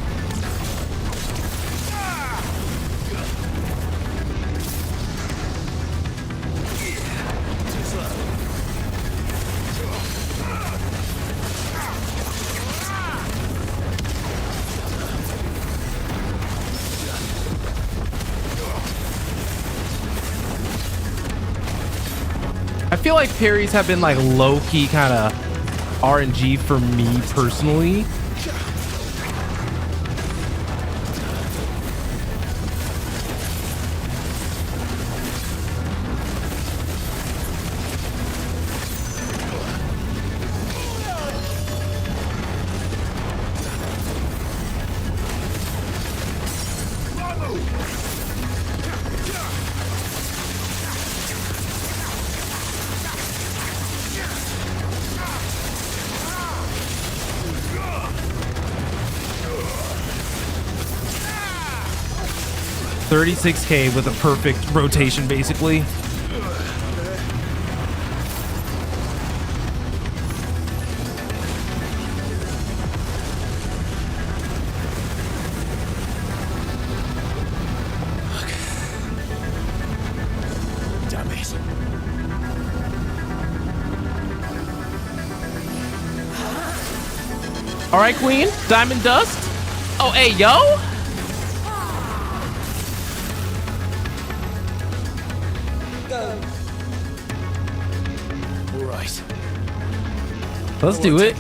I feel like parries have been like low-key kind of RNG for me personally. $36K with a perfect rotation, basically. Damn it. All right, Queen. Diamond Dust. Oh, hey, yo. All right. Let's do it.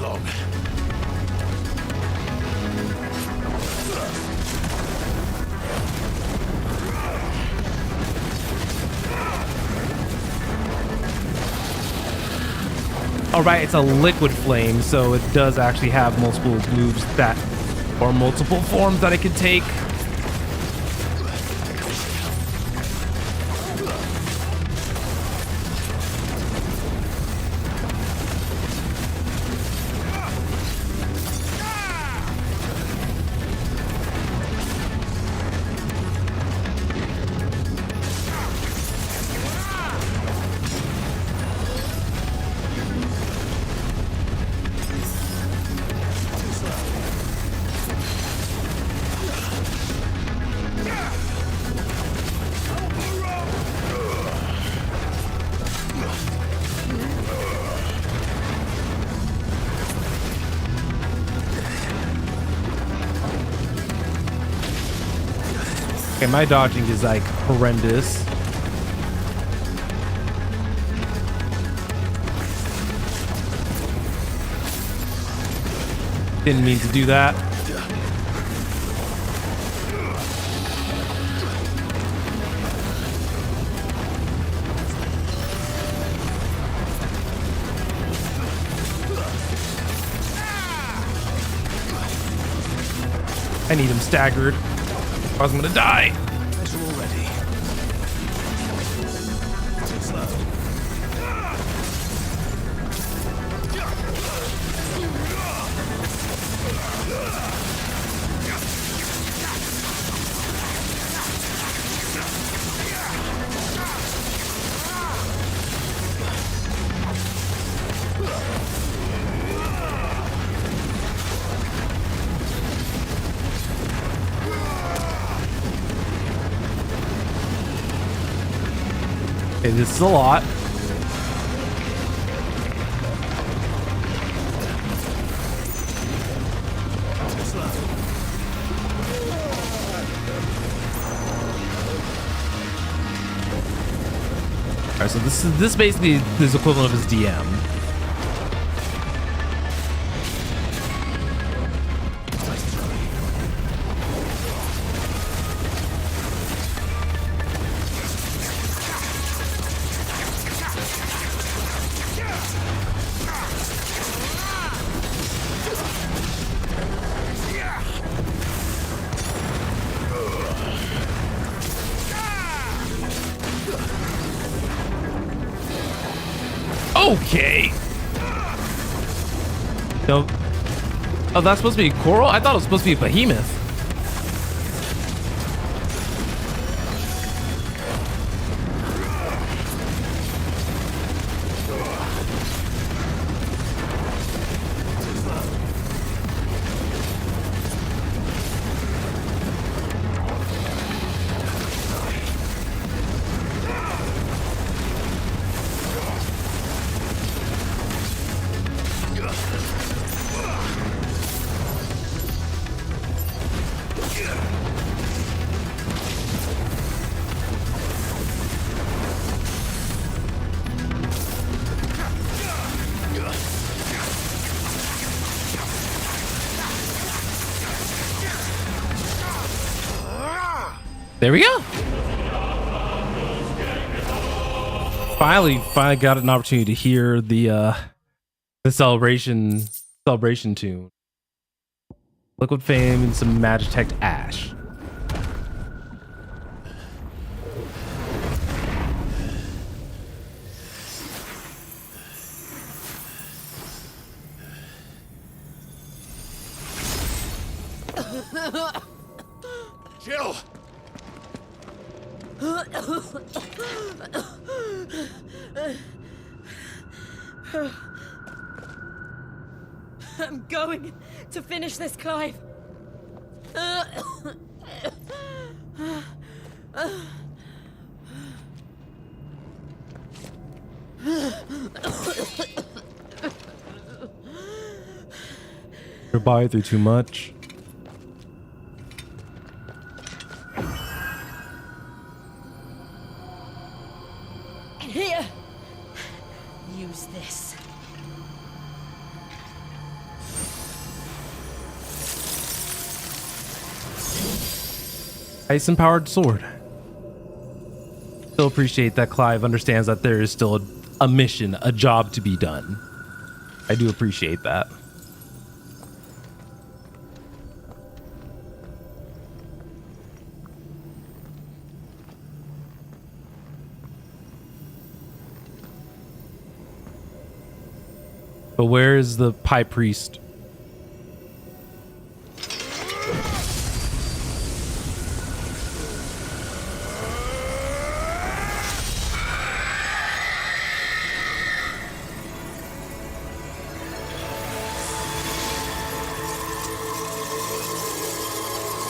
Oh, right, it's a liquid flame, so it does actually have multiple moves that, or multiple forms that it can take. Okay, my dodging is like horrendous. Didn't mean to do that. I need him staggered, or else I'm gonna die. Better already. Too slow. Okay, this is a lot. Alright, so this basically is equivalent of his DM. Okay. No. Oh, that's supposed to be Coral? I thought it was supposed to be a behemoth. There we go. Finally got an opportunity to hear the celebration tune. Liquid Fame and some Magitech Ash. Jill! I'm going to finish this, Clive. You're by through too much. Here. Use this. Ice-empowered sword. Still appreciate that Clive understands that there is still a mission, a job to be done. I do appreciate that. But where is the high priest?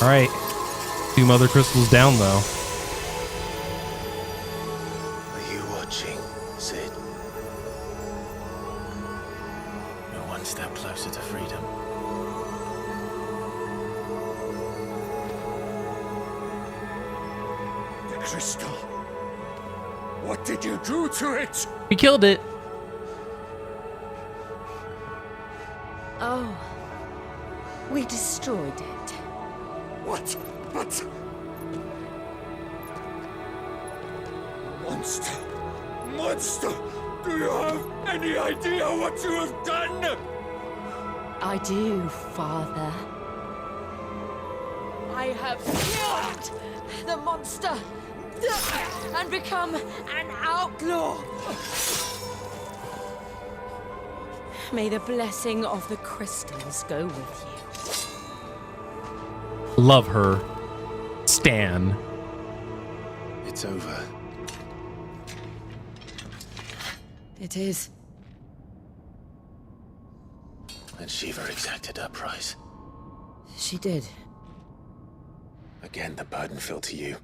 All right, 2 mother crystals down though. Are you watching, Sid? You're one step closer to freedom. The crystal. What did you do to it? We killed it. Oh. We destroyed it. What? But... Monster! Monster! Do you have any idea what you have done? I do, Father. I have killed the monster and become an outlaw. May the blessing of the crystals go with you. Love her. Stan. It's over. It is. And Shiva exacted her price. She did. Again, the burden fell to you.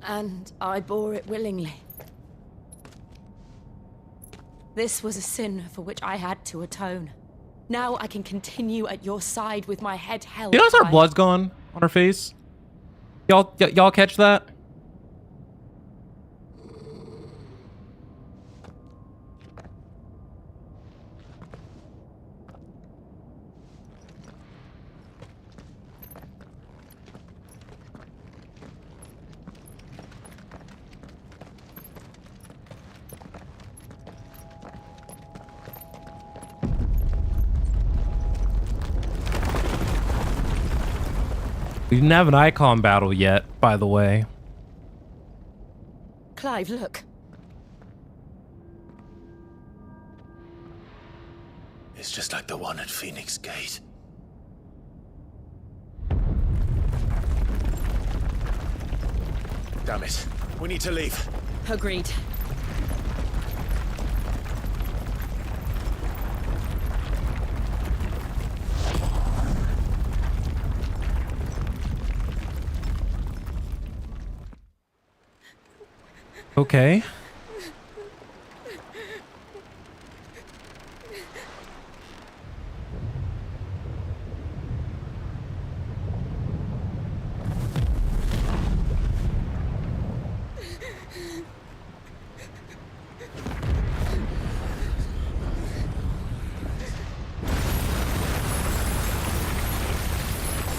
And I bore it willingly. This was a sin for which I had to atone. Now I can continue at your side with my head held. You notice our high. blood's gone on her face? Y'all catch that? We didn't have an icon battle yet, by the way. Clive, look. It's just like the one at Phoenix Gate. Damn it. We need to leave. Agreed. Okay.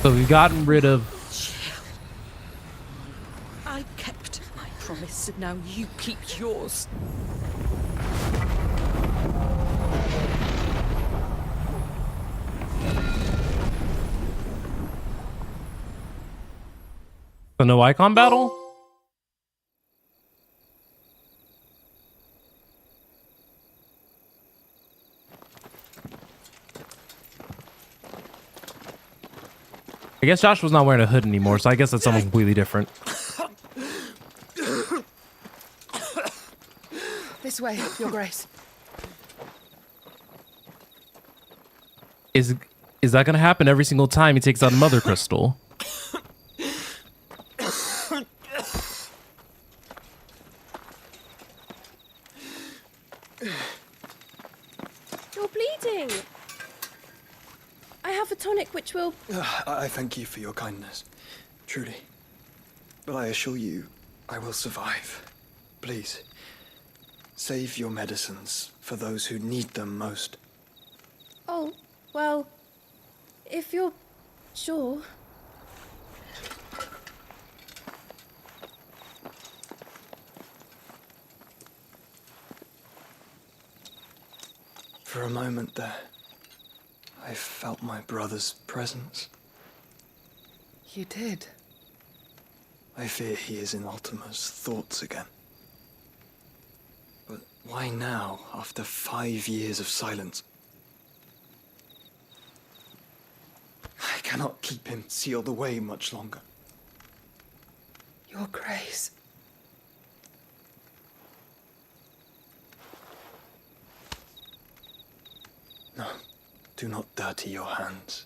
So we've gotten rid of... I kept my promise, and now you keep yours. So no icon battle? I guess Joshua's not wearing a hood anymore, so I guess that's something completely different. This way, Your Grace. Is that gonna happen every single time he takes out a mother crystal? You're bleeding. I have a tonic which will... I thank you for your kindness, truly. But I assure you, I will survive. Please, save your medicines for those who need them most. Oh, well, if you're sure. For a moment there, I felt my brother's presence. You did? I fear he is in Ultima's thoughts again. But why now, after 5 years of silence? I cannot keep him sealed away much longer. Your Grace. No, do not dirty your hands.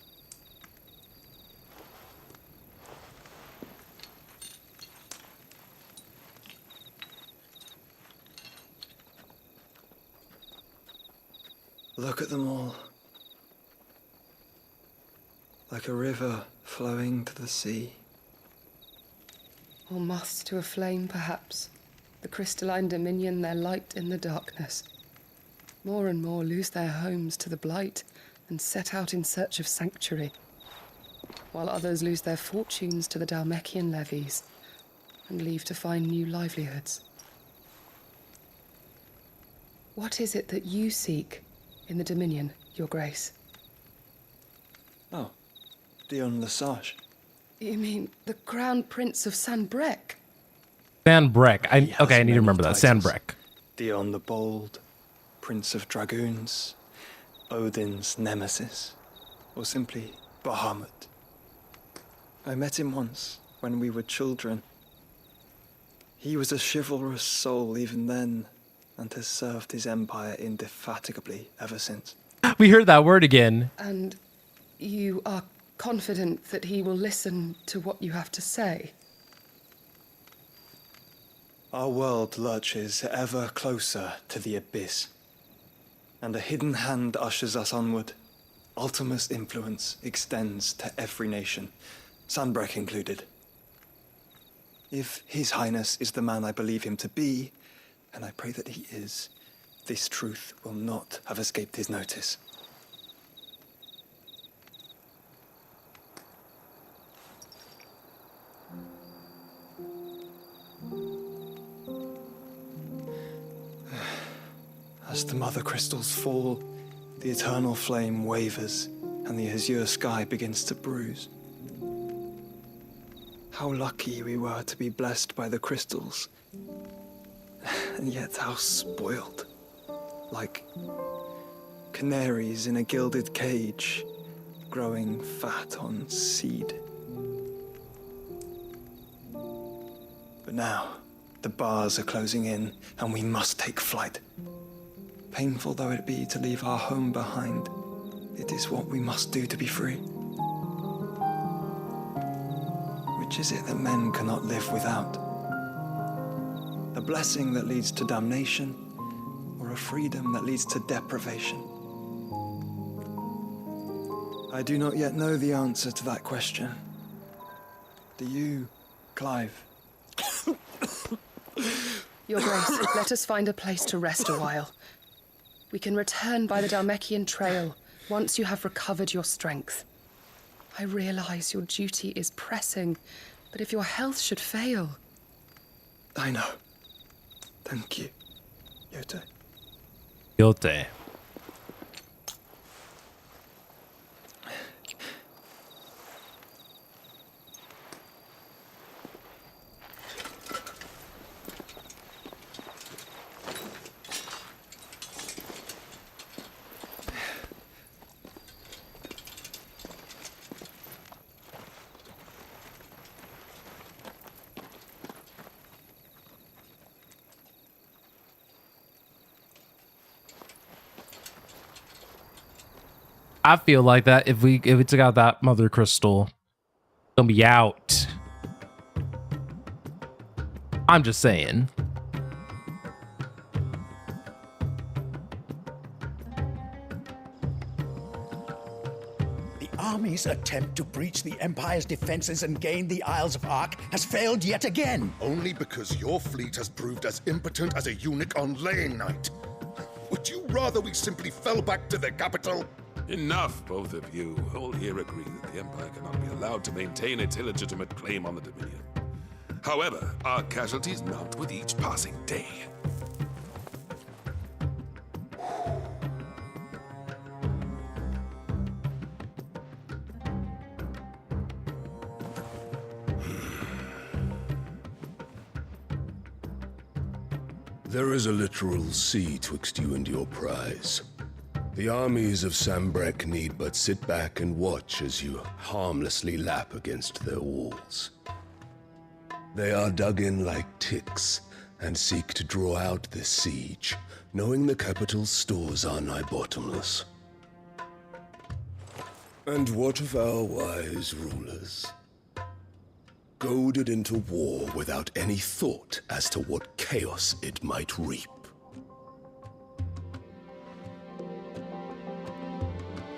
Look at them all. Like a river flowing to the sea. Or moths to a flame, perhaps. The crystalline dominion, their light in the darkness. More and more lose their homes to the blight and set out in search of sanctuary, while others lose their fortunes to the Dhalmekian levies and leave to find new livelihoods. What is it that you seek in the Dominion, Your Grace? Oh, Dion Lesage. You mean the Crown Prince of Sanbreque? Sanbreque. I need to remember that. Sanbreque. Dion the Bold, Prince of Dragoons, Odin's nemesis, or simply Bahamut. I met him once when we were children. He was a chivalrous soul even then, and has served his empire indefatigably ever since. We heard that word again. And you are confident that he will listen to what you have to say? Our world lurches ever closer to the abyss, and a hidden hand ushers us onward. Ultima's influence extends to every nation, Sanbreque included. If His Highness is the man I believe him to be, and I pray that he is, this truth will not have escaped his notice. As the mother crystals fall, the eternal flame wavers, and the azure sky begins to bruise. How lucky we were to be blessed by the crystals, and yet how spoiled. Like canaries in a gilded cage, growing fat on seed. But now, the bars are closing in, and we must take flight. Painful though it be to leave our home behind, it is what we must do to be free. Which is it that men cannot live without? A blessing that leads to damnation, or a freedom that leads to deprivation? I do not yet know the answer to that question. Do you, Clive? Your Grace, let us find a place to rest a while. We can return by the Dhalmekian trail once you have recovered your strength. I realize your duty is pressing, but if your health should fail... I know. Thank you, Yote. Yote. I feel like that if we took out that mother crystal, it's gonna be out. I'm just saying. The army's attempt to breach the Empire's defenses and gain the Isles of Ark has failed yet again. Only because your fleet has proved as impotent as a eunuch on laying night. Would you rather we simply fell back to the capital? Enough, both of you. All here agree that the Empire cannot be allowed to maintain its illegitimate claim on the Dominion. However, our casualties mount with each passing day. There is a literal sea twixt you and your prize. The armies of Sambrek need but sit back and watch as you harmlessly lap against their walls. They are dug in like ticks and seek to draw out this siege, knowing the capital's stores are nigh bottomless. And what of our wise rulers? Goaded into war without any thought as to what chaos it might reap.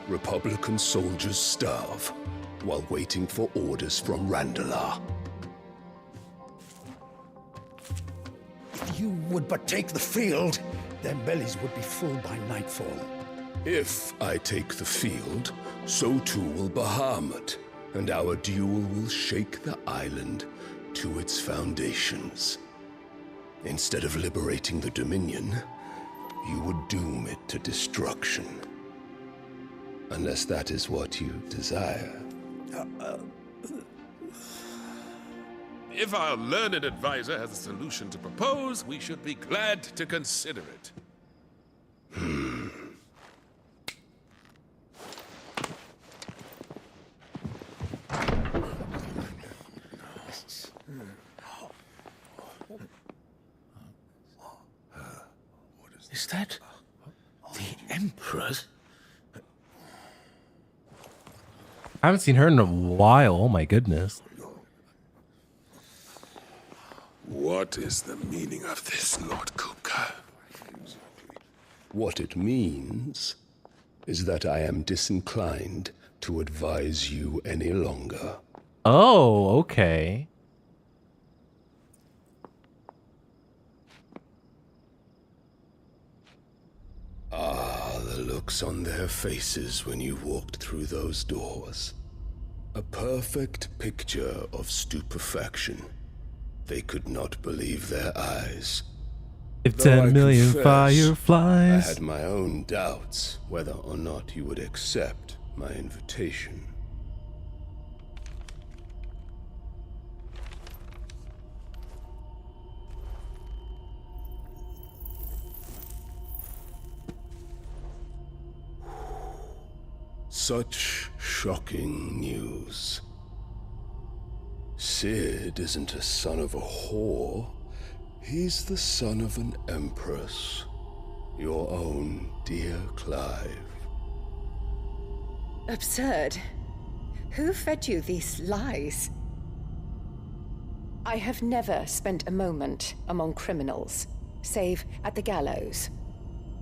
Republican soldiers starve while waiting for orders from Randalar. If you would but take the field, their bellies would be full by nightfall. If I take the field, so too will Bahamut, and our duel will shake the island to its foundations. Instead of liberating the Dominion, you would doom it to destruction. Unless that is what you desire. If our learned advisor has a solution to propose, we should be glad to consider it. Is that the Emperor's? I haven't seen her in a while. Oh my goodness. What is the meaning of this, Lord Kupka? What it means is that I am disinclined to advise you any longer. Oh, okay. Ah, the looks on their faces when you walked through those doors. A perfect picture of stupefaction. They could not believe their eyes. If Though 10 I million confess, fireflies. I had my own doubts whether or not you would accept my invitation. Such shocking news. Sid isn't a son of a whore. He's the son of an empress. Your own dear Clive. Absurd. Who fed you these lies? I have never spent a moment among criminals, save at the gallows.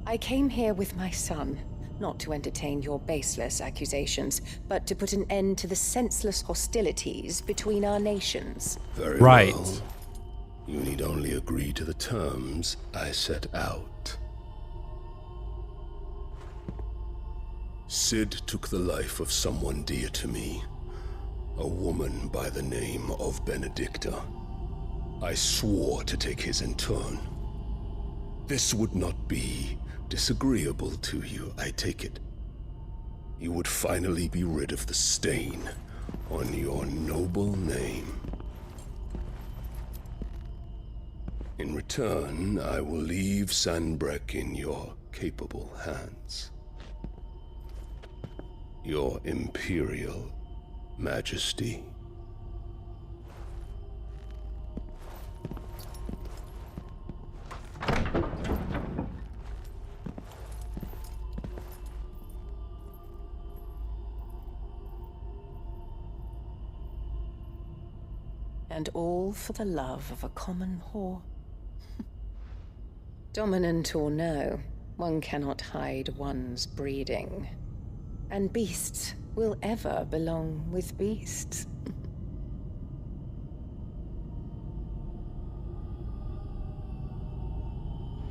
I came here with my son, not to entertain your baseless accusations, but to put an end to the senseless hostilities between our nations. Very right. well. You need only agree to the terms I set out. Sid took the life of someone dear to me, a woman by the name of Benedicta. I swore to take his in turn. This would not be disagreeable to you, I take it. You would finally be rid of the stain on your noble name. In return, I will leave Sanbrek in your capable hands. Your Imperial Majesty. And all for the love of a common whore. Dominant or no, one cannot hide one's breeding. And beasts will ever belong with beasts.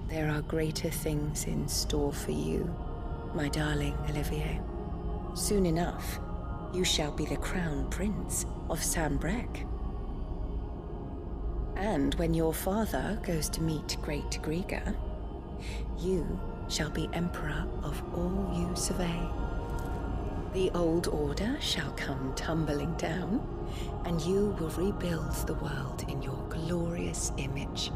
There are greater things in store for you, my darling Olivier. Soon enough, you shall be the crown prince of Sanbrek. And when your father goes to meet Great Griga, you shall be emperor of all you survey. The old order shall come tumbling down, and you will rebuild the world in your glorious image.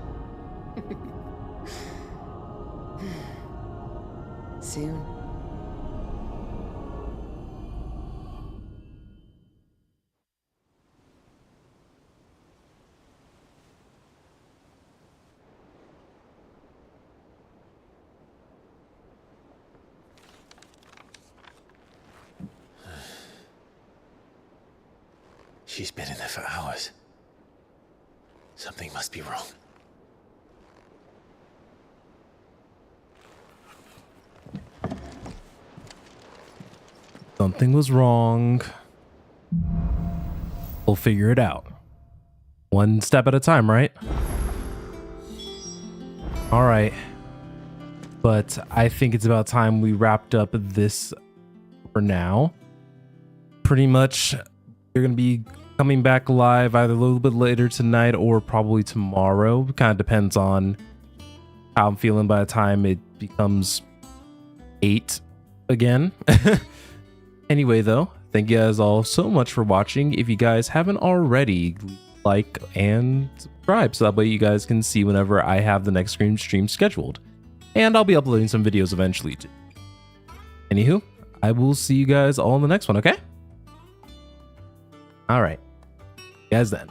soon. She's been in there for hours. Something must be wrong. Something was wrong. We'll figure it out. One step at a time, right? All right. But I think it's about time we wrapped up this for now. Pretty much, you're going to be coming back live either a little bit later tonight or probably tomorrow. Kind of depends on how I'm feeling by the time it becomes 8 again. Anyway, though, thank you guys all so much for watching. If you guys haven't already, like and subscribe so that way you guys can see whenever I have the next stream scheduled. And I'll be uploading some videos eventually too. Anywho, I will see you guys all in the next one, okay? All right. Guys then.